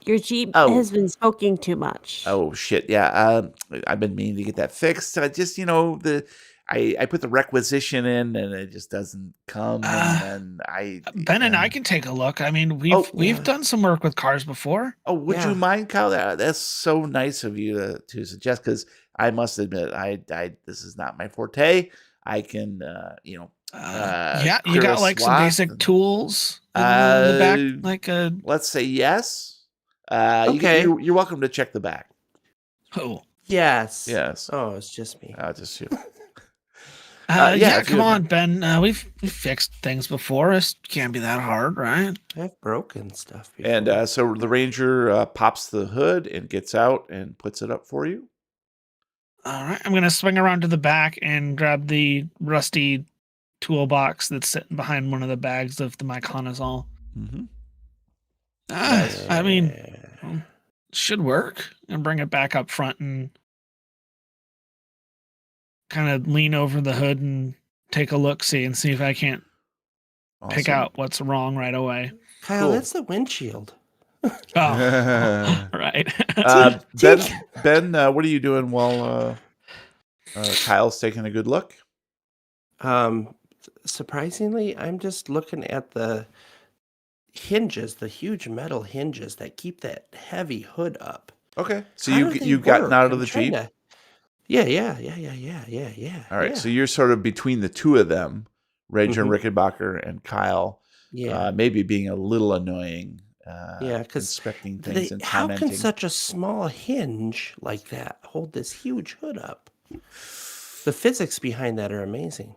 Speaker 4: Your Jeep
Speaker 1: Oh.
Speaker 4: has been smoking too much.
Speaker 1: Oh shit! Yeah, I've been meaning to get that fixed. I just, I put the requisition in and it just doesn't come. And then
Speaker 3: Ben and I can take a look. I mean, we've done some work with cars before.
Speaker 1: Oh, would
Speaker 5: Yeah.
Speaker 1: you mind, Kyle? That's so nice of you to suggest. Because I must admit, I this is not my forte. I can,
Speaker 3: Yeah, you
Speaker 1: clear
Speaker 3: got
Speaker 1: a
Speaker 3: like some
Speaker 1: swath
Speaker 3: basic
Speaker 1: and-
Speaker 3: tools in the back, like a
Speaker 1: Let's say yes.
Speaker 5: Okay.
Speaker 1: You're welcome to check the back.
Speaker 3: oh.
Speaker 5: Yes.
Speaker 1: Yes.
Speaker 5: Oh, it's just me.
Speaker 1: Just you.
Speaker 3: Yeah,
Speaker 1: if you
Speaker 3: come
Speaker 1: have-
Speaker 3: on, Ben. We've fixed things before. It can't be that hard, right?
Speaker 5: I've broken stuff before.
Speaker 1: And so the ranger pops the hood and gets out and puts it up for you.
Speaker 3: All right, I'm gonna swing around to the back and grab the rusty toolbox that's sitting behind one of the bags of the myconazole.
Speaker 1: Mm-hmm.
Speaker 3: I mean, should work. And bring it back up front and kind of lean over the hood and take a look, see if I can't pick
Speaker 1: Awesome.
Speaker 3: out what's wrong right away.
Speaker 5: Kyle,
Speaker 1: Cool.
Speaker 5: that's the windshield.
Speaker 3: Oh, right.
Speaker 1: Ben, what are you doing while Kyle's taking a good look?
Speaker 5: Surprisingly, I'm just looking at the hinges, the huge metal hinges that keep that heavy hood up.
Speaker 1: Okay, so
Speaker 5: How do they
Speaker 1: you gotten
Speaker 5: work?
Speaker 1: out of
Speaker 5: I'm
Speaker 1: the
Speaker 5: trying
Speaker 1: Jeep.
Speaker 5: to- Yeah.
Speaker 1: All right,
Speaker 5: yeah.
Speaker 1: so you're sort of between the two of them, Ranger Rickenbacker and Kyle.
Speaker 5: Yeah.
Speaker 1: Maybe being a little annoying.
Speaker 5: Yeah, 'cause
Speaker 1: inspecting things and
Speaker 5: how
Speaker 1: commenting.
Speaker 5: can such a small hinge like that hold this huge hood up? The physics behind that are amazing.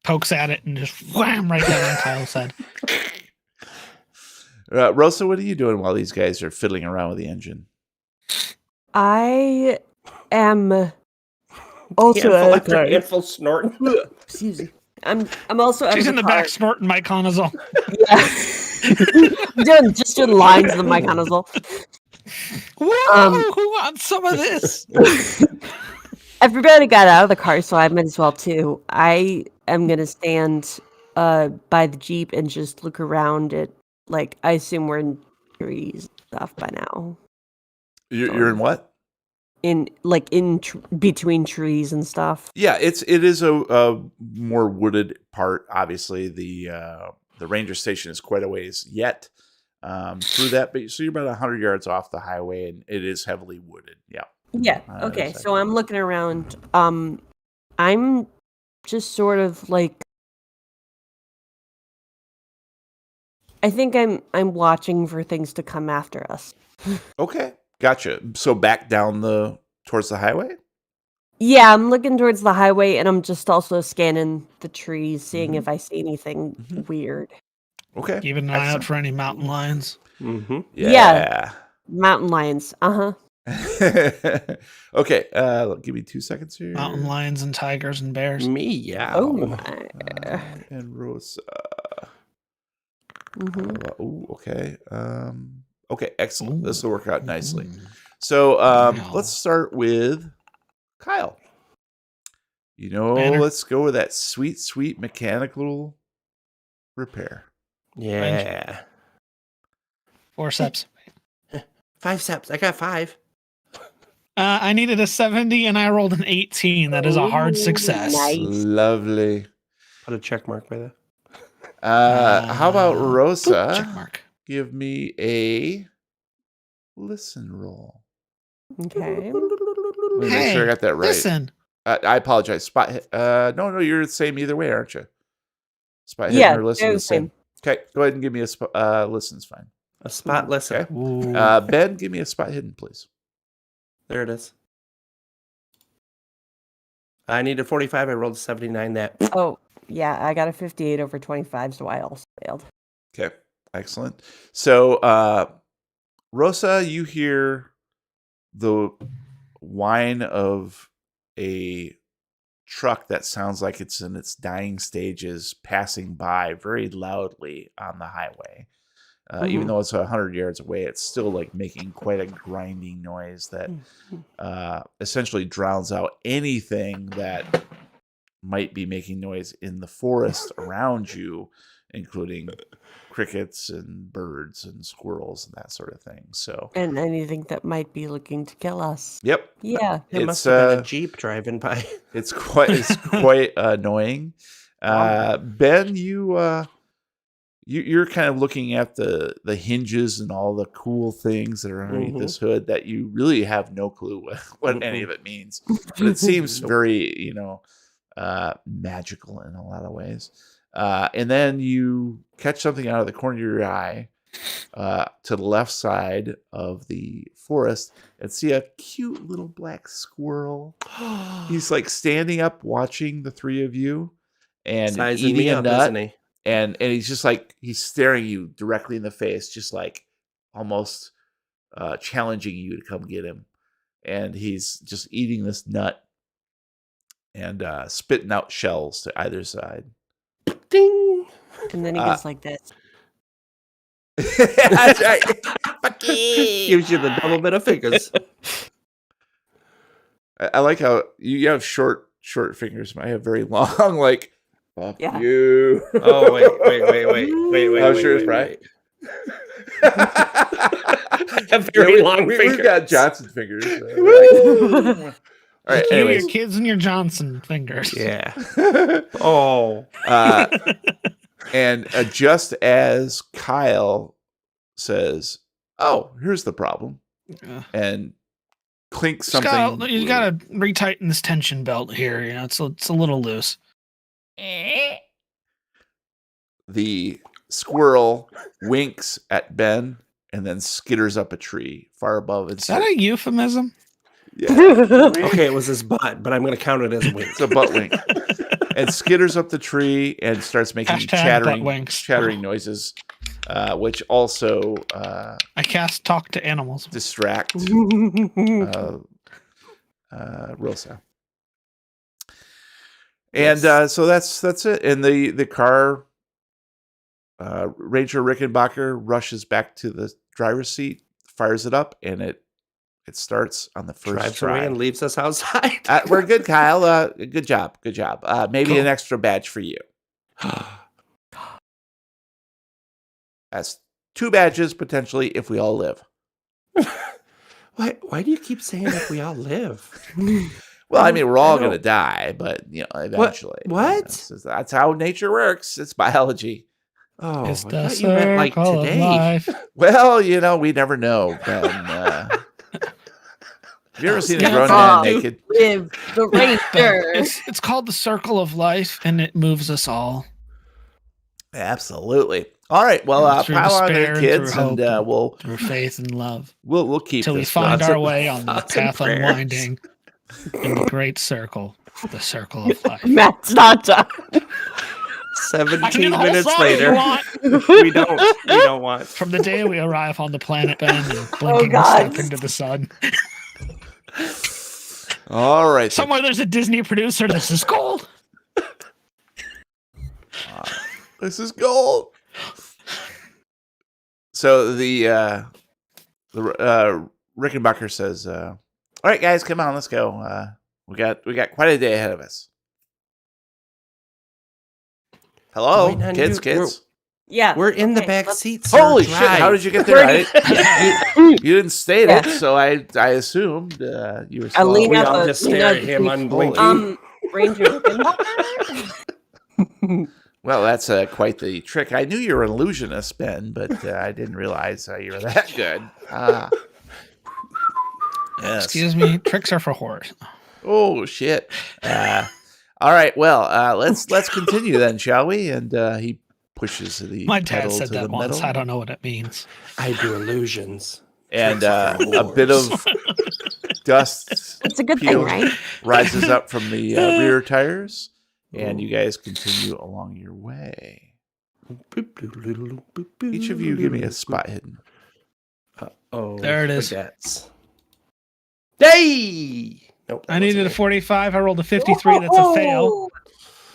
Speaker 3: Pokes at it and just wham right down on Kyle's head.
Speaker 1: Rosa, what are you doing while these guys are fiddling around with the engine?
Speaker 4: I am also
Speaker 5: handful
Speaker 4: out of
Speaker 5: after
Speaker 4: car.
Speaker 5: handful snorting.
Speaker 4: Excuse me. I'm also out
Speaker 3: She's
Speaker 4: of
Speaker 3: in the
Speaker 4: car.
Speaker 3: back snorting myconazole.
Speaker 4: Yeah. just doing lines of the myconazole.
Speaker 3: Whoa, who wants some of this?
Speaker 4: Everybody got out of the car, so I might as well too. I am gonna stand by the Jeep and just look around at, like, I assume we're in trees and stuff by now.
Speaker 1: You're in what?
Speaker 4: Between trees and stuff.
Speaker 1: Yeah, it is a more wooded part. Obviously, the ranger station is quite a ways yet through that, but so you're about 100 yards off the highway, and it is heavily wooded. Yeah.
Speaker 4: Yeah. Okay. So I'm looking around. I'm just sort of like, I think I'm watching for things to come after us.
Speaker 1: Okay, gotcha. So back down towards the highway.
Speaker 4: Yeah, I'm looking towards the highway, and I'm just also scanning the trees, seeing
Speaker 1: Mhm.
Speaker 4: if I see anything
Speaker 1: Mhm.
Speaker 4: weird.
Speaker 1: Okay.
Speaker 3: Keeping an eye out
Speaker 1: Excellent.
Speaker 3: for any mountain lions.
Speaker 5: Mm-hmm.
Speaker 1: Yeah.
Speaker 4: Mountain lions. Uh-huh.
Speaker 1: Okay. Give me 2 seconds here.
Speaker 3: Mountain lions and tigers and bears.
Speaker 5: Me, yeah.
Speaker 4: Oh my.
Speaker 1: And Rosa.
Speaker 4: Mhm.
Speaker 1: Okay. Okay. Excellent. This will work out nicely.
Speaker 3: Ooh.
Speaker 1: So
Speaker 3: Wow.
Speaker 1: let's start with Kyle.
Speaker 3: Banner.
Speaker 1: Let's go with that sweet mechanical repair.
Speaker 5: Yeah.
Speaker 3: 4 steps.
Speaker 5: 5 steps. I got 5.
Speaker 3: I needed a 70 and I rolled an 18. That is a hard
Speaker 4: Ooh,
Speaker 3: success.
Speaker 4: nice.
Speaker 1: Lovely.
Speaker 5: Put a check mark by that.
Speaker 1: How about
Speaker 3: Check
Speaker 1: Rosa?
Speaker 3: mark.
Speaker 1: Give me a listen roll.
Speaker 4: Okay.
Speaker 1: Let me make
Speaker 3: Hey,
Speaker 1: sure I got that right.
Speaker 3: Listen.
Speaker 1: I apologize. Spot hit. No, you're the same either way, aren't you? Spot hidden
Speaker 4: Yeah,
Speaker 1: or listen
Speaker 4: they're
Speaker 1: the
Speaker 4: the
Speaker 1: same.
Speaker 4: same.
Speaker 1: Okay, go ahead and give me a listen's fine.
Speaker 5: A spot listen.
Speaker 1: Okay.
Speaker 3: Ooh.
Speaker 1: Ben, give me a spot hidden, please.
Speaker 5: There it is. I needed 45. I rolled 79. That.
Speaker 4: Oh, yeah, I got a 58 over 25, so I also failed.
Speaker 1: Okay, excellent. So, Rosa, you hear the whine of a truck that sounds like it's in its dying stages passing by very loudly on the highway. Even though it's 100 yards away, it's still like making quite a grinding noise that essentially drowns out anything that might be making noise in the forest around you, including crickets and birds and squirrels and that sort of thing. So,
Speaker 4: And anything that might be looking to kill us.
Speaker 1: yep,
Speaker 4: Yeah.
Speaker 5: It
Speaker 1: It's,
Speaker 5: must have been a Jeep driving by.
Speaker 1: it's quite annoying. Ben, you're kind of looking at the hinges and all the cool things that are underneath this hood that you really have no clue what any of it means. But it seems very, magical in a lot of ways. And then you catch something out of the corner of your eye to the left side of the forest and see a cute little black squirrel. He's like standing up watching the three of you and
Speaker 5: Sizing
Speaker 1: eating
Speaker 5: me
Speaker 1: a
Speaker 5: up,
Speaker 1: nut.
Speaker 5: isn't he?
Speaker 1: And he's just like, he's staring you directly in the face, just like almost challenging you to come get him. And he's just eating this nut and spitting out shells to either side.
Speaker 5: Ding!
Speaker 4: And then he goes like this.
Speaker 1: That's right.
Speaker 5: Gives you the double bit of fingers.
Speaker 1: I like how you have short fingers. I have very long, like, fuck
Speaker 4: Yeah.
Speaker 1: you.
Speaker 5: Oh, wait.
Speaker 1: How sure is Brian?
Speaker 5: Very long
Speaker 1: We've
Speaker 5: fingers.
Speaker 1: got Johnson fingers. All right,
Speaker 3: You,
Speaker 1: anyways.
Speaker 3: your kids, and your Johnson fingers.
Speaker 5: Yeah. Oh.
Speaker 1: And just as Kyle says, "Oh, here's the problem," and clinks something.
Speaker 3: You gotta retighten this tension belt here. It's a little loose.
Speaker 1: The squirrel winks at Ben and then skitters up a tree far above.
Speaker 3: Is that a euphemism?
Speaker 1: Yeah,
Speaker 5: Okay, it was his butt, but I'm going to count it as a wink.
Speaker 1: it's a butt wink. And skitters up the tree and starts making
Speaker 3: Hashtag butt winks.
Speaker 1: chattering noises, which also
Speaker 3: I cast talk to animals.
Speaker 1: distract Rosa. And so that's it. And the car, Ranger Rickenbacker rushes back to the driver's seat, fires it up, and it starts on the first
Speaker 5: Drives
Speaker 1: try.
Speaker 5: away and leaves us outside.
Speaker 1: We're good, Kyle. Good job. Maybe
Speaker 5: Cool.
Speaker 1: an extra badge for you. That's 2 badges potentially if we all live.
Speaker 5: Why do you keep saying if we all live?
Speaker 1: Well, I mean, we're all
Speaker 5: I don't-
Speaker 1: going to die, but eventually.
Speaker 5: What?
Speaker 1: That's how nature works. It's biology.
Speaker 5: Oh,
Speaker 3: It's
Speaker 5: I
Speaker 3: the
Speaker 5: thought you meant like
Speaker 3: circle of
Speaker 5: today.
Speaker 3: life.
Speaker 1: Well, we never know. Ben, have you ever seen a
Speaker 4: Yes.
Speaker 1: grown
Speaker 4: Oh.
Speaker 1: man naked?
Speaker 4: With the ranger.
Speaker 3: It's called the circle of life, and it moves us all.
Speaker 1: Absolutely. All right. Well,
Speaker 3: Through
Speaker 1: pile on
Speaker 3: despair
Speaker 1: in,
Speaker 3: and
Speaker 1: kids,
Speaker 3: through
Speaker 1: and
Speaker 3: hope
Speaker 1: we'll
Speaker 3: Through faith and love,
Speaker 1: we'll keep
Speaker 3: till we
Speaker 1: this
Speaker 3: find
Speaker 1: going.
Speaker 3: our way on the
Speaker 5: thoughts and
Speaker 3: path
Speaker 5: prayers.
Speaker 3: unwinding in the great circle, the circle of life.
Speaker 4: Matt's not done.
Speaker 3: I can do
Speaker 5: 17
Speaker 3: the whole
Speaker 5: minutes
Speaker 3: song if you
Speaker 5: later.
Speaker 3: want.
Speaker 5: We don't want.
Speaker 3: From the day we arrive on the planet Ben and blinking a
Speaker 4: God.
Speaker 3: step into the sun.
Speaker 1: All right. then.
Speaker 3: Somewhere there's a Disney producer. This is gold.
Speaker 1: This is gold. So the Rickenbacker says, "All right, guys, come on, let's go. We got quite a day ahead of us." Hello,
Speaker 5: Wait, now
Speaker 1: kids.
Speaker 4: Yeah.
Speaker 5: We're in the
Speaker 4: okay,
Speaker 5: back
Speaker 4: let's-
Speaker 5: seat. Sir.
Speaker 1: Holy shit!
Speaker 5: Drive.
Speaker 1: How did you get there? You didn't state it, so I assumed you were.
Speaker 4: I lean
Speaker 5: We
Speaker 4: out
Speaker 5: all
Speaker 4: the-
Speaker 5: just
Speaker 4: lean
Speaker 5: stare
Speaker 4: out
Speaker 5: at
Speaker 4: the
Speaker 5: him
Speaker 4: seat.
Speaker 5: unblinking.
Speaker 4: Ranger Rickenbacker?
Speaker 1: Well, that's quite the trick. I knew you were an illusionist, Ben, but I didn't realize you were that good. Yes.
Speaker 3: Excuse me. Tricks are for whores.
Speaker 1: Oh shit! All right, well, let's continue then, shall we? And he pushes the
Speaker 3: My dad
Speaker 1: pedal
Speaker 3: said
Speaker 1: to
Speaker 3: that
Speaker 1: the
Speaker 3: once.
Speaker 1: metal,
Speaker 3: I don't know what it means.
Speaker 5: I do illusions.
Speaker 1: and
Speaker 5: Tricks are for
Speaker 1: a bit
Speaker 5: whores.
Speaker 1: of dust
Speaker 4: It's a good
Speaker 1: Peel.
Speaker 4: thing, right?
Speaker 1: rises up from the rear tires, and you guys continue along your way. Each of you give me a spot hidden.
Speaker 5: Oh,
Speaker 3: There it is.
Speaker 5: Baguettes. Hey! Nope, that
Speaker 3: I needed a
Speaker 5: wasn't
Speaker 3: 45. I rolled a 53. That's a fail.
Speaker 4: Whoa!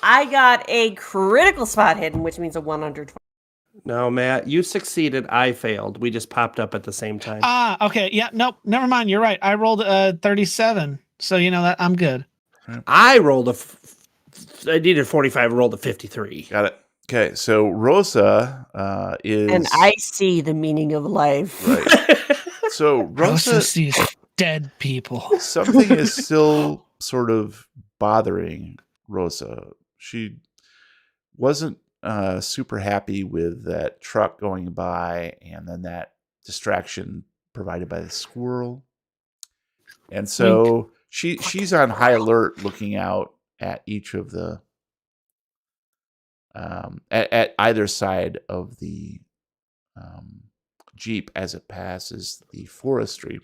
Speaker 4: I got a critical spot hidden, which means a 120.
Speaker 5: it. No, Matt, you succeeded. I failed. We just popped up at the same time.
Speaker 3: Ah, okay. Yeah, nope. Never mind. You're right. I rolled a 37. So, that I'm good.
Speaker 5: I rolled a I needed 45, rolled a 53.
Speaker 1: Got it. Okay, so Rosa is
Speaker 4: And I see the meaning of life.
Speaker 1: right. So
Speaker 3: Rosa
Speaker 1: Rosa,
Speaker 3: sees dead people.
Speaker 1: something is still sort of bothering Rosa. She wasn't super happy with that truck going by, and then that distraction provided by the squirrel. And so she's on high alert, looking out at each of the at either side of the Jeep as it passes the forestry.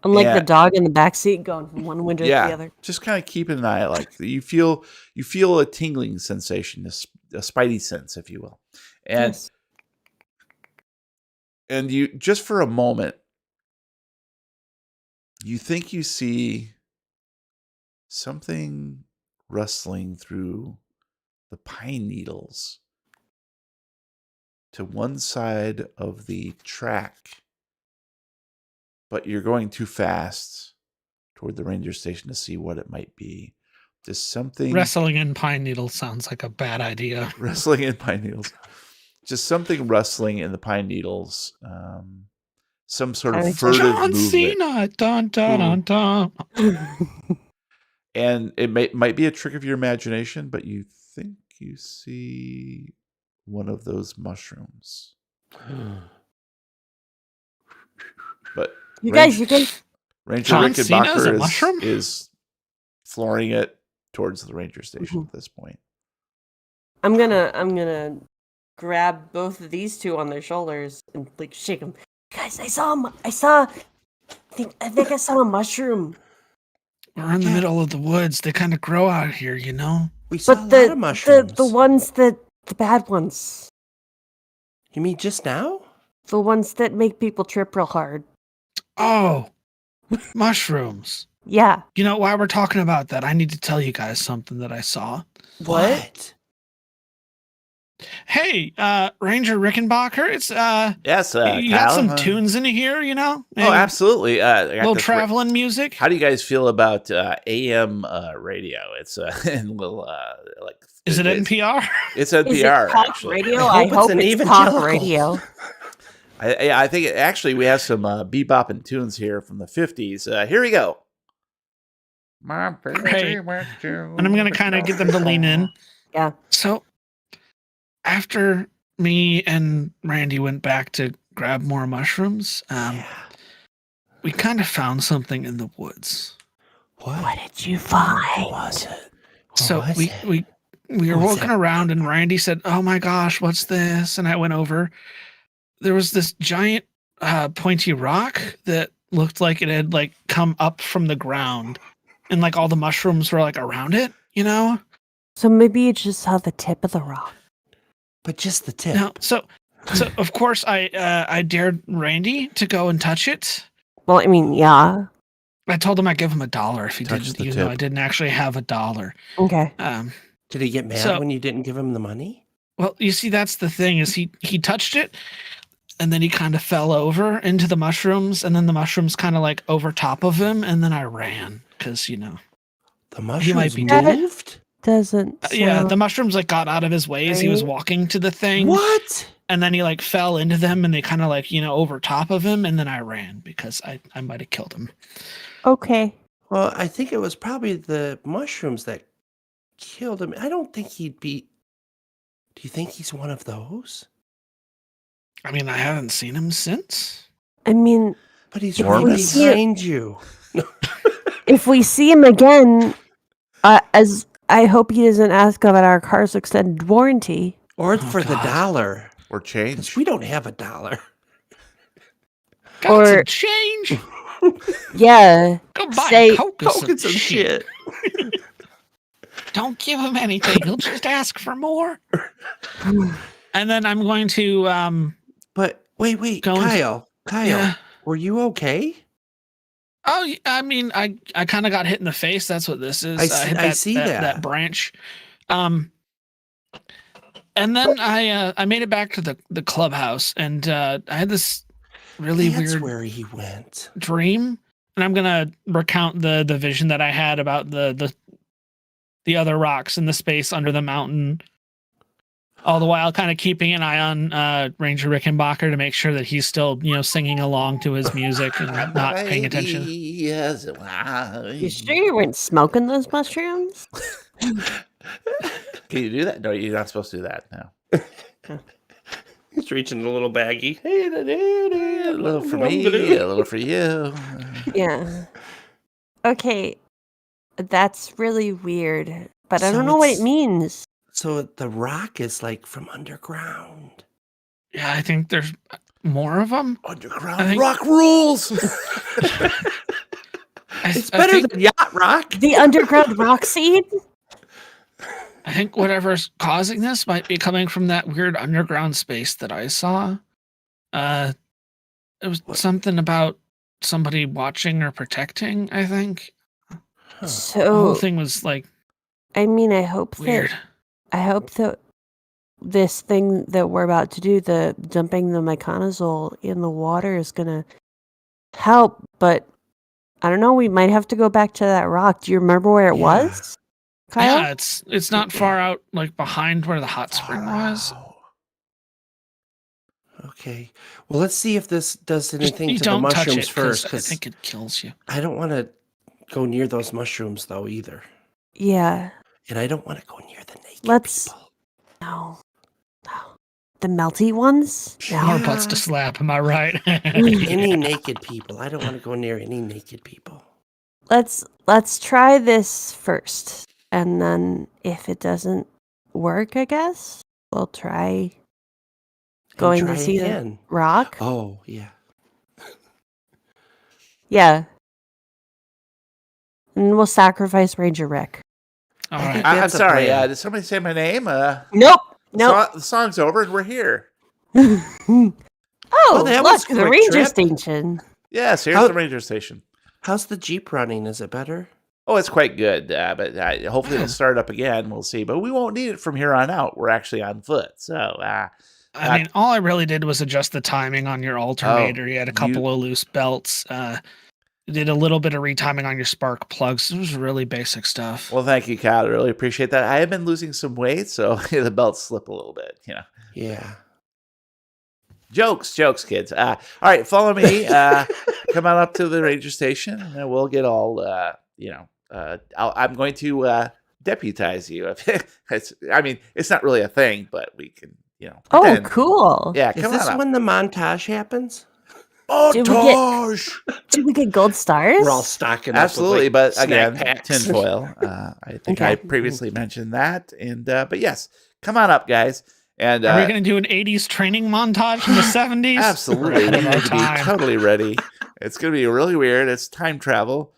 Speaker 4: Unlike the
Speaker 1: Yeah.
Speaker 4: dog in the backseat going from one window to the
Speaker 1: Yeah,
Speaker 4: other.
Speaker 1: just kind of keeping an eye. Like you feel a tingling sensation, a spidey sense, if you will, and
Speaker 4: Yes.
Speaker 1: and you just for a moment, you think you see something rustling through the pine needles to one side of the track, but you're going too fast toward the ranger station to see what it might be. Just something
Speaker 3: Wrestling in pine needles sounds like a bad idea.
Speaker 1: rustling in pine needles. Just something rustling in the pine needles. Some sort of
Speaker 4: Sounds like
Speaker 1: furtive
Speaker 3: John
Speaker 1: movement.
Speaker 3: Cena, dun dun dun dun.
Speaker 1: And it might be a trick of your imagination, but you think you see one of those mushrooms. But
Speaker 4: You guys,
Speaker 1: Ranger
Speaker 3: John Cena is a
Speaker 1: Rickenbacker
Speaker 3: mushroom?
Speaker 1: is flooring it towards the ranger station
Speaker 4: Mhm.
Speaker 1: at this point.
Speaker 4: I'm gonna grab both of these two on their shoulders and like shake them. Guys, I think I saw a mushroom.
Speaker 3: We're in the middle of the woods. They kind of grow out here, you know?
Speaker 5: We saw a
Speaker 4: But
Speaker 5: lot of mushrooms.
Speaker 4: the ones the bad ones.
Speaker 5: You mean just now?
Speaker 4: The ones that make people trip real hard.
Speaker 3: Oh, mushrooms.
Speaker 4: Yeah.
Speaker 3: You know, while we're talking about that, I need to tell you guys something that I saw.
Speaker 5: What?
Speaker 3: Hey, Ranger Rickenbacher, it's
Speaker 1: Yes,
Speaker 3: you got some tunes in here, you know?
Speaker 1: Oh, absolutely. I got
Speaker 3: Little
Speaker 1: this
Speaker 3: traveling music.
Speaker 1: How do you guys feel about AM radio? It's a little like.
Speaker 3: Is it NPR?
Speaker 1: It's
Speaker 4: Is
Speaker 1: NPR.
Speaker 4: it talk
Speaker 1: actually.
Speaker 4: radio?
Speaker 5: I
Speaker 4: I
Speaker 5: hope
Speaker 4: hope
Speaker 5: it's an
Speaker 4: it's talk
Speaker 5: evangelical.
Speaker 4: radio.
Speaker 1: I think actually we have some bebopping tunes here from the 50s. Here we go.
Speaker 3: Great. And I'm going to kind of get them to lean in.
Speaker 4: Yeah.
Speaker 3: So, after me and Randy went back to grab more mushrooms, we kind of found something in the woods.
Speaker 4: What did you find?
Speaker 5: What was it?
Speaker 3: So we were
Speaker 5: What was
Speaker 3: walking
Speaker 5: it?
Speaker 3: around, and Randy said, "Oh my gosh, what's this?" And I went over. There was this giant pointy rock that looked like it had like come up from the ground, and like all the mushrooms were like around it, you know?
Speaker 4: So maybe you just saw the tip of the rock.
Speaker 5: But just the tip.
Speaker 3: No, so of course I dared Randy to go and touch it.
Speaker 4: Well, I mean, yeah.
Speaker 3: I told him I'd give him $1 if he
Speaker 1: Touch
Speaker 3: didn't,
Speaker 1: the
Speaker 3: even though
Speaker 1: tip.
Speaker 3: I didn't actually have $1.
Speaker 4: Okay.
Speaker 5: Did he get mad
Speaker 3: So-
Speaker 5: when you didn't give him the money?
Speaker 3: Well, you see, that's the thing is he touched it, and then he kind of fell over into the mushrooms, and then the mushrooms kind of like over top of him, and then I ran because
Speaker 5: The
Speaker 3: He
Speaker 5: mushrooms
Speaker 3: might be
Speaker 4: dead.
Speaker 5: moved?
Speaker 4: Doesn't.
Speaker 3: yeah,
Speaker 4: sound-
Speaker 3: the mushrooms like got out of his way as he was
Speaker 4: Right.
Speaker 3: walking to the thing,
Speaker 5: What?
Speaker 3: and then he like fell into them, and they kind of like over top of him, and then I ran because I might have killed him.
Speaker 4: Okay.
Speaker 5: Well, I think it was probably the mushrooms that killed him. I don't think he'd be. Do you think he's one of those?
Speaker 3: I mean, I haven't seen him since.
Speaker 4: I mean,
Speaker 5: But he's
Speaker 4: If
Speaker 5: right
Speaker 1: we
Speaker 4: see it-
Speaker 5: behind you.
Speaker 4: if we see him again, as I hope he doesn't ask about our car's extended warranty.
Speaker 5: Or
Speaker 3: Oh,
Speaker 5: for the
Speaker 3: God.
Speaker 5: $1.
Speaker 1: Or
Speaker 5: Because
Speaker 1: change.
Speaker 5: we don't have $1.
Speaker 3: Got
Speaker 4: Or-
Speaker 3: some change.
Speaker 4: Yeah.
Speaker 3: Go buy
Speaker 4: Say-
Speaker 3: a Coke or
Speaker 5: Coke and some shit.
Speaker 3: Don't give him anything. He'll just ask for more. And then I'm going to
Speaker 5: But wait,
Speaker 3: Go into-
Speaker 5: Kyle.
Speaker 3: yeah.
Speaker 5: Were you okay?
Speaker 3: Oh, I mean, I kind of got hit in the face. That's what this is. Hit
Speaker 5: I see that.
Speaker 3: that branch. And then I made it back to the clubhouse, and I had this really
Speaker 5: That's
Speaker 3: weird
Speaker 5: where he went.
Speaker 3: dream. And I'm gonna recount the vision that I had about the the other rocks in the space under the mountain. All the while kind of keeping an eye on Ranger Rickenbacker to make sure that he's still, singing along to his music and not paying attention.
Speaker 1: Yes,
Speaker 4: You sure you weren't smoking those mushrooms?
Speaker 1: Can you do that? No, you're not supposed to do that. No.
Speaker 5: He's reaching a little baggie.
Speaker 1: A little for me, a little for you.
Speaker 4: Yeah. Okay. That's really weird, but I
Speaker 5: So
Speaker 4: don't know what it
Speaker 5: it's-
Speaker 4: means.
Speaker 5: So the rock is like from underground.
Speaker 3: Yeah, I think there's more of them.
Speaker 1: Underground rock rules.
Speaker 5: It's better than yacht rock.
Speaker 4: The underground rock seed?
Speaker 3: I think whatever's causing this might be coming from that weird underground space that I saw. It was something about somebody watching or protecting, I think. The whole
Speaker 4: So,
Speaker 3: thing was like
Speaker 4: I mean, I hope
Speaker 3: weird.
Speaker 4: that this thing that we're about to do, the dumping the myconazole in the water, is gonna help, but I don't know, we might have to go back to that rock. Do you remember where it
Speaker 5: Yeah.
Speaker 4: was, Kyle?
Speaker 3: Yeah, it's not far out, like behind where the hot spring was.
Speaker 5: Okay. Well, let's see if this does
Speaker 3: Just-
Speaker 5: anything
Speaker 3: you
Speaker 5: to the
Speaker 3: don't touch
Speaker 5: mushrooms
Speaker 3: it,
Speaker 5: first.
Speaker 3: I
Speaker 5: Because
Speaker 3: think it kills you.
Speaker 5: I don't want to go near those mushrooms, though, either.
Speaker 4: Yeah.
Speaker 5: And I don't want to go near the naked
Speaker 4: Let's-
Speaker 5: people.
Speaker 4: No. The melty ones?
Speaker 3: More
Speaker 4: No.
Speaker 3: butts to slap, am I right?
Speaker 5: Any naked people. I don't want to go near any naked people.
Speaker 4: Let's try this first, and then if it doesn't work, I guess we'll try going
Speaker 5: And try
Speaker 4: to see the
Speaker 5: again.
Speaker 4: rock.
Speaker 5: Oh, yeah.
Speaker 4: Yeah. And we'll sacrifice Ranger Rick.
Speaker 3: All
Speaker 5: I
Speaker 3: right.
Speaker 5: think
Speaker 1: I'm
Speaker 5: that's a
Speaker 1: sorry.
Speaker 5: plan.
Speaker 1: Did somebody say my name?
Speaker 4: Nope. Nope.
Speaker 1: The song's over and we're here.
Speaker 4: Oh,
Speaker 5: that
Speaker 4: look,
Speaker 5: was
Speaker 4: the
Speaker 5: quick
Speaker 4: ranger
Speaker 5: trip.
Speaker 4: station.
Speaker 1: Yes, here's
Speaker 5: How-
Speaker 1: the ranger station.
Speaker 5: How's the Jeep running? Is it better?
Speaker 1: Oh, it's quite good, but hopefully it'll start up again. We'll see. But we won't need it from here on out. We're actually on foot. So,
Speaker 3: I mean, all I really did was adjust the timing on your alternator. You had a couple of loose belts. Did a little bit of retiming on your spark plugs. It was really basic stuff.
Speaker 1: well, thank you, Kyle. I really appreciate that. I have been losing some weight, so the belts slip a little bit,
Speaker 5: Yeah.
Speaker 1: Jokes, kids. All right, follow me. Come on up to the ranger station, and then we'll get all, I'm going to deputize you. It's not really a thing, but we can,
Speaker 4: Oh,
Speaker 1: pretend.
Speaker 4: cool.
Speaker 1: Yeah,
Speaker 5: Is
Speaker 1: come
Speaker 5: this
Speaker 1: on up.
Speaker 5: when the montage happens?
Speaker 4: Did we get- Did we get gold stars?
Speaker 5: We're all stocking up.
Speaker 1: Absolutely,
Speaker 5: with,
Speaker 1: but
Speaker 5: snack
Speaker 1: again,
Speaker 5: packs.
Speaker 1: tinfoil. I think
Speaker 4: Okay.
Speaker 1: I previously mentioned that, and but yes, come on up, guys. And
Speaker 3: Are we going to do an 80s training montage from the 70s?
Speaker 1: absolutely,
Speaker 3: We're
Speaker 1: we
Speaker 3: ahead of
Speaker 1: need
Speaker 3: our
Speaker 1: to be
Speaker 3: time.
Speaker 1: totally ready. It's going to be really weird. It's time travel.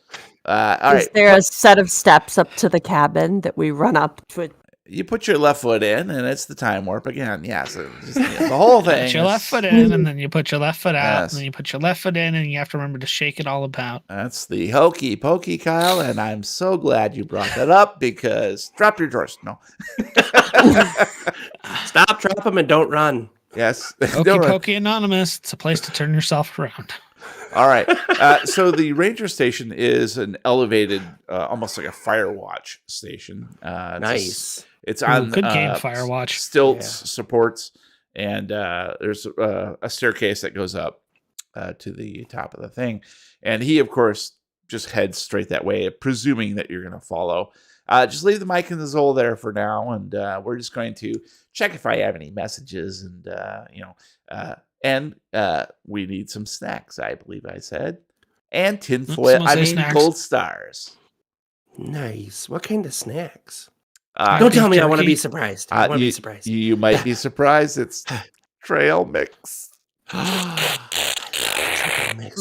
Speaker 1: All
Speaker 4: Is
Speaker 1: right,
Speaker 4: there a set of steps up to the cabin that we run up to?
Speaker 1: you put your left foot in, and it's the time warp again. Yeah, so just, the whole thing.
Speaker 3: Put your left
Speaker 1: is-
Speaker 3: foot in, and then you put your left foot out,
Speaker 1: Yes.
Speaker 3: and then you put your left foot in, and you have to remember to shake it all about.
Speaker 1: That's the hokey pokey, Kyle, and I'm so glad you brought that up because drop your drawers. No,
Speaker 5: Stop, drop them, and don't run.
Speaker 1: yes,
Speaker 3: Okey
Speaker 1: Don't run.
Speaker 3: Pokey Anonymous. It's a place to turn yourself around.
Speaker 1: All right. So the ranger station is an elevated, almost like a fire watch station.
Speaker 5: Nice.
Speaker 1: It's
Speaker 3: Ooh,
Speaker 1: on
Speaker 3: good game, Firewatch.
Speaker 1: stilts
Speaker 5: Yeah.
Speaker 1: supports, and there's a staircase that goes up to the top of the thing. And he, of course, just heads straight that way, presuming that you're going to follow. Just leave the mic in the Zol there for now, and we're just going to check if I have any messages, and we need some snacks, I believe I said, and tinfoil.
Speaker 3: Some
Speaker 1: I mean,
Speaker 3: snacks.
Speaker 1: gold stars.
Speaker 5: Nice. What kind of snacks?
Speaker 1: Uh,
Speaker 5: Don't
Speaker 3: beef
Speaker 5: tell me I want to
Speaker 3: jerky.
Speaker 5: be surprised. I want to be surprised.
Speaker 1: You might be surprised. It's trail mix.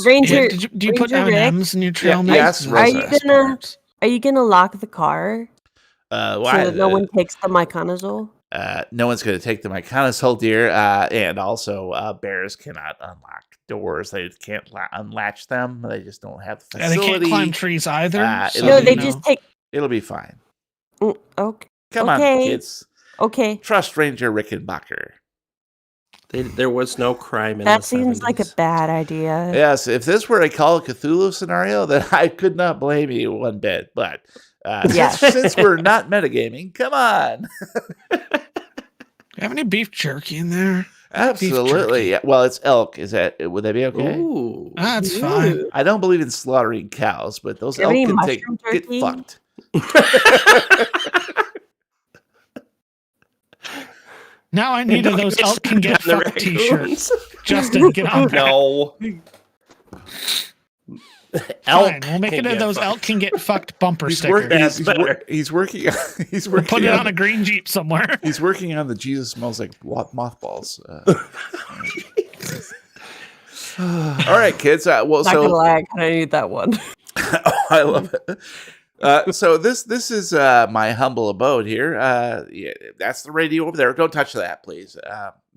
Speaker 4: Ranger,
Speaker 3: Do you put
Speaker 4: Ranger Rick,
Speaker 3: M&Ms in your trail
Speaker 1: Yeah,
Speaker 3: mix?
Speaker 1: yes,
Speaker 4: Are you
Speaker 1: Rosa.
Speaker 4: gonna- are you gonna lock the car so
Speaker 1: Why?
Speaker 4: that no one takes the myconazole?
Speaker 1: No one's going to take the myconazole, dear. And also, bears cannot unlock doors. They can't unlatch them. They just don't have the
Speaker 3: Yeah, they
Speaker 1: facility.
Speaker 3: can't climb trees either.
Speaker 1: It'll
Speaker 4: No,
Speaker 1: be-
Speaker 4: they just take.
Speaker 1: It'll be fine.
Speaker 4: Okay.
Speaker 1: Come
Speaker 4: Okay.
Speaker 1: on, kids.
Speaker 4: Okay.
Speaker 1: Trust Ranger Rickenbacker.
Speaker 5: There was no crime in
Speaker 4: That
Speaker 5: the
Speaker 4: seems like a
Speaker 5: 70s.
Speaker 4: bad idea.
Speaker 1: Yes, if this were a Call of Cthulhu scenario, then I could not blame you one bit. But
Speaker 4: Yes.
Speaker 1: Since we're not metagaming, come on.
Speaker 3: Do you have any beef jerky in there?
Speaker 1: Absolutely. Yeah. Well, it's elk. Would that be okay?
Speaker 5: Ooh.
Speaker 3: That's fine.
Speaker 4: Ooh.
Speaker 1: I don't believe in slaughtering cows, but those
Speaker 4: Do you have
Speaker 1: elk
Speaker 4: any
Speaker 1: can
Speaker 4: mushroom
Speaker 1: get
Speaker 4: turkey?
Speaker 1: fucked.
Speaker 3: Now I need those elk can get
Speaker 5: The
Speaker 3: fucked t-shirts.
Speaker 5: raccoons.
Speaker 3: Justin, get on that.
Speaker 5: No.
Speaker 3: Fine, we'll make
Speaker 5: can
Speaker 3: it
Speaker 5: get
Speaker 3: those
Speaker 5: fucked.
Speaker 3: elk can get fucked bumper
Speaker 1: He's,
Speaker 3: stickers.
Speaker 5: That's better.
Speaker 1: he's working. He's
Speaker 3: We'll
Speaker 1: working.
Speaker 3: put it on a green Jeep somewhere.
Speaker 1: He's working on the Jesus smells like mothballs. All right, kids. Well,
Speaker 4: Not
Speaker 1: so
Speaker 4: gonna lie, I kind of need that one.
Speaker 1: I love it. So this is my humble abode here. Yeah, that's the radio over there. Don't touch that, please.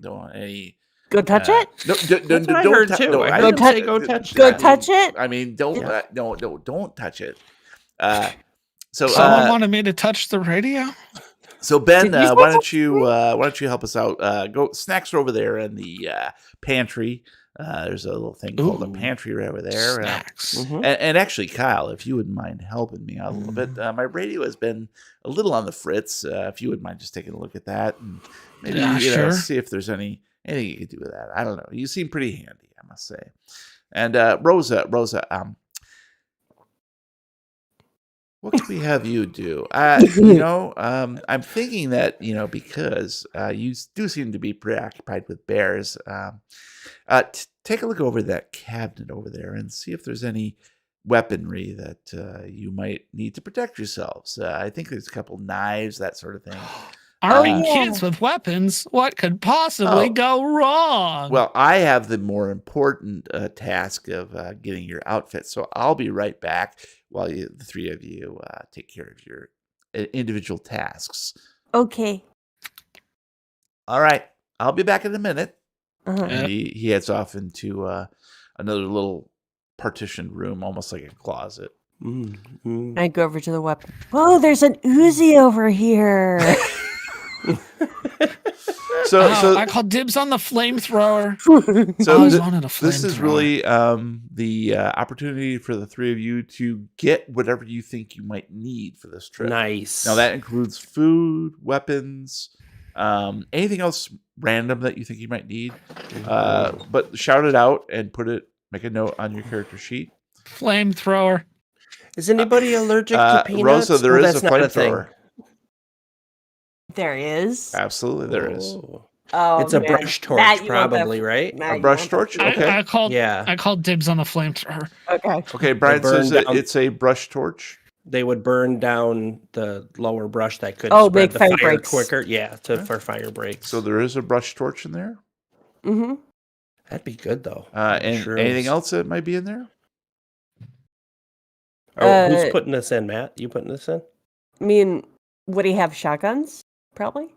Speaker 1: Don't want any.
Speaker 4: Go touch it.
Speaker 1: No,
Speaker 5: That's what I
Speaker 1: don't
Speaker 5: heard
Speaker 1: tou-
Speaker 5: too.
Speaker 1: no,
Speaker 5: I
Speaker 1: I
Speaker 5: heard
Speaker 4: Go
Speaker 5: him
Speaker 4: touch-
Speaker 5: say go touch
Speaker 4: Go
Speaker 5: that.
Speaker 4: touch it.
Speaker 1: I mean, don't touch it. So
Speaker 3: Someone wanted me to touch the radio.
Speaker 1: So Ben,
Speaker 4: Did you say
Speaker 1: why don't you help us out? Go snacks are over there in the pantry. There's a little thing called a
Speaker 5: Ooh.
Speaker 1: pantry right over there.
Speaker 3: Snacks.
Speaker 5: Mhm.
Speaker 1: And actually, Kyle, if you wouldn't mind helping me out a little bit, my radio has been a little on the fritz. If you wouldn't mind just taking a look at that and maybe
Speaker 3: Yeah, sure.
Speaker 1: see if there's anything you could do with that. I don't know. You seem pretty handy, I must say. And Rosa, what can we have you do? I'm thinking that, because you do seem to be preoccupied with bears, take a look over that cabinet over there and see if there's any weaponry that you might need to protect yourselves. I think there's a couple knives, that sort of thing.
Speaker 3: Are we
Speaker 4: yeah.
Speaker 3: kids with weapons? What could possibly
Speaker 1: Oh.
Speaker 3: go wrong?
Speaker 1: Well, I have the more important task of getting your outfit, so I'll be right back while the three of you take care of your individual tasks.
Speaker 4: Okay.
Speaker 1: All right, I'll be back in a minute.
Speaker 4: Uh-huh.
Speaker 1: And he heads off into another little partitioned room, almost like a closet.
Speaker 5: Mm-hmm.
Speaker 4: I go over to the weapon. Whoa, there's an Uzi over here.
Speaker 1: So
Speaker 3: I called dibs on the flamethrower.
Speaker 1: So
Speaker 3: I always
Speaker 1: thi-
Speaker 3: wanted a flamethrower.
Speaker 1: this is really the opportunity for the three of you to get whatever you think you might need for this trip.
Speaker 5: Nice.
Speaker 1: Now that includes food, weapons, anything else random that you think you might need. But shout it out and make a note on your character sheet.
Speaker 3: flamethrower.
Speaker 5: Is anybody allergic to peanuts?
Speaker 1: Rosa, there
Speaker 5: Or
Speaker 1: is
Speaker 5: that's
Speaker 1: a
Speaker 5: not thing?
Speaker 1: flamethrower.
Speaker 4: There is.
Speaker 1: Absolutely, there is.
Speaker 5: Oh.
Speaker 4: Oh,
Speaker 5: It's a
Speaker 4: man.
Speaker 5: brush torch,
Speaker 4: Matt, you want that-
Speaker 5: probably, right?
Speaker 4: Matt,
Speaker 1: A
Speaker 4: you
Speaker 1: brush
Speaker 4: want
Speaker 1: torch?
Speaker 4: that-
Speaker 1: Okay.
Speaker 3: I called dibs on the flamethrower.
Speaker 4: Okay.
Speaker 1: Okay, Brian
Speaker 5: burn
Speaker 1: says that
Speaker 5: down-
Speaker 1: it's a brush torch.
Speaker 5: They would burn down the lower brush that could
Speaker 4: Oh,
Speaker 5: spread
Speaker 4: make
Speaker 5: the
Speaker 4: fire
Speaker 5: fire
Speaker 4: breaks.
Speaker 5: quicker. Yeah,
Speaker 1: Okay.
Speaker 5: for fire breaks.
Speaker 1: So there is a brush torch in there.
Speaker 4: Mm-hmm.
Speaker 5: That'd be good, though.
Speaker 1: And
Speaker 5: Sure
Speaker 1: anything
Speaker 5: is.
Speaker 1: else that might be in there?
Speaker 5: Oh, who's
Speaker 4: Uh,
Speaker 5: putting this in, Matt? You putting this in?
Speaker 4: I mean, would he have shotguns? Probably.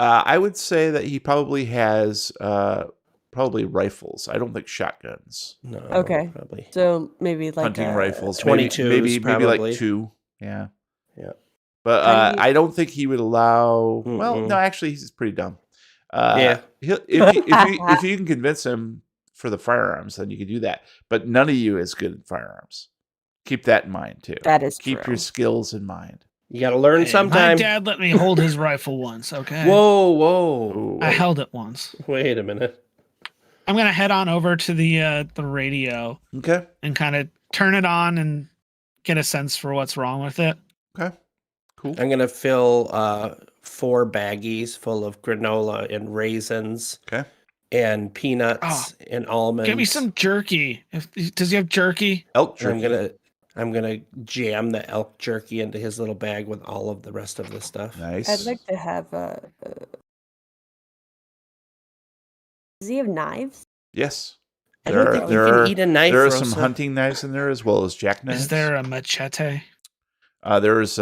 Speaker 1: I would say that he probably has probably rifles. I don't think shotguns.
Speaker 5: No.
Speaker 4: Okay.
Speaker 5: Probably.
Speaker 4: So maybe like
Speaker 1: Hunting
Speaker 4: a-
Speaker 1: rifles.
Speaker 5: 22s
Speaker 1: maybe
Speaker 5: probably.
Speaker 1: like 2. Yeah.
Speaker 5: Yeah.
Speaker 1: But
Speaker 4: How do you-
Speaker 1: I don't think he would allow. Well,
Speaker 5: Mm-mm.
Speaker 1: no, actually, he's pretty dumb.
Speaker 5: Yeah.
Speaker 1: If you can convince him for the firearms, then you can do that. But none of you is good at firearms. Keep that in mind too.
Speaker 4: That is
Speaker 1: Keep
Speaker 4: true.
Speaker 1: your skills in mind.
Speaker 5: You got to learn
Speaker 3: Hey,
Speaker 5: sometime.
Speaker 3: My dad let me hold his rifle once, okay?
Speaker 5: Whoa.
Speaker 1: Ooh,
Speaker 3: I held it once.
Speaker 5: Wait a minute.
Speaker 3: I'm going to head on over to the radio
Speaker 1: okay.
Speaker 3: and kind of turn it on and get a sense for what's wrong with it.
Speaker 1: Okay. Cool.
Speaker 5: I'm going to fill 4 baggies full of granola and raisins
Speaker 1: Okay.
Speaker 5: and peanuts
Speaker 3: Oh,
Speaker 5: and almonds.
Speaker 3: Give me some jerky. Does he have jerky?
Speaker 1: Elk
Speaker 5: And
Speaker 1: jerky.
Speaker 5: I'm gonna jam the elk jerky into his little bag with all of the rest of the stuff.
Speaker 1: Nice.
Speaker 4: I'd like to have does he have knives?
Speaker 1: Yes.
Speaker 5: I don't think you can eat a knife.
Speaker 1: There are
Speaker 5: Rosa.
Speaker 1: some hunting knives in there as well as jackknives.
Speaker 3: Is there a machete?
Speaker 1: There's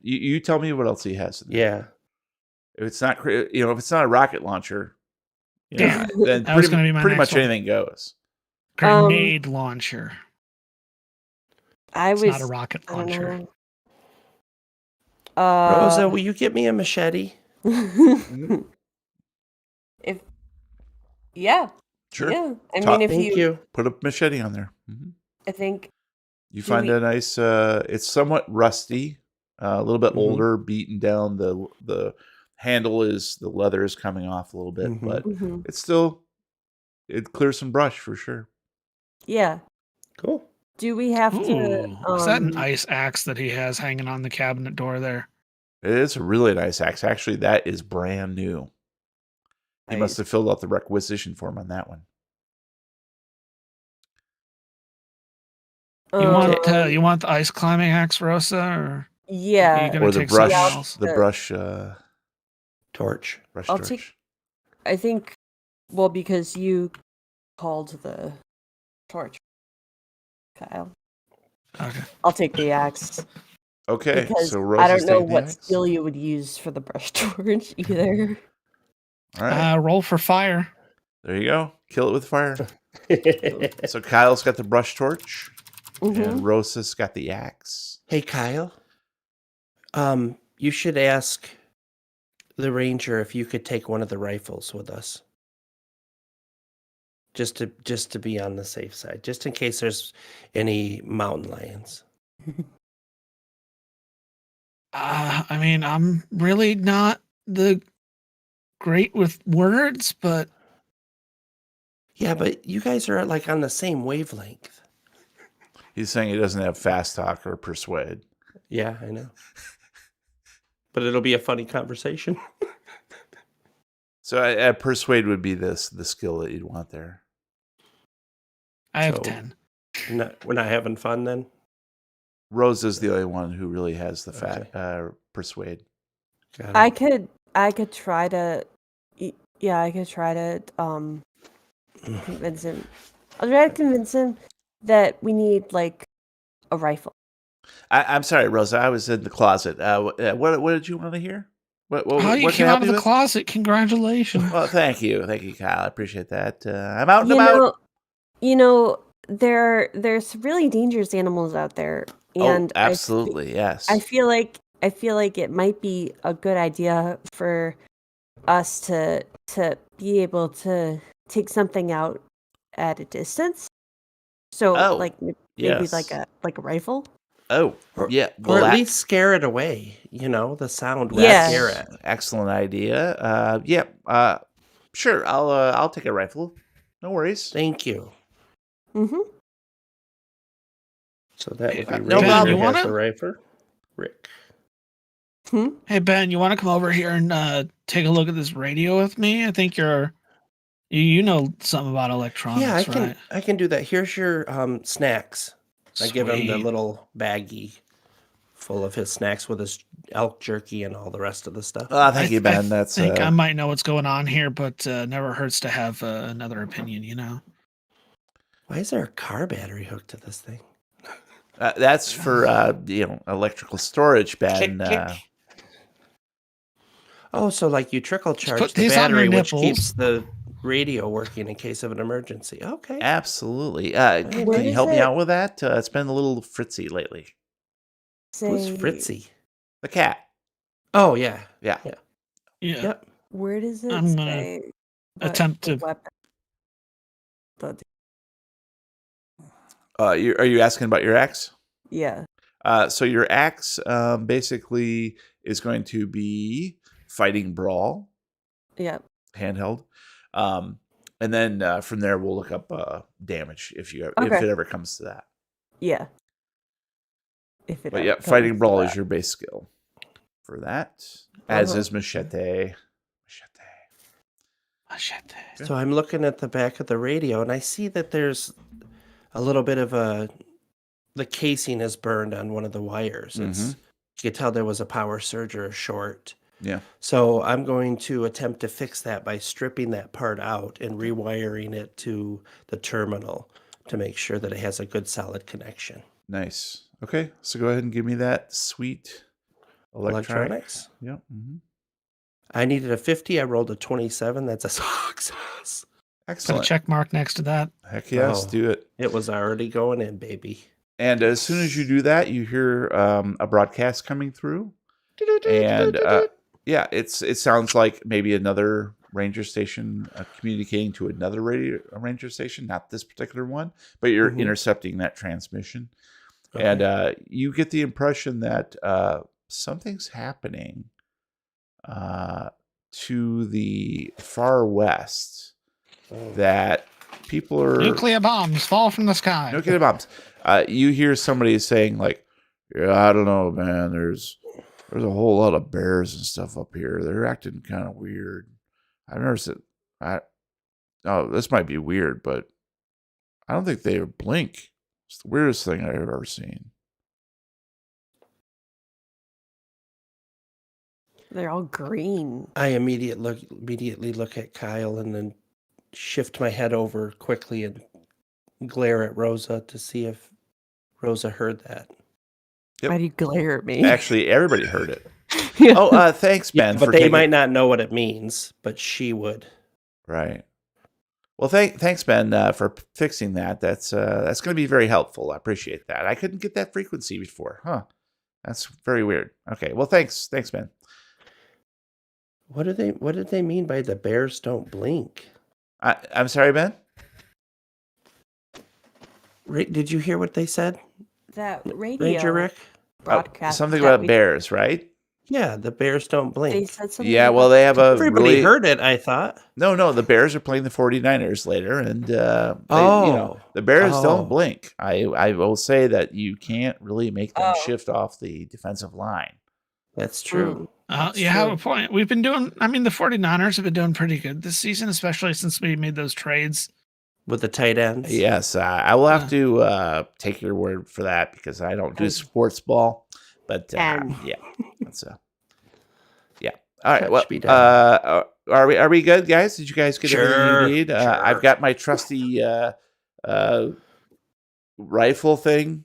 Speaker 1: you tell me what else he has. In there.
Speaker 5: Yeah.
Speaker 1: If it's not if it's not a rocket launcher,
Speaker 3: Damn it.
Speaker 1: then
Speaker 3: That was
Speaker 1: pretty,
Speaker 3: gonna be my
Speaker 1: pretty
Speaker 3: next
Speaker 1: much
Speaker 3: one.
Speaker 1: anything goes.
Speaker 3: Grenade launcher.
Speaker 4: I
Speaker 3: It's
Speaker 4: was
Speaker 3: not a rocket
Speaker 4: I don't
Speaker 3: launcher.
Speaker 4: know.
Speaker 5: Rosa, will you get me a machete?
Speaker 4: if yeah,
Speaker 1: Sure.
Speaker 4: yeah. I
Speaker 1: Top-
Speaker 4: mean, if
Speaker 5: Thank you.
Speaker 1: Put a machete on there. Mhm.
Speaker 4: I think
Speaker 1: You
Speaker 4: Do
Speaker 1: find
Speaker 4: we-
Speaker 1: a nice. It's somewhat rusty. A little bit
Speaker 5: Mhm.
Speaker 1: older, beaten down. The handle is the leather is coming off a little bit,
Speaker 5: Mhm.
Speaker 1: but
Speaker 4: Mhm.
Speaker 1: it's still it clears some brush for sure.
Speaker 4: Yeah.
Speaker 5: Cool.
Speaker 4: Do we have to?
Speaker 3: Ooh, is that an ice axe that he has hanging on the cabinet door there?
Speaker 1: It is a really nice axe. Actually, that is brand new. You must have filled out the requisition form on that one.
Speaker 3: You
Speaker 4: Um,
Speaker 3: want the ice climbing axe, Rosa, or are you
Speaker 4: yeah.
Speaker 3: gonna
Speaker 1: Or the
Speaker 3: take
Speaker 1: brush,
Speaker 3: something else?
Speaker 1: the
Speaker 4: Uh,
Speaker 1: brush,
Speaker 5: Torch.
Speaker 1: brush
Speaker 4: I'll
Speaker 1: torch.
Speaker 4: take- I think. Well, because you called the torch, Kyle.
Speaker 3: Okay.
Speaker 4: I'll take the axe
Speaker 1: Okay,
Speaker 4: because
Speaker 1: so
Speaker 4: I
Speaker 1: Rose
Speaker 4: don't
Speaker 1: is
Speaker 4: know
Speaker 1: taking the
Speaker 4: what
Speaker 1: axe.
Speaker 4: skill you would use for the brush torch either.
Speaker 1: All right,
Speaker 3: Roll for fire.
Speaker 1: there you go. Kill it with fire. So Kyle's got the brush torch,
Speaker 4: Mhm.
Speaker 1: and Rosa's got the axe.
Speaker 5: Hey, Kyle. You should ask the ranger if you could take one of the rifles with us. Just to be on the safe side, just in case there's any mountain lions.
Speaker 3: I mean, I'm really not the great with words, but
Speaker 5: Yeah, but you guys are like on the same wavelength.
Speaker 1: He's saying he doesn't have fast talk or persuade.
Speaker 5: Yeah, I know. But it'll be a funny conversation.
Speaker 1: So persuade would be the skill that you'd want there.
Speaker 3: I have
Speaker 5: So-
Speaker 3: 10.
Speaker 5: We're not having fun then?
Speaker 1: Rose is the only one who really has the persuade.
Speaker 5: Got
Speaker 4: I
Speaker 5: it.
Speaker 4: could try to. Yeah, I could try to convince him. I'll try to convince him that we need like a rifle.
Speaker 1: I'm sorry, Rosa. I was in the closet. What did you want to hear? What
Speaker 3: Oh, you
Speaker 1: what
Speaker 3: came
Speaker 1: can I
Speaker 3: out
Speaker 1: help
Speaker 3: of
Speaker 1: you
Speaker 3: the
Speaker 1: with?
Speaker 3: closet. Congratulations.
Speaker 1: Well, thank you, Kyle. I appreciate that. I'm out and
Speaker 4: You
Speaker 1: about.
Speaker 4: know, there's really dangerous animals out there, and
Speaker 1: Absolutely, yes.
Speaker 4: I feel like it might be a good idea for us to be able to take something out at a distance. So
Speaker 1: Oh,
Speaker 4: like maybe
Speaker 1: yes.
Speaker 4: like a rifle.
Speaker 1: Oh,
Speaker 5: Or-
Speaker 1: yeah.
Speaker 5: Or
Speaker 1: Well,
Speaker 5: at least scare it away. The sound will
Speaker 4: Yeah.
Speaker 5: scare it.
Speaker 1: excellent idea. Yeah. Sure. I'll take a rifle. No worries.
Speaker 5: Thank you.
Speaker 4: Mm-hmm.
Speaker 5: So that would be
Speaker 3: Ben,
Speaker 5: Rick.
Speaker 1: problem.
Speaker 5: Who
Speaker 3: you
Speaker 5: has
Speaker 3: wanna-
Speaker 5: the rifle? Rick.
Speaker 3: Hey, Ben, you want to come over here and take a look at this radio with me? I think you know something about electronics,
Speaker 5: Yeah,
Speaker 3: right?
Speaker 5: I can do that. Here's your snacks. I give him the
Speaker 3: Sweet.
Speaker 5: little baggie full of his snacks with his elk jerky and all the rest of the stuff.
Speaker 1: Thank you, Ben. That's
Speaker 3: I think I might know what's going on here, but never hurts to have another opinion, you know?
Speaker 5: Why is there a car battery hooked to this thing?
Speaker 1: that's for electrical storage, Ben.
Speaker 5: Click, click. Oh, so like you trickle charge
Speaker 3: put
Speaker 5: the
Speaker 3: these on your
Speaker 5: battery, which
Speaker 3: nipples.
Speaker 5: keeps the radio working in case of an emergency. Okay.
Speaker 1: Absolutely.
Speaker 4: Where
Speaker 1: Can you
Speaker 4: is
Speaker 1: help me
Speaker 4: it?
Speaker 1: out with that? It's been a little fritzy lately.
Speaker 5: Who's
Speaker 4: Say,
Speaker 5: Fritzy?
Speaker 1: The cat.
Speaker 5: Oh, yeah.
Speaker 1: Yeah.
Speaker 3: Yeah.
Speaker 5: Yep.
Speaker 4: where does it
Speaker 3: I'm gonna
Speaker 4: say? what
Speaker 3: attempt
Speaker 4: the
Speaker 3: to-
Speaker 4: weapon? The-
Speaker 1: Are you asking about your axe?
Speaker 4: yeah.
Speaker 1: So your axe basically is going to be fighting brawl,
Speaker 4: Yeah.
Speaker 1: handheld, and then from there we'll look up damage if it
Speaker 4: Okay.
Speaker 1: ever comes to that.
Speaker 4: Yeah. If it
Speaker 1: But
Speaker 4: ever
Speaker 1: yeah,
Speaker 4: comes
Speaker 1: fighting
Speaker 4: to
Speaker 1: brawl
Speaker 4: that.
Speaker 1: is your base skill for that, as
Speaker 4: Uh-huh.
Speaker 1: is machete.
Speaker 3: Machete.
Speaker 5: So I'm looking at the back of the radio and I see that there's a little bit of the casing is burned on one of the wires.
Speaker 1: Mhm.
Speaker 5: You could tell there was a power surge or a short.
Speaker 1: Yeah.
Speaker 5: So I'm going to attempt to fix that by stripping that part out and rewiring it to the terminal to make sure that it has a good solid connection.
Speaker 1: Nice. Okay, so go ahead and give me that sweet
Speaker 5: Electronics.
Speaker 1: Yep. Mm-hmm.
Speaker 5: I needed a 50. I rolled a 27. That's a success.
Speaker 3: Put a
Speaker 1: Excellent.
Speaker 3: check mark next to that.
Speaker 1: Heck yes,
Speaker 5: Oh.
Speaker 1: do it.
Speaker 5: It was already going in, baby.
Speaker 1: And as soon as you do that, you hear a broadcast coming through, and yeah, it sounds like maybe another ranger station communicating to another ranger station, not this particular one, but you're
Speaker 5: Mhm.
Speaker 1: intercepting that transmission,
Speaker 5: Okay.
Speaker 1: and you get the impression that something's happening to the far west that people are
Speaker 3: Nuclear bombs fall from the sky.
Speaker 1: nuclear bombs. You hear somebody saying like, "Yeah, I don't know, man. There's a whole lot of bears and stuff up here. They're acting kind of weird. I've never seen. This might be weird, but I don't think they blink. It's the weirdest thing I've ever seen."
Speaker 4: They're all green.
Speaker 5: I immediately look at Kyle and then shift my head over quickly and glare at Rosa to see if Rosa heard that.
Speaker 1: Yep.
Speaker 4: Why do you glare at me?
Speaker 1: Actually, everybody heard it.
Speaker 4: Yeah.
Speaker 1: Oh, thanks, Ben.
Speaker 5: but
Speaker 1: for
Speaker 5: they
Speaker 1: taking-
Speaker 5: might not know what it means, but she would.
Speaker 1: Right. Well, thanks, Ben, for fixing that. That's going to be very helpful. I appreciate that. I couldn't get that frequency before. Huh. That's very weird. Okay. Well, thanks, Ben.
Speaker 5: What did they mean by the bears don't blink?
Speaker 1: I'm sorry, Ben.
Speaker 5: Did you hear what they said,
Speaker 4: That radio
Speaker 5: Ranger Rick?
Speaker 4: broadcast.
Speaker 1: Something
Speaker 4: that
Speaker 1: about
Speaker 4: we-
Speaker 1: bears, right?
Speaker 5: Yeah, the bears don't
Speaker 4: They
Speaker 5: blink.
Speaker 4: said something.
Speaker 1: Yeah. Well,
Speaker 4: about-
Speaker 1: they have a
Speaker 5: Everybody
Speaker 1: really
Speaker 5: heard it, I thought.
Speaker 1: no. The Bears are playing the 49ers later, and the Bears
Speaker 5: Oh.
Speaker 1: don't blink. I will say that you can't really make them
Speaker 4: Oh.
Speaker 1: shift off the defensive line.
Speaker 5: That's true.
Speaker 3: You have a point. We've been doing, the 49ers have been doing pretty good this season, especially since we made those trades.
Speaker 5: With the tight ends.
Speaker 1: Yes, I will have to take your word for that because I don't do sports ball. But yeah, that's yeah. All right.
Speaker 5: Touch
Speaker 1: Well,
Speaker 5: me down.
Speaker 1: are we good, guys? Did you guys get everything
Speaker 5: Sure,
Speaker 1: you need?
Speaker 5: sure.
Speaker 1: I've got my trusty rifle thing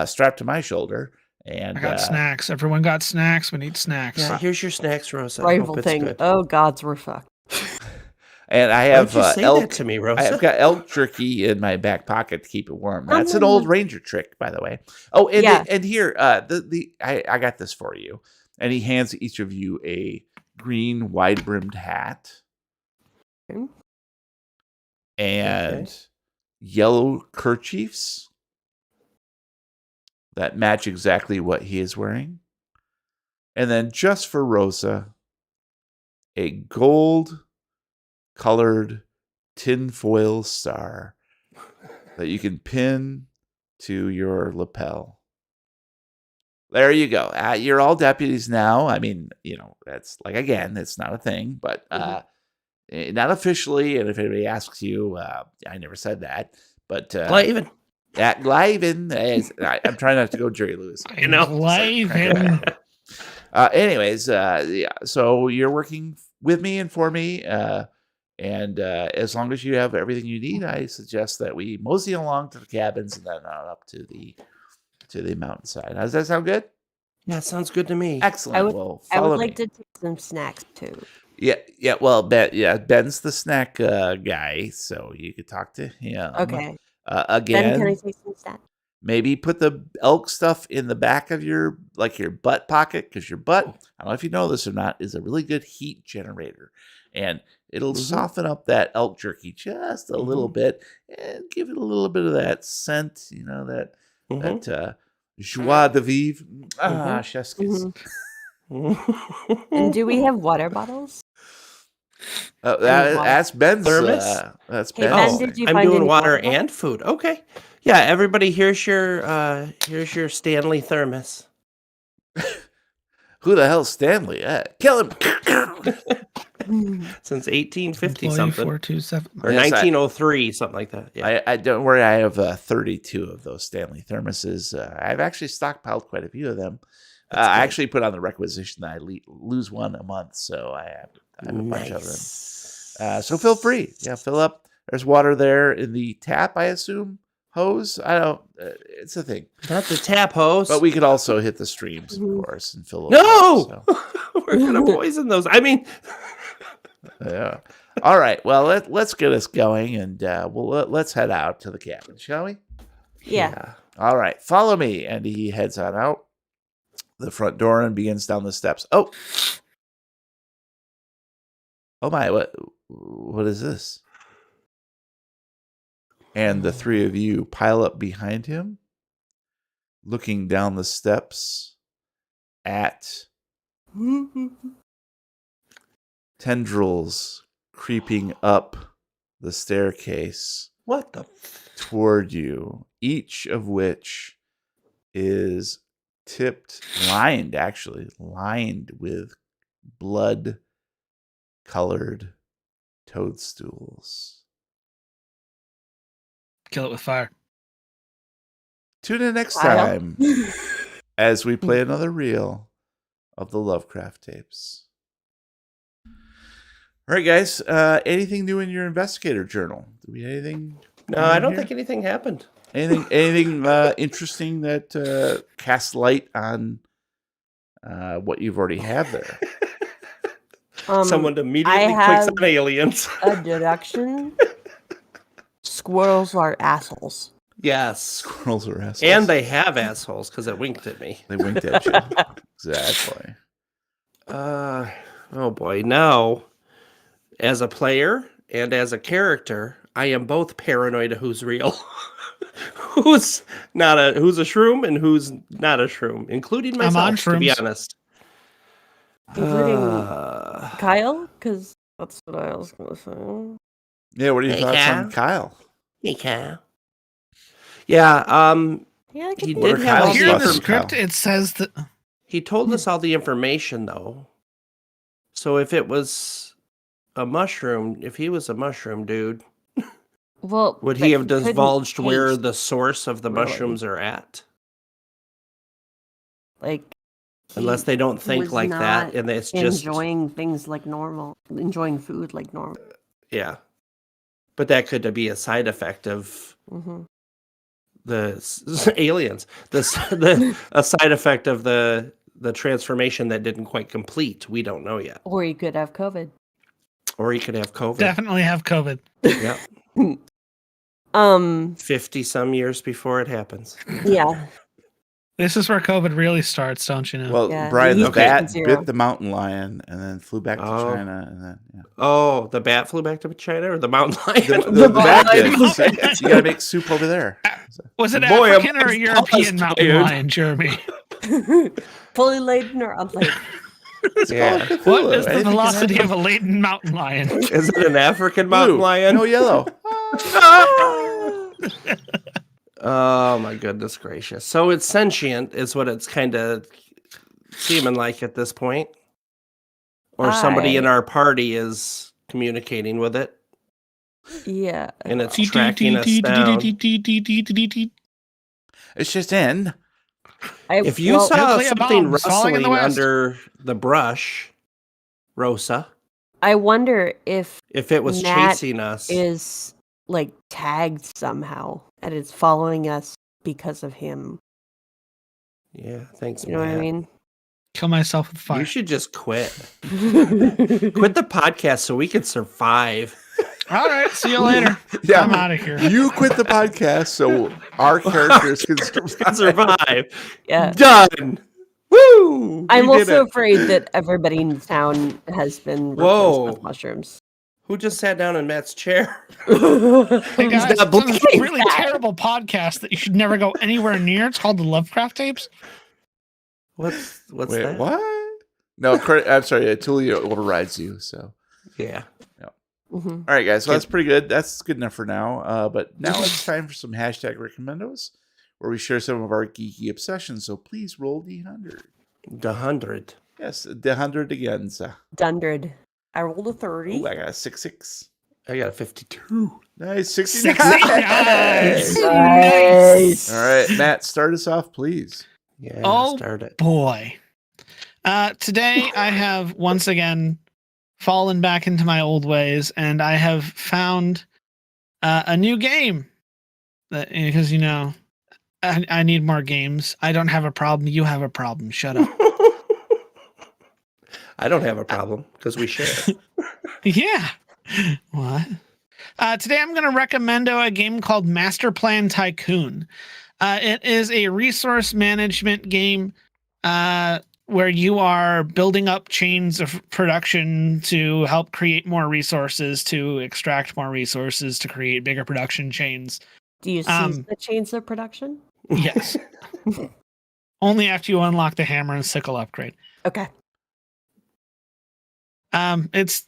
Speaker 1: strapped to my shoulder, and
Speaker 3: I got snacks. Everyone got snacks. We need snacks.
Speaker 5: Yeah, here's your snacks, Rosa. I
Speaker 4: rifle
Speaker 5: hope it's
Speaker 4: thing.
Speaker 5: good.
Speaker 4: Oh gods, we're fucked.
Speaker 1: and I
Speaker 5: Why
Speaker 1: have
Speaker 5: don't you say
Speaker 1: elk.
Speaker 5: that to me, Rosa?
Speaker 1: I've got elk jerky in my back pocket to keep it warm. That's an old ranger trick, by the way. Oh, and
Speaker 4: Yeah.
Speaker 1: and here, I got this for you. And he hands each of you a green wide brimmed hat
Speaker 4: Okay.
Speaker 1: and
Speaker 5: Okay.
Speaker 1: yellow kerchiefs that match exactly what he is wearing. And then just for Rosa, a gold colored tinfoil star that you can pin to your lapel. There you go. You're all deputies now. I mean, that's like, again, it's not a thing, but not officially. And if anybody asks you, I never said that, but
Speaker 5: Glavin.
Speaker 1: that Glavin, I'm trying not to go Jerry Lewis.
Speaker 5: You know.
Speaker 3: Glavin.
Speaker 1: Anyways, yeah. So you're working with me and for me, and as long as you have everything you need, I suggest that we mosey along to the cabins and then on up to the mountainside. Does that sound good?
Speaker 5: Yeah, sounds good to me.
Speaker 1: Excellent.
Speaker 4: I would-
Speaker 1: Well,
Speaker 4: I
Speaker 1: follow
Speaker 4: would
Speaker 1: me.
Speaker 4: like to take some snacks too.
Speaker 1: Yeah. Well, Ben's the snack guy, so you could talk to him.
Speaker 4: Okay. Then
Speaker 1: Again,
Speaker 4: can I take some snacks?
Speaker 1: maybe put the elk stuff in the back of your butt pocket, because your butt, I don't know if you know this or not, is a really good heat generator, and it'll soften up that elk jerky just a little bit and give it a little bit of that scent, that joie de vivre. Chef's kiss.
Speaker 4: And do we have water bottles?
Speaker 1: That's Ben's
Speaker 5: Thermos?
Speaker 1: That's
Speaker 4: Hey,
Speaker 1: Ben's.
Speaker 4: Ben,
Speaker 1: thing.
Speaker 4: did you
Speaker 5: I'm
Speaker 4: find
Speaker 5: doing
Speaker 4: any
Speaker 5: water
Speaker 4: water bottles?
Speaker 5: and food. Okay. Yeah, everybody, here's your Stanley thermos.
Speaker 1: Who the hell's Stanley? Kill him.
Speaker 5: Since 1850
Speaker 3: Employee
Speaker 5: something.
Speaker 3: 427.
Speaker 5: Or
Speaker 1: Yes,
Speaker 5: 1903, something like that. Yeah.
Speaker 1: I don't worry. I have 32 of those Stanley thermoses. I've actually stockpiled quite a few of them.
Speaker 5: That's
Speaker 1: I
Speaker 5: good.
Speaker 1: actually put on the requisition that I lose one a month, so I have a bunch of them.
Speaker 5: Nice.
Speaker 1: So feel free. Yeah, fill up. There's water there in the tap, I assume. Hose? I don't. It's a thing.
Speaker 5: Not the tap hose.
Speaker 1: But we could also hit the streams, of course, and fill them
Speaker 5: No!
Speaker 1: up, so.
Speaker 5: We're going to poison those. I mean,
Speaker 1: Yeah. All right. Well, let's get us going, and let's head out to the cabin, shall we?
Speaker 4: Yeah.
Speaker 1: All right. Follow me, and he heads on out the front door and begins down the steps. Oh my! What is this? And the three of you pile up behind him, looking down the steps at tendrils creeping up the staircase
Speaker 5: What the?
Speaker 1: toward you, each of which is lined with blood-colored toadstools.
Speaker 3: Kill it with fire.
Speaker 1: Tune in next
Speaker 4: Kyle?
Speaker 1: time as we play another reel of the Lovecraft Tapes. All right, guys. Anything new in your investigator journal? Do we have anything?
Speaker 5: No, I don't think anything happened.
Speaker 1: Anything interesting that casts light on what you've already have there?
Speaker 5: Someone immediately clicks
Speaker 4: have
Speaker 5: on aliens.
Speaker 4: a deduction. Squirrels are assholes.
Speaker 5: Yes.
Speaker 1: Squirrels are assholes.
Speaker 5: And they have assholes because it winked at me.
Speaker 1: They winked at you. Exactly.
Speaker 5: Oh boy. Now, as a player and as a character, I am both paranoid of who's real. who's a shroom and who's not a shroom, including myself,
Speaker 3: I'm on
Speaker 5: to be
Speaker 3: shrooms.
Speaker 5: honest.
Speaker 4: Including Kyle? Because that's what I was going to say.
Speaker 1: Yeah, what are your
Speaker 5: Hey,
Speaker 1: thoughts
Speaker 5: Kyle.
Speaker 1: on Kyle?
Speaker 5: Hey, Kyle. Yeah,
Speaker 4: Yeah, I
Speaker 5: He
Speaker 4: could
Speaker 5: did
Speaker 1: are
Speaker 5: have all
Speaker 1: Kyle's
Speaker 3: Here
Speaker 5: the
Speaker 3: in the
Speaker 1: thoughts,
Speaker 3: script,
Speaker 1: Kyle?
Speaker 3: it says that
Speaker 5: He told us all the information, though. So if it was a mushroom, if he was a mushroom dude,
Speaker 4: Well,
Speaker 5: would
Speaker 4: but
Speaker 5: he have
Speaker 4: couldn't
Speaker 5: divulged where
Speaker 4: taste,
Speaker 5: the source of the
Speaker 4: really.
Speaker 5: mushrooms are at?
Speaker 4: like
Speaker 5: Unless
Speaker 4: he
Speaker 5: they don't think
Speaker 4: was
Speaker 5: like that,
Speaker 4: not
Speaker 5: and it's just
Speaker 4: enjoying things like normal, enjoying food like normal.
Speaker 5: yeah. But that could be a side effect of
Speaker 4: Hmm.
Speaker 5: the aliens. A side effect of the transformation that didn't quite complete. We don't know yet.
Speaker 4: Or you could have COVID.
Speaker 5: Or he could have COVID.
Speaker 3: definitely have COVID.
Speaker 5: Yeah. 50 some years before it happens.
Speaker 4: Yeah.
Speaker 3: This is where COVID really starts, don't you know?
Speaker 1: Well,
Speaker 4: Yeah,
Speaker 1: Brian, the
Speaker 4: he's
Speaker 1: bat
Speaker 4: patient zero.
Speaker 1: bit the mountain lion and then flew back to
Speaker 5: Oh.
Speaker 1: China. And then, yeah.
Speaker 5: Oh, the bat flew back to China or the mountain lion?
Speaker 1: The bat did.
Speaker 3: lion.
Speaker 1: So you got to make soup over there.
Speaker 3: Was it
Speaker 5: Boy,
Speaker 3: African
Speaker 5: I'm
Speaker 3: or European
Speaker 5: paused,
Speaker 3: mountain
Speaker 5: dude.
Speaker 3: lion, Jeremy?
Speaker 4: Fully laden or unladen?
Speaker 5: Yeah.
Speaker 3: What is the
Speaker 1: Anything can
Speaker 3: velocity
Speaker 1: happen.
Speaker 3: of a latent mountain lion?
Speaker 5: Is it an African mountain
Speaker 1: Blue,
Speaker 5: lion?
Speaker 1: no yellow.
Speaker 5: Oh my goodness gracious. So it's sentient is what it's kind of seeming like at this point. Or somebody in our party is communicating with it
Speaker 4: Yeah.
Speaker 5: and it's tracking us down.
Speaker 1: It's just in.
Speaker 5: If you
Speaker 4: well,
Speaker 5: saw
Speaker 3: nuclear
Speaker 5: something
Speaker 3: bombs falling in
Speaker 5: rustling
Speaker 3: the west.
Speaker 5: under the brush, Rosa,
Speaker 4: I wonder if
Speaker 5: if it was
Speaker 4: Nat
Speaker 5: chasing us,
Speaker 4: is like tagged somehow and it's following us because of him.
Speaker 5: yeah, thanks,
Speaker 4: You know what I
Speaker 5: Matt.
Speaker 4: mean?
Speaker 3: Kill myself with fire.
Speaker 5: You should just quit. Quit the podcast so we can survive.
Speaker 3: All right, see you later.
Speaker 1: Yeah.
Speaker 3: I'm out of here.
Speaker 1: You quit the podcast so our characters can
Speaker 5: Can survive.
Speaker 4: Yeah.
Speaker 5: Done. Woo!
Speaker 4: I'm
Speaker 5: We did
Speaker 4: also
Speaker 5: it.
Speaker 4: afraid that everybody in town has been replaced
Speaker 5: Whoa.
Speaker 4: with mushrooms.
Speaker 5: Who just sat down in Matt's chair?
Speaker 3: Hey
Speaker 5: He's
Speaker 3: guys,
Speaker 5: not
Speaker 3: it's a
Speaker 5: blinking.
Speaker 3: really terrible podcast that you should never go anywhere near. It's called the Lovecraft Tapes.
Speaker 5: What's
Speaker 1: Wait,
Speaker 5: that?
Speaker 1: what? No, I'm sorry. Tulio overrides you. So,
Speaker 5: Yeah.
Speaker 4: Mhm.
Speaker 1: all right, guys. So that's pretty good. That's good enough for now. But now it's time for some hashtag recommendos, where we share some of our geeky obsessions. So please roll D100.
Speaker 5: The 100.
Speaker 1: Yes, D100 again. So,
Speaker 4: Dundred. I rolled a 30.
Speaker 1: ooh, I got a 66.
Speaker 5: I got a 52.
Speaker 1: Nice, 69.
Speaker 3: 69.
Speaker 4: Nice.
Speaker 1: All right, Matt, start us off, please.
Speaker 5: Yeah,
Speaker 3: Oh,
Speaker 5: start it.
Speaker 3: Boy. Today I have once again fallen back into my old ways, and I have found a new game. Because, you know, I need more games. I don't have a problem. You have a problem. Shut up.
Speaker 5: I don't have a problem because we share.
Speaker 3: Yeah. What? Today I'm going to recommend a game called Master Plan Tycoon. It is a resource management game where you are building up chains of production to help create more resources, to extract more resources, to create bigger production chains.
Speaker 4: Do you see the chains of production?
Speaker 3: Yes. Only after you unlock the hammer and sickle upgrade.
Speaker 4: Okay.
Speaker 3: It's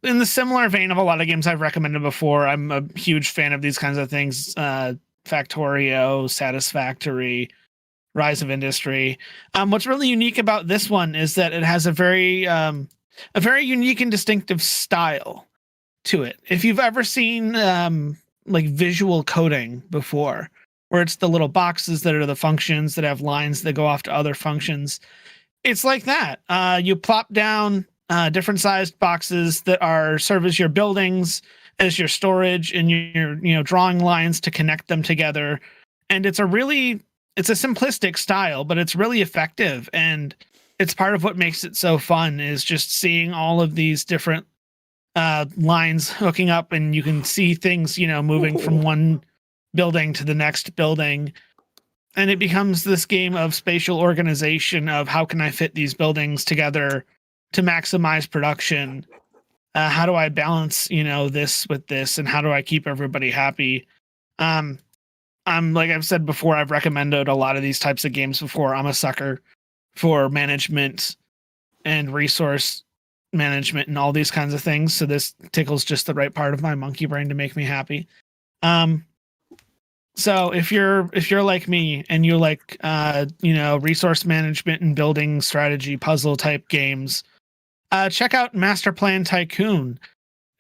Speaker 3: in the similar vein of a lot of games I've recommended before. I'm a huge fan of these kinds of things. Factorio, Satisfactory, Rise of Industry. What's really unique about this one is that it has a very unique and distinctive style to it. If you've ever seen like visual coding before, where it's the little boxes that are the functions that have lines that go off to other functions, it's like that. You plop down different sized boxes that serve as your buildings, as your storage, and your drawing lines to connect them together. And it's a simplistic style, but it's really effective. And it's part of what makes it so fun is just seeing all of these different lines hooking up, and you can see things, moving from one building to the next building. And it becomes this game of spatial organization of how can I fit these buildings together to maximize production? How do I balance, this with this, and how do I keep everybody happy? I'm like I've said before, I've recommended a lot of these types of games before. I'm a sucker for management and resource management and all these kinds of things. So this tickles just the right part of my monkey brain to make me happy. So if you're like me and you like resource management and building strategy puzzle type games, check out Master Plan Tycoon.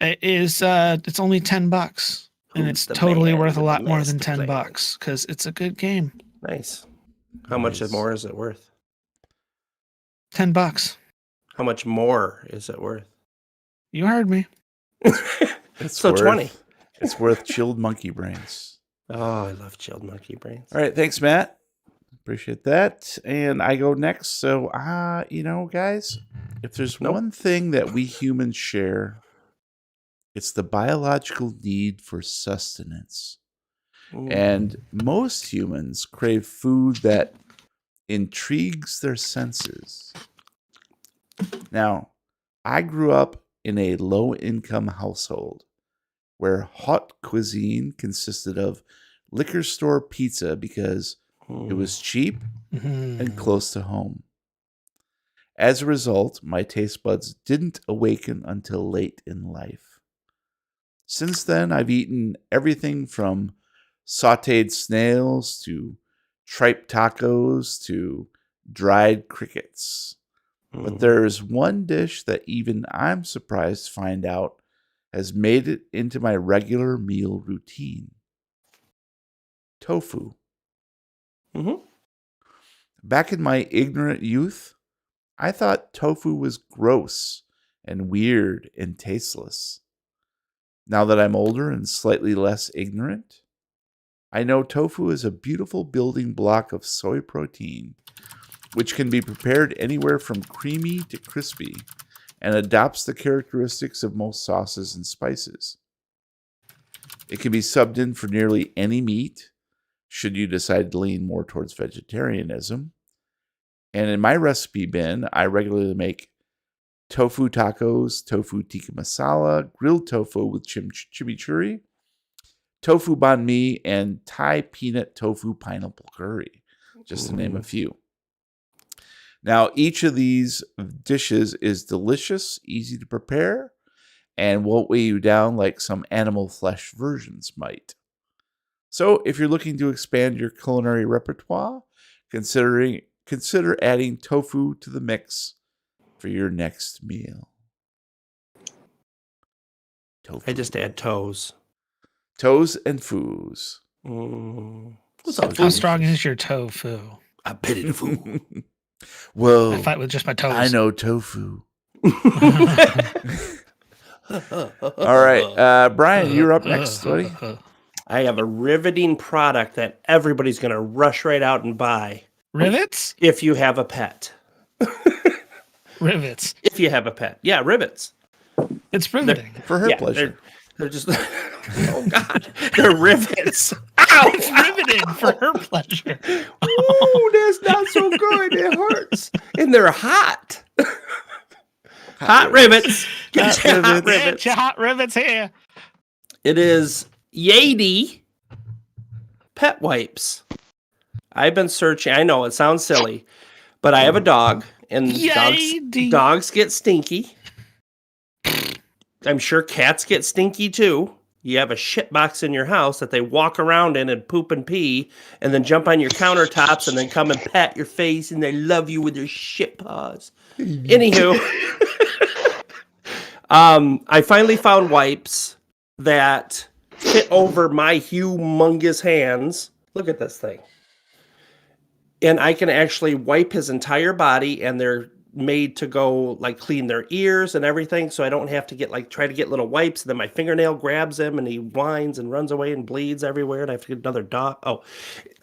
Speaker 3: It's only $10, and it's totally worth a lot more than $10 because it's a good game.
Speaker 5: Nice. How much more is it worth?
Speaker 3: $10.
Speaker 5: How much more is it worth?
Speaker 3: You heard me.
Speaker 1: It's
Speaker 5: so
Speaker 1: worth,
Speaker 5: 20.
Speaker 1: It's worth chilled monkey brains.
Speaker 5: Oh, I love chilled monkey brains.
Speaker 1: All right, thanks, Matt. Appreciate that. And I go next. So, guys, if there's one thing that we humans share, it's the biological need for sustenance.
Speaker 5: Ooh.
Speaker 1: And most humans crave food that intrigues their senses. Now, I grew up in a low-income household where hot cuisine consisted of liquor store pizza because it was cheap and close to home. As a result, my taste buds didn't awaken until late in life. Since then, I've eaten everything from sautéed snails to tripe tacos to dried crickets. But there's one dish that even I'm surprised to find out has made it into my regular meal routine. Tofu. Back in my ignorant youth, I thought tofu was gross and weird and tasteless. Now that I'm older and slightly less ignorant, I know tofu is a beautiful building block of soy protein, which can be prepared anywhere from creamy to crispy and adopts the characteristics of most sauces and spices. It can be subbed in for nearly any meat, should you decide to lean more towards vegetarianism. And in my recipe bin, I regularly make tofu tacos, tofu tikka masala, grilled tofu with chimichurri, tofu banh mi, and Thai peanut tofu pineapple curry, just to name a few. Now, each of these dishes is delicious, easy to prepare, and won't weigh you down like some animal flesh versions might. So, if you're looking to expand your culinary repertoire, consider adding tofu to the mix for your next meal. Tofu.
Speaker 5: I just add toes.
Speaker 1: Toes and foos.
Speaker 3: How strong is your tofu?
Speaker 5: I pity the fool.
Speaker 1: Whoa.
Speaker 3: I fight with just my toes.
Speaker 1: I know tofu. All right. Brian, you're up next, buddy.
Speaker 5: I have a riveting product that everybody's going to rush right out and buy.
Speaker 3: Rivets?
Speaker 5: If you have a pet.
Speaker 3: Rivets.
Speaker 5: If you have a pet. Yeah, rivets.
Speaker 3: It's riveting.
Speaker 1: For her pleasure.
Speaker 5: They're just, oh God, they're rivets. Ow!
Speaker 3: It's riveted for her pleasure.
Speaker 5: Ooh, that's not so good. It hurts. And they're hot. Hot rivets. Get your hot rivets.
Speaker 3: Get your hot rivets here.
Speaker 5: It is Yeti pet wipes. I've been searching. I know it sounds silly, but I have a dog, and dogs get stinky. I'm sure cats get stinky too. You have a shit box in your house that they walk around in and poop and pee, and then jump on your countertops and then come and pat your face, and they love you with their shit paws. Anywho, I finally found wipes that fit over my humongous hands. Look at this thing. And I can actually wipe his entire body, and they're made to go like clean their ears and everything, so I don't have to try to get little wipes, and then my fingernail grabs him and he whines and runs away and bleeds everywhere, and I have to get another dog. Oh,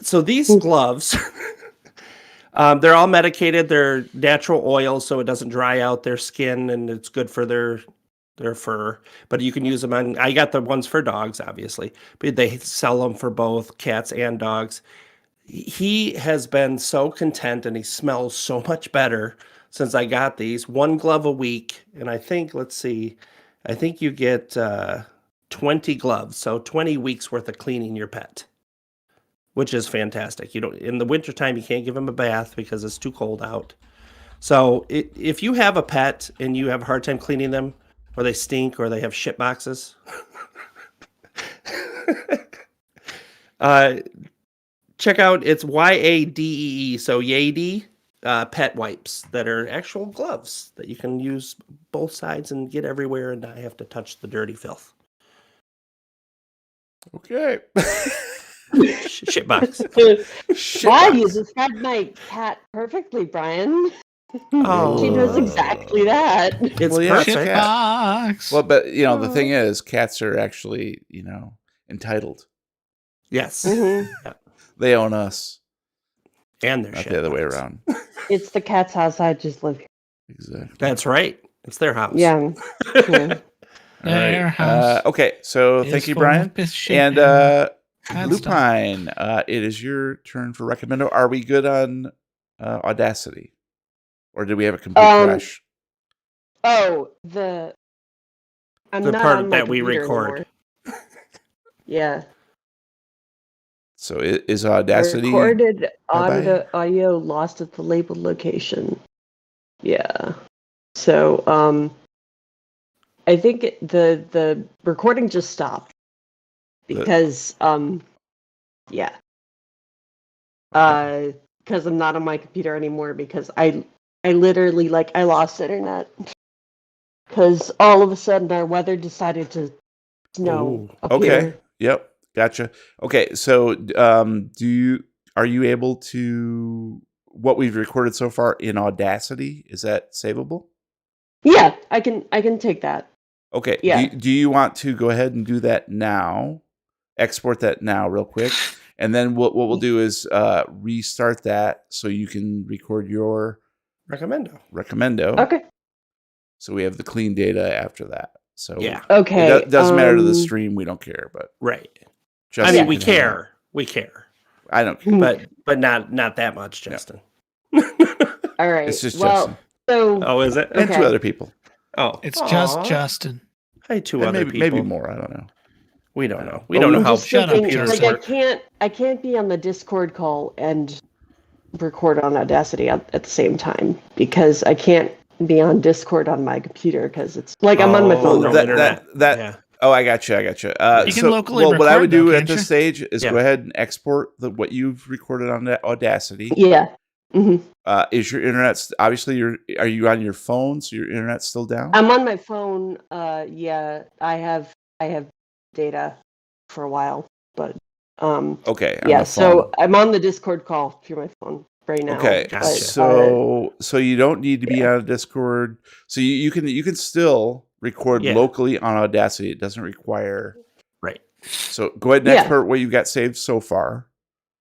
Speaker 5: so these gloves, they're all medicated. They're natural oils, so it doesn't dry out their skin, and it's good for their fur. But you can use them on. I got the ones for dogs, obviously, but they sell them for both cats and dogs. He has been so content, and he smells so much better since I got these. 1 glove a week, and I think, let's see, I think you get 20 gloves, so 20 weeks worth of cleaning your pet, which is fantastic. You don't, in the wintertime, you can't give him a bath because it's too cold out. So if you have a pet and you have a hard time cleaning them, or they stink, or they have shit boxes, check out, it's YADEE, so Yadee. Pet wipes that are actual gloves that you can use both sides and get everywhere and not have to touch the dirty filth.
Speaker 1: Okay.
Speaker 5: Shit box.
Speaker 4: Wow, you described my cat perfectly, Brian.
Speaker 5: Oh.
Speaker 4: She knows exactly that.
Speaker 5: It's
Speaker 1: yeah,
Speaker 5: perfect.
Speaker 3: Box.
Speaker 1: Well, but the thing is, cats are actually, entitled.
Speaker 5: Yes.
Speaker 4: Mm-hmm.
Speaker 1: They own us,
Speaker 5: And their
Speaker 1: not
Speaker 5: shit
Speaker 1: the other way
Speaker 5: box.
Speaker 1: around.
Speaker 4: It's the cat's house. I just live here.
Speaker 1: Exactly.
Speaker 5: That's right. It's their house.
Speaker 4: Yeah. Yeah.
Speaker 3: Their house.
Speaker 1: Okay, so
Speaker 3: is
Speaker 1: thank you,
Speaker 3: full of
Speaker 1: Brian.
Speaker 3: piss shit
Speaker 1: And
Speaker 3: bad stuff.
Speaker 1: Lupine, it is your turn for recommendo. Are we good on Audacity, or did we have a complete crash?
Speaker 4: Oh, I'm
Speaker 5: The
Speaker 4: not
Speaker 5: part
Speaker 4: on my
Speaker 5: that we
Speaker 4: computer
Speaker 5: record.
Speaker 4: anymore. Yeah.
Speaker 1: So is Audacity
Speaker 4: Recorded
Speaker 1: bye-bye?
Speaker 4: audio lost at the labeled location. Yeah. So I think the recording just stopped because yeah. Because I'm not on my computer anymore, because I literally I lost internet because all of a sudden our weather decided to snow up
Speaker 1: Okay.
Speaker 4: here.
Speaker 1: Yep. Gotcha. Okay. So, are you able to, what we've recorded so far in Audacity, is that savable?
Speaker 4: Yeah, I can take that.
Speaker 1: Okay.
Speaker 4: Yeah.
Speaker 1: Do you want to go ahead and do that now? Export that now real quick. And then what we'll do is restart that so you can record your recommendo.
Speaker 4: Okay.
Speaker 1: So we have the clean data after that. So
Speaker 5: Yeah.
Speaker 4: Okay.
Speaker 1: It doesn't matter to the stream. We don't care, but
Speaker 5: Right.
Speaker 1: just
Speaker 5: I mean, we care. We care.
Speaker 1: I don't care.
Speaker 5: But not that much, Justin.
Speaker 4: All right.
Speaker 1: It's just
Speaker 4: well,
Speaker 1: Justin.
Speaker 4: so
Speaker 5: Oh, is it?
Speaker 1: And two
Speaker 4: okay.
Speaker 1: other people.
Speaker 5: Oh.
Speaker 3: It's
Speaker 5: Aw.
Speaker 3: just Justin.
Speaker 5: Hey, two
Speaker 1: And
Speaker 5: other
Speaker 1: maybe
Speaker 5: people.
Speaker 1: more. I don't know.
Speaker 5: We don't know.
Speaker 1: But
Speaker 5: We don't know
Speaker 4: I'm
Speaker 5: how
Speaker 4: just
Speaker 3: shut up,
Speaker 4: thinking,
Speaker 5: computers
Speaker 3: Justin.
Speaker 5: work.
Speaker 4: I can't be on the Discord call and record on Audacity at the same time, because I can't be on Discord on my computer because it's I'm on my
Speaker 5: Oh,
Speaker 4: phone.
Speaker 5: no
Speaker 4: right
Speaker 5: internet.
Speaker 1: that
Speaker 5: Yeah.
Speaker 1: Oh, I got you.
Speaker 3: You can locally
Speaker 1: what I
Speaker 3: record,
Speaker 1: would do
Speaker 3: though,
Speaker 1: at
Speaker 3: can't
Speaker 1: this
Speaker 3: you?
Speaker 1: stage is
Speaker 5: Yeah.
Speaker 1: go ahead and export what you've recorded on that Audacity.
Speaker 4: Yeah. Hmm.
Speaker 1: Is your internet obviously are you on your phone? So your internet's still down?
Speaker 4: I'm on my phone. Yeah, I have data for a while, but
Speaker 1: Okay. on
Speaker 4: yeah.
Speaker 1: the
Speaker 4: So
Speaker 1: phone.
Speaker 4: I'm on the Discord call through my phone right now.
Speaker 1: Okay.
Speaker 5: Gotcha.
Speaker 1: So you don't need to be on a Discord. So you can still record
Speaker 5: Yeah.
Speaker 1: locally on Audacity. It doesn't require.
Speaker 5: Right.
Speaker 1: So go ahead and
Speaker 4: Yeah.
Speaker 1: export what you've got saved so far.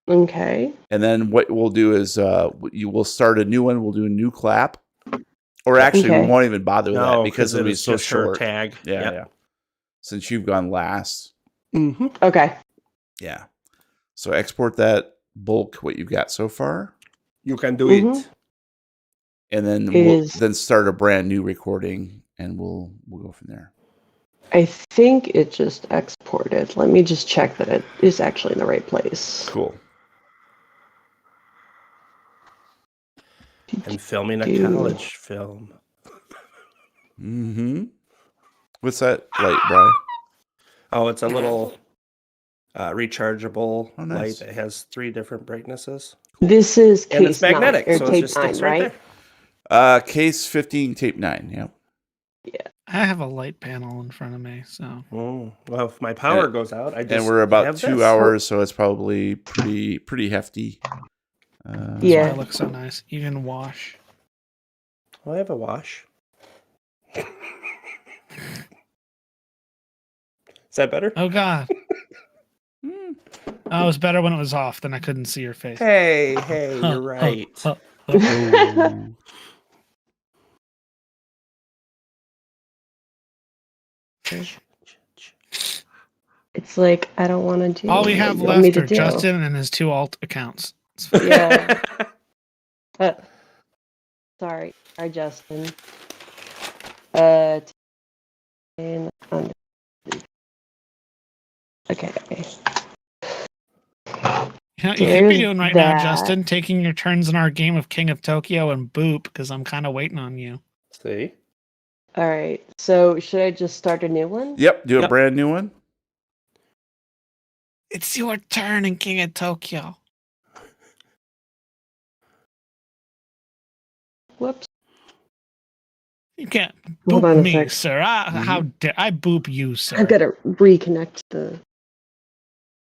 Speaker 4: Okay.
Speaker 1: And then what we'll do is you will start a new one. We'll do a new clap. Or actually,
Speaker 4: Okay.
Speaker 1: we won't even bother with that
Speaker 5: No,
Speaker 1: because it'll be
Speaker 5: it's
Speaker 1: so
Speaker 5: just her
Speaker 1: short.
Speaker 5: tag.
Speaker 1: Yeah, yeah. Since you've gone last.
Speaker 5: Mm-hmm.
Speaker 4: Okay.
Speaker 1: Yeah. So export that bulk, what you've got so far.
Speaker 5: You can do
Speaker 4: Mhm.
Speaker 5: it.
Speaker 1: And then
Speaker 4: It
Speaker 1: we'll then start a brand new recording and we'll go from there.
Speaker 4: I think it just exported. Let me just check that it is actually in the right place.
Speaker 1: Cool.
Speaker 5: And filming a
Speaker 4: Dude.
Speaker 5: college film.
Speaker 1: Mm-hmm. What's that light, Brian?
Speaker 5: Oh, it's a little rechargeable
Speaker 1: Oh, nice.
Speaker 5: light that has 3 different brightnesses.
Speaker 4: This is
Speaker 5: And it's
Speaker 4: case 9
Speaker 5: magnetic,
Speaker 4: or
Speaker 5: so it
Speaker 4: tape
Speaker 5: just
Speaker 4: 9,
Speaker 5: sticks right
Speaker 4: right?
Speaker 5: there.
Speaker 1: Case 15, tape 9. Yep.
Speaker 3: I have a light panel in front of me, so
Speaker 5: Well, if my power goes out, I just
Speaker 1: And we're about
Speaker 5: have
Speaker 1: 2
Speaker 5: this.
Speaker 1: hours, so it's probably pretty hefty.
Speaker 3: that's
Speaker 4: Yeah.
Speaker 3: why it looks so nice. Even wash.
Speaker 5: Oh, I have a wash. Is that better?
Speaker 3: Oh God.
Speaker 1: Hmm.
Speaker 3: Oh, it was better when it was off. Then I couldn't see your face.
Speaker 5: Hey,
Speaker 3: Huh,
Speaker 5: you're right.
Speaker 3: huh, huh.
Speaker 1: Oh.
Speaker 4: It's like I don't want to do.
Speaker 3: All we
Speaker 4: what
Speaker 3: have
Speaker 4: you want me
Speaker 3: left
Speaker 4: to
Speaker 3: are
Speaker 4: do.
Speaker 3: Justin and his 2 alt accounts. It's fine.
Speaker 4: Yeah. Sorry, Justin. Okay.
Speaker 3: You know what you could be
Speaker 4: There's
Speaker 3: doing right now,
Speaker 4: that.
Speaker 3: Justin? Taking your turns in our game of King of Tokyo and Boop, because I'm kind of waiting on you.
Speaker 5: See?
Speaker 4: All right. So should I just start a new one?
Speaker 1: Yep, do a
Speaker 5: Yep.
Speaker 1: brand new one.
Speaker 3: It's your turn in King of Tokyo.
Speaker 4: Whoops.
Speaker 3: You can't
Speaker 4: Hold
Speaker 3: boop
Speaker 4: on a
Speaker 3: me,
Speaker 4: sec.
Speaker 3: sir. How dare I boop you, sir?
Speaker 4: I've got to reconnect the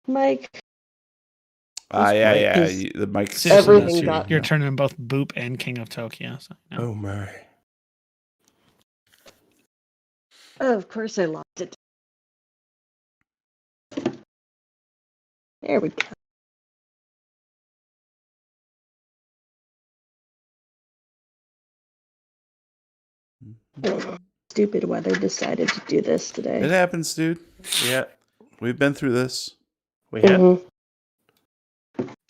Speaker 4: mic.
Speaker 1: Yeah.
Speaker 4: Is
Speaker 1: The mic.
Speaker 3: Seriously,
Speaker 4: everything
Speaker 3: it's
Speaker 4: got-
Speaker 3: your turn in both Boop and King of Tokyo. So, you know.
Speaker 5: Oh my.
Speaker 4: Oh, of course I lost it. There we go. Stupid weather decided to do this
Speaker 1: It
Speaker 4: today.
Speaker 1: happens, dude.
Speaker 5: Yeah,
Speaker 1: We've been through this.
Speaker 5: we had.
Speaker 4: Mhm.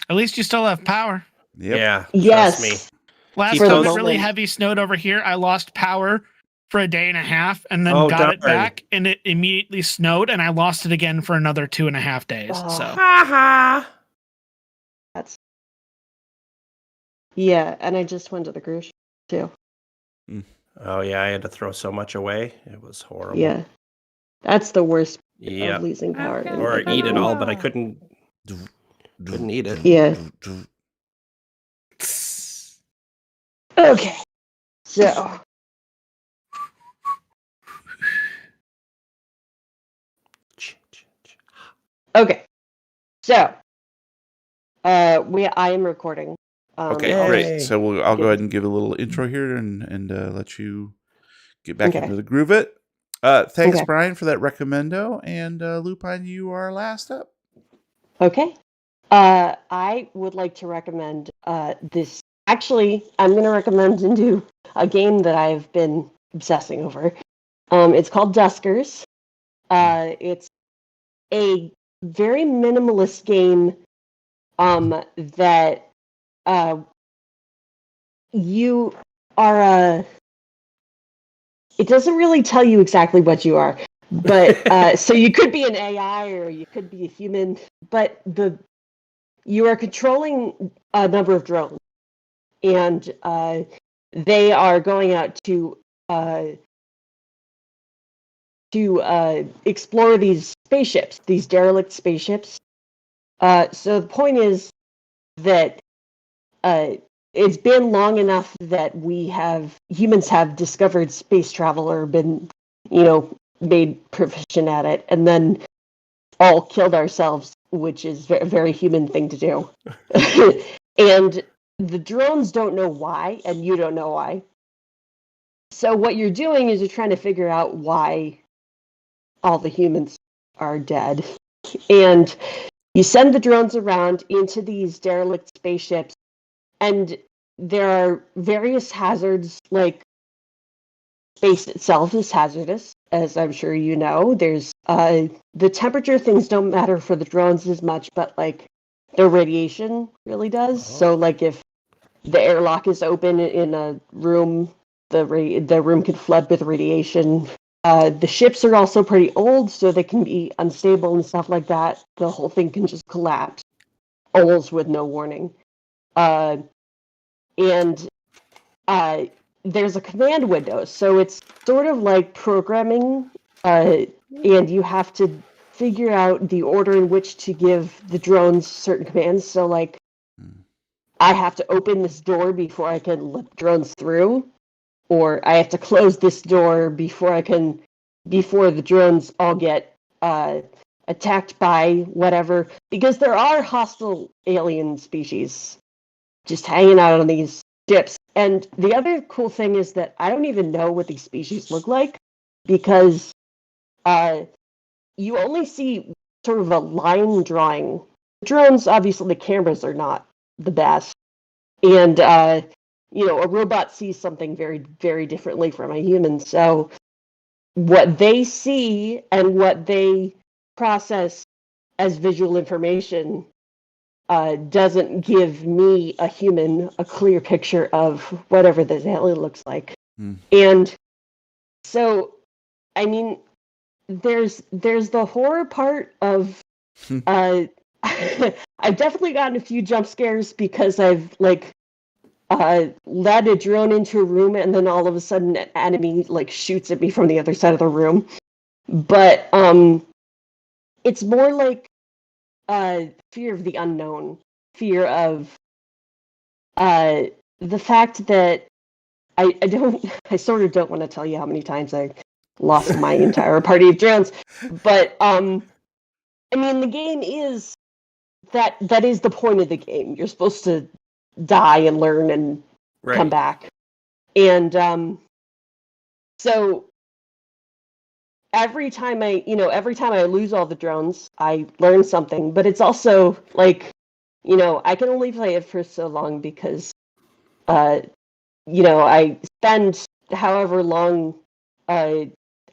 Speaker 3: At least you still have power.
Speaker 1: Yep.
Speaker 5: Yeah,
Speaker 4: Yes.
Speaker 5: trust me.
Speaker 3: Last
Speaker 5: For
Speaker 3: time
Speaker 5: the
Speaker 3: it really
Speaker 4: moment.
Speaker 3: heavy snowed over here, I lost power for a day and a half and then
Speaker 5: Oh,
Speaker 3: got it
Speaker 5: darn.
Speaker 3: back, and it immediately snowed, and I lost it again for another 2.5 days.
Speaker 4: Oh.
Speaker 3: So
Speaker 5: Ha
Speaker 4: That's yeah, and I just went to the grocery too.
Speaker 5: Oh yeah, I had to throw so much away. It was horrible.
Speaker 4: Yeah, that's the worst
Speaker 5: Yeah.
Speaker 4: of losing power.
Speaker 5: Or
Speaker 4: in
Speaker 5: eat it
Speaker 4: my
Speaker 5: all,
Speaker 4: life.
Speaker 5: but I couldn't eat it.
Speaker 4: Yeah. Okay, so okay, so I am recording.
Speaker 1: Okay,
Speaker 5: Yay.
Speaker 1: great. So I'll go
Speaker 4: Yeah.
Speaker 1: ahead and give a little intro here and let you get back
Speaker 4: Okay.
Speaker 1: into the groove it. Thanks,
Speaker 4: Okay.
Speaker 1: Brian, for that recommendo. And Lupine, you are last up.
Speaker 4: Okay. I would like to recommend this. Actually, I'm going to recommend into a game that I've been obsessing over. It's called Duskers. It's a very minimalist game that you are. It doesn't really tell you exactly what you are, but so you could be an AI or you could be a human, but you are controlling a number of drones, and they are going out to explore these spaceships, these derelict spaceships. So the point is that it's been long enough that humans have discovered space travel or been, made proficient at it, and then all killed ourselves, which is a very human thing to do. And the drones don't know why, and you don't know why. So what you're doing is you're trying to figure out why all the humans are dead. And you send the drones around into these derelict spaceships, and there are various hazards, like space itself is hazardous, as I'm sure you know. There's the temperature things don't matter for the drones as much, but like the radiation really does. So like if the airlock is open in a room, the room could flood with radiation. The ships are also pretty old, so they can be unstable and stuff like that. The whole thing can just collapse, almost with no warning. And there's a command window, so it's sort of like programming, and you have to figure out the order in which to give the drones certain commands. So, like, I have to open this door before I can let drones through, or I have to close this door before the drones all get attacked by whatever. Because there are hostile alien species just hanging out on these ships. And the other cool thing is that I don't even know what these species look like, because you only see sort of a line drawing. Drones, obviously, the cameras are not the best. And, a robot sees something very, very differently from a human. So what they see and what they process as visual information doesn't give me, a human, a clear picture of whatever this alien looks like. And so, I mean, there's the horror part of I've definitely gotten a few jump scares because I've led a drone into a room and then all of a sudden an enemy shoots at me from the other side of the room. But it's more like fear of the unknown, fear of the fact that I sort of don't want to tell you how many times I lost my entire party of drones, but I mean, the game is that is the point of the game. You're supposed to die and learn and come back. And so every time I lose all the drones, I learn something, but it's also I can only play it for so long because I spend however long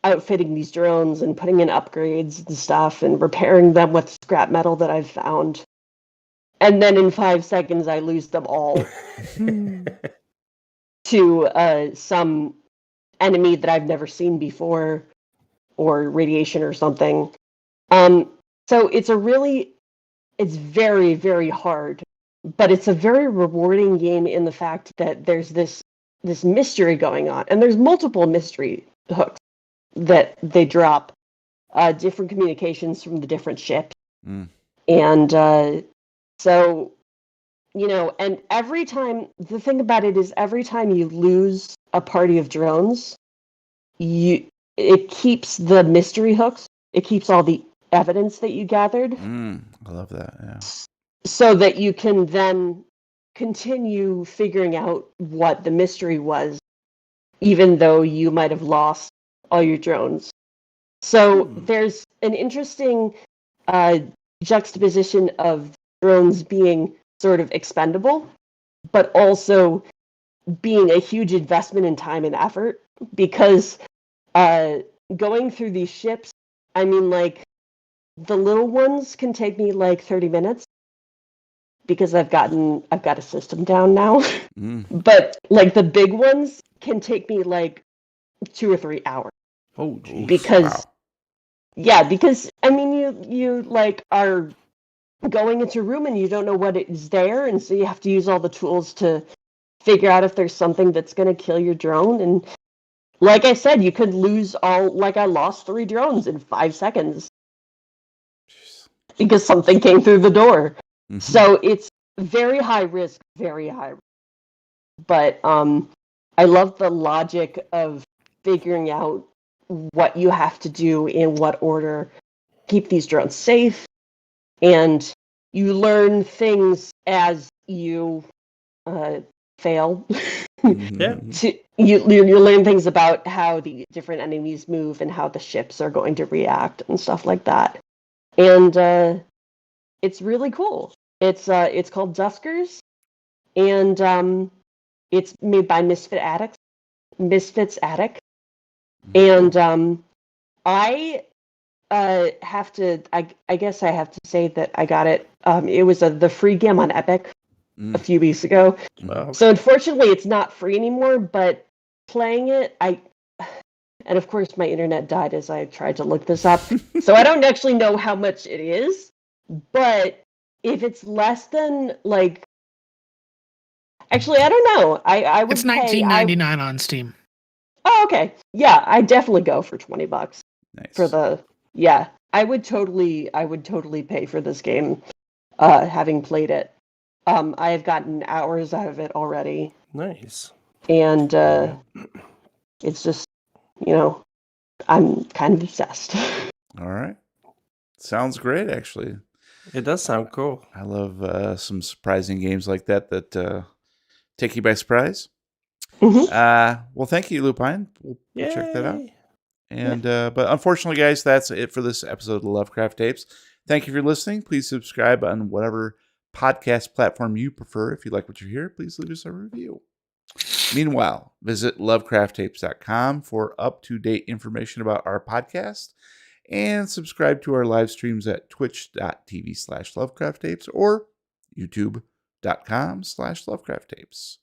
Speaker 4: outfitting these drones and putting in upgrades and stuff and repairing them with scrap metal that I've found. And then in 5 seconds, I lose them all to some enemy that I've never seen before, or radiation or something. So it's very, very hard, but it's a very rewarding game in the fact that there's this mystery going on, and there's multiple mystery hooks that they drop, different communications from the different ships, and so, and every time, the thing about it is every time you lose a party of drones, it keeps the mystery hooks. It keeps all the evidence that you gathered.
Speaker 1: I love that, yeah.
Speaker 4: So that you can then continue figuring out what the mystery was, even though you might have lost all your drones. So there's an interesting juxtaposition of drones being sort of expendable, but also being a huge investment in time and effort, because going through these ships, I mean, the little ones can take me 30 minutes because I've got a system down now. But the big ones can take me 2 or 3 hours.
Speaker 1: Oh, geez.
Speaker 4: Because because I mean, you are going into a room and you don't know what is there, and so you have to use all the tools to figure out if there's something that's going to kill your drone. And like I said, you could lose all. I lost 3 drones in 5 seconds because something came through the door. So it's very high risk, very high risk. But I love the logic of figuring out what you have to do in what order, keep these drones safe, and you learn things as you fail. You learn things about how the different enemies move and how the ships are going to react and stuff like that. And it's really cool. It's called Duskers, and it's made by Misfits Attic. And I have to. I guess I have to say that I got it. It was the free game on Epic a few weeks ago.
Speaker 5: Wow.
Speaker 4: So unfortunately, it's not free anymore. But playing it, and of course my internet died as I tried to look this up. So I don't actually know how much it is. But if it's less than
Speaker 6: Actually, I don't know. I would
Speaker 3: It's
Speaker 6: pay.
Speaker 3: $19.99 on Steam.
Speaker 6: Oh, okay. Yeah, I definitely go for $20
Speaker 1: Nice.
Speaker 6: for the. Yeah, I would totally pay for this game. Having played it, I have gotten hours out of it already,
Speaker 5: Nice.
Speaker 6: and it's just, I'm kind of obsessed.
Speaker 1: All right. Sounds great, actually.
Speaker 5: It does sound cool.
Speaker 1: I love some surprising games like that take you by surprise.
Speaker 6: Mhm.
Speaker 1: Well, thank you, Lupine. We'll check that out.
Speaker 5: Yay.
Speaker 1: And but unfortunately, guys, that's it for this episode of the Lovecraft Tapes. Thank you for listening. Please subscribe on whatever podcast platform you prefer. If you like what you hear, please leave us a review. Meanwhile, visit lovecrafttapes.com for up-to-date information about our podcast and subscribe to our live streams at twitch.tv/lovecrafttapes or youtube.com/lovecrafttapes.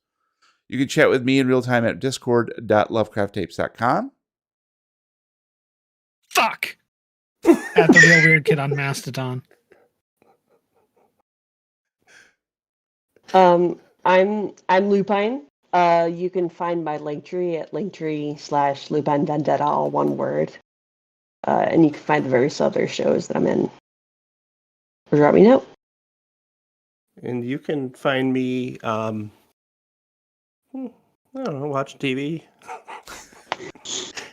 Speaker 1: You can chat with me in real time at discord.lovecrafttapes.com.
Speaker 3: Fuck! At the Real Weird Kid on Mastodon.
Speaker 6: I'm Lupine. You can find my Linktree at Linktree/Lupine Vendetta, all one word. And you can find the various other shows that I'm in. Or drop me a note.
Speaker 5: And you can find me, I don't know, watching TV,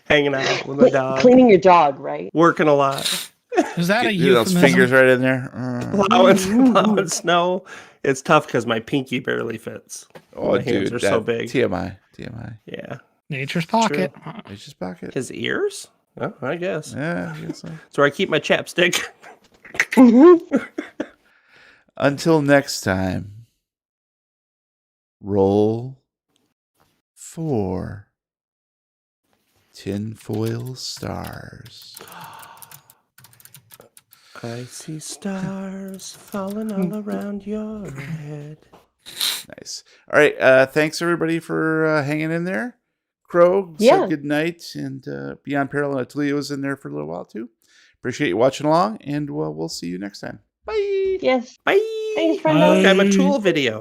Speaker 5: hanging out with my dog,
Speaker 6: Cleaning your dog, right?
Speaker 5: working a lot,
Speaker 3: Is that a
Speaker 1: Get those
Speaker 3: euphemism?
Speaker 1: fingers right in there.
Speaker 5: plowing snow. It's tough because my pinky barely fits.
Speaker 1: Oh,
Speaker 5: My hands
Speaker 1: dude,
Speaker 5: are so big.
Speaker 1: TMI.
Speaker 5: Yeah.
Speaker 3: Nature's pocket.
Speaker 1: It's just pocket.
Speaker 5: His ears? Oh, I guess.
Speaker 1: Yeah, I guess so.
Speaker 5: That's where I keep my chapstick.
Speaker 1: Until next time, roll for tinfoil stars.
Speaker 5: I see stars falling all around your head.
Speaker 1: Nice. All right. Thanks everybody for hanging in there. Crow
Speaker 6: Yeah.
Speaker 1: said good night, and Beyond Peril and Atulio was in there for a little while too. Appreciate you watching along, and we'll see you next time. Bye.
Speaker 6: Yes.
Speaker 5: Bye.
Speaker 6: Thanks,
Speaker 3: Bye.
Speaker 6: Brenda.
Speaker 5: Look, I'm a Tool video.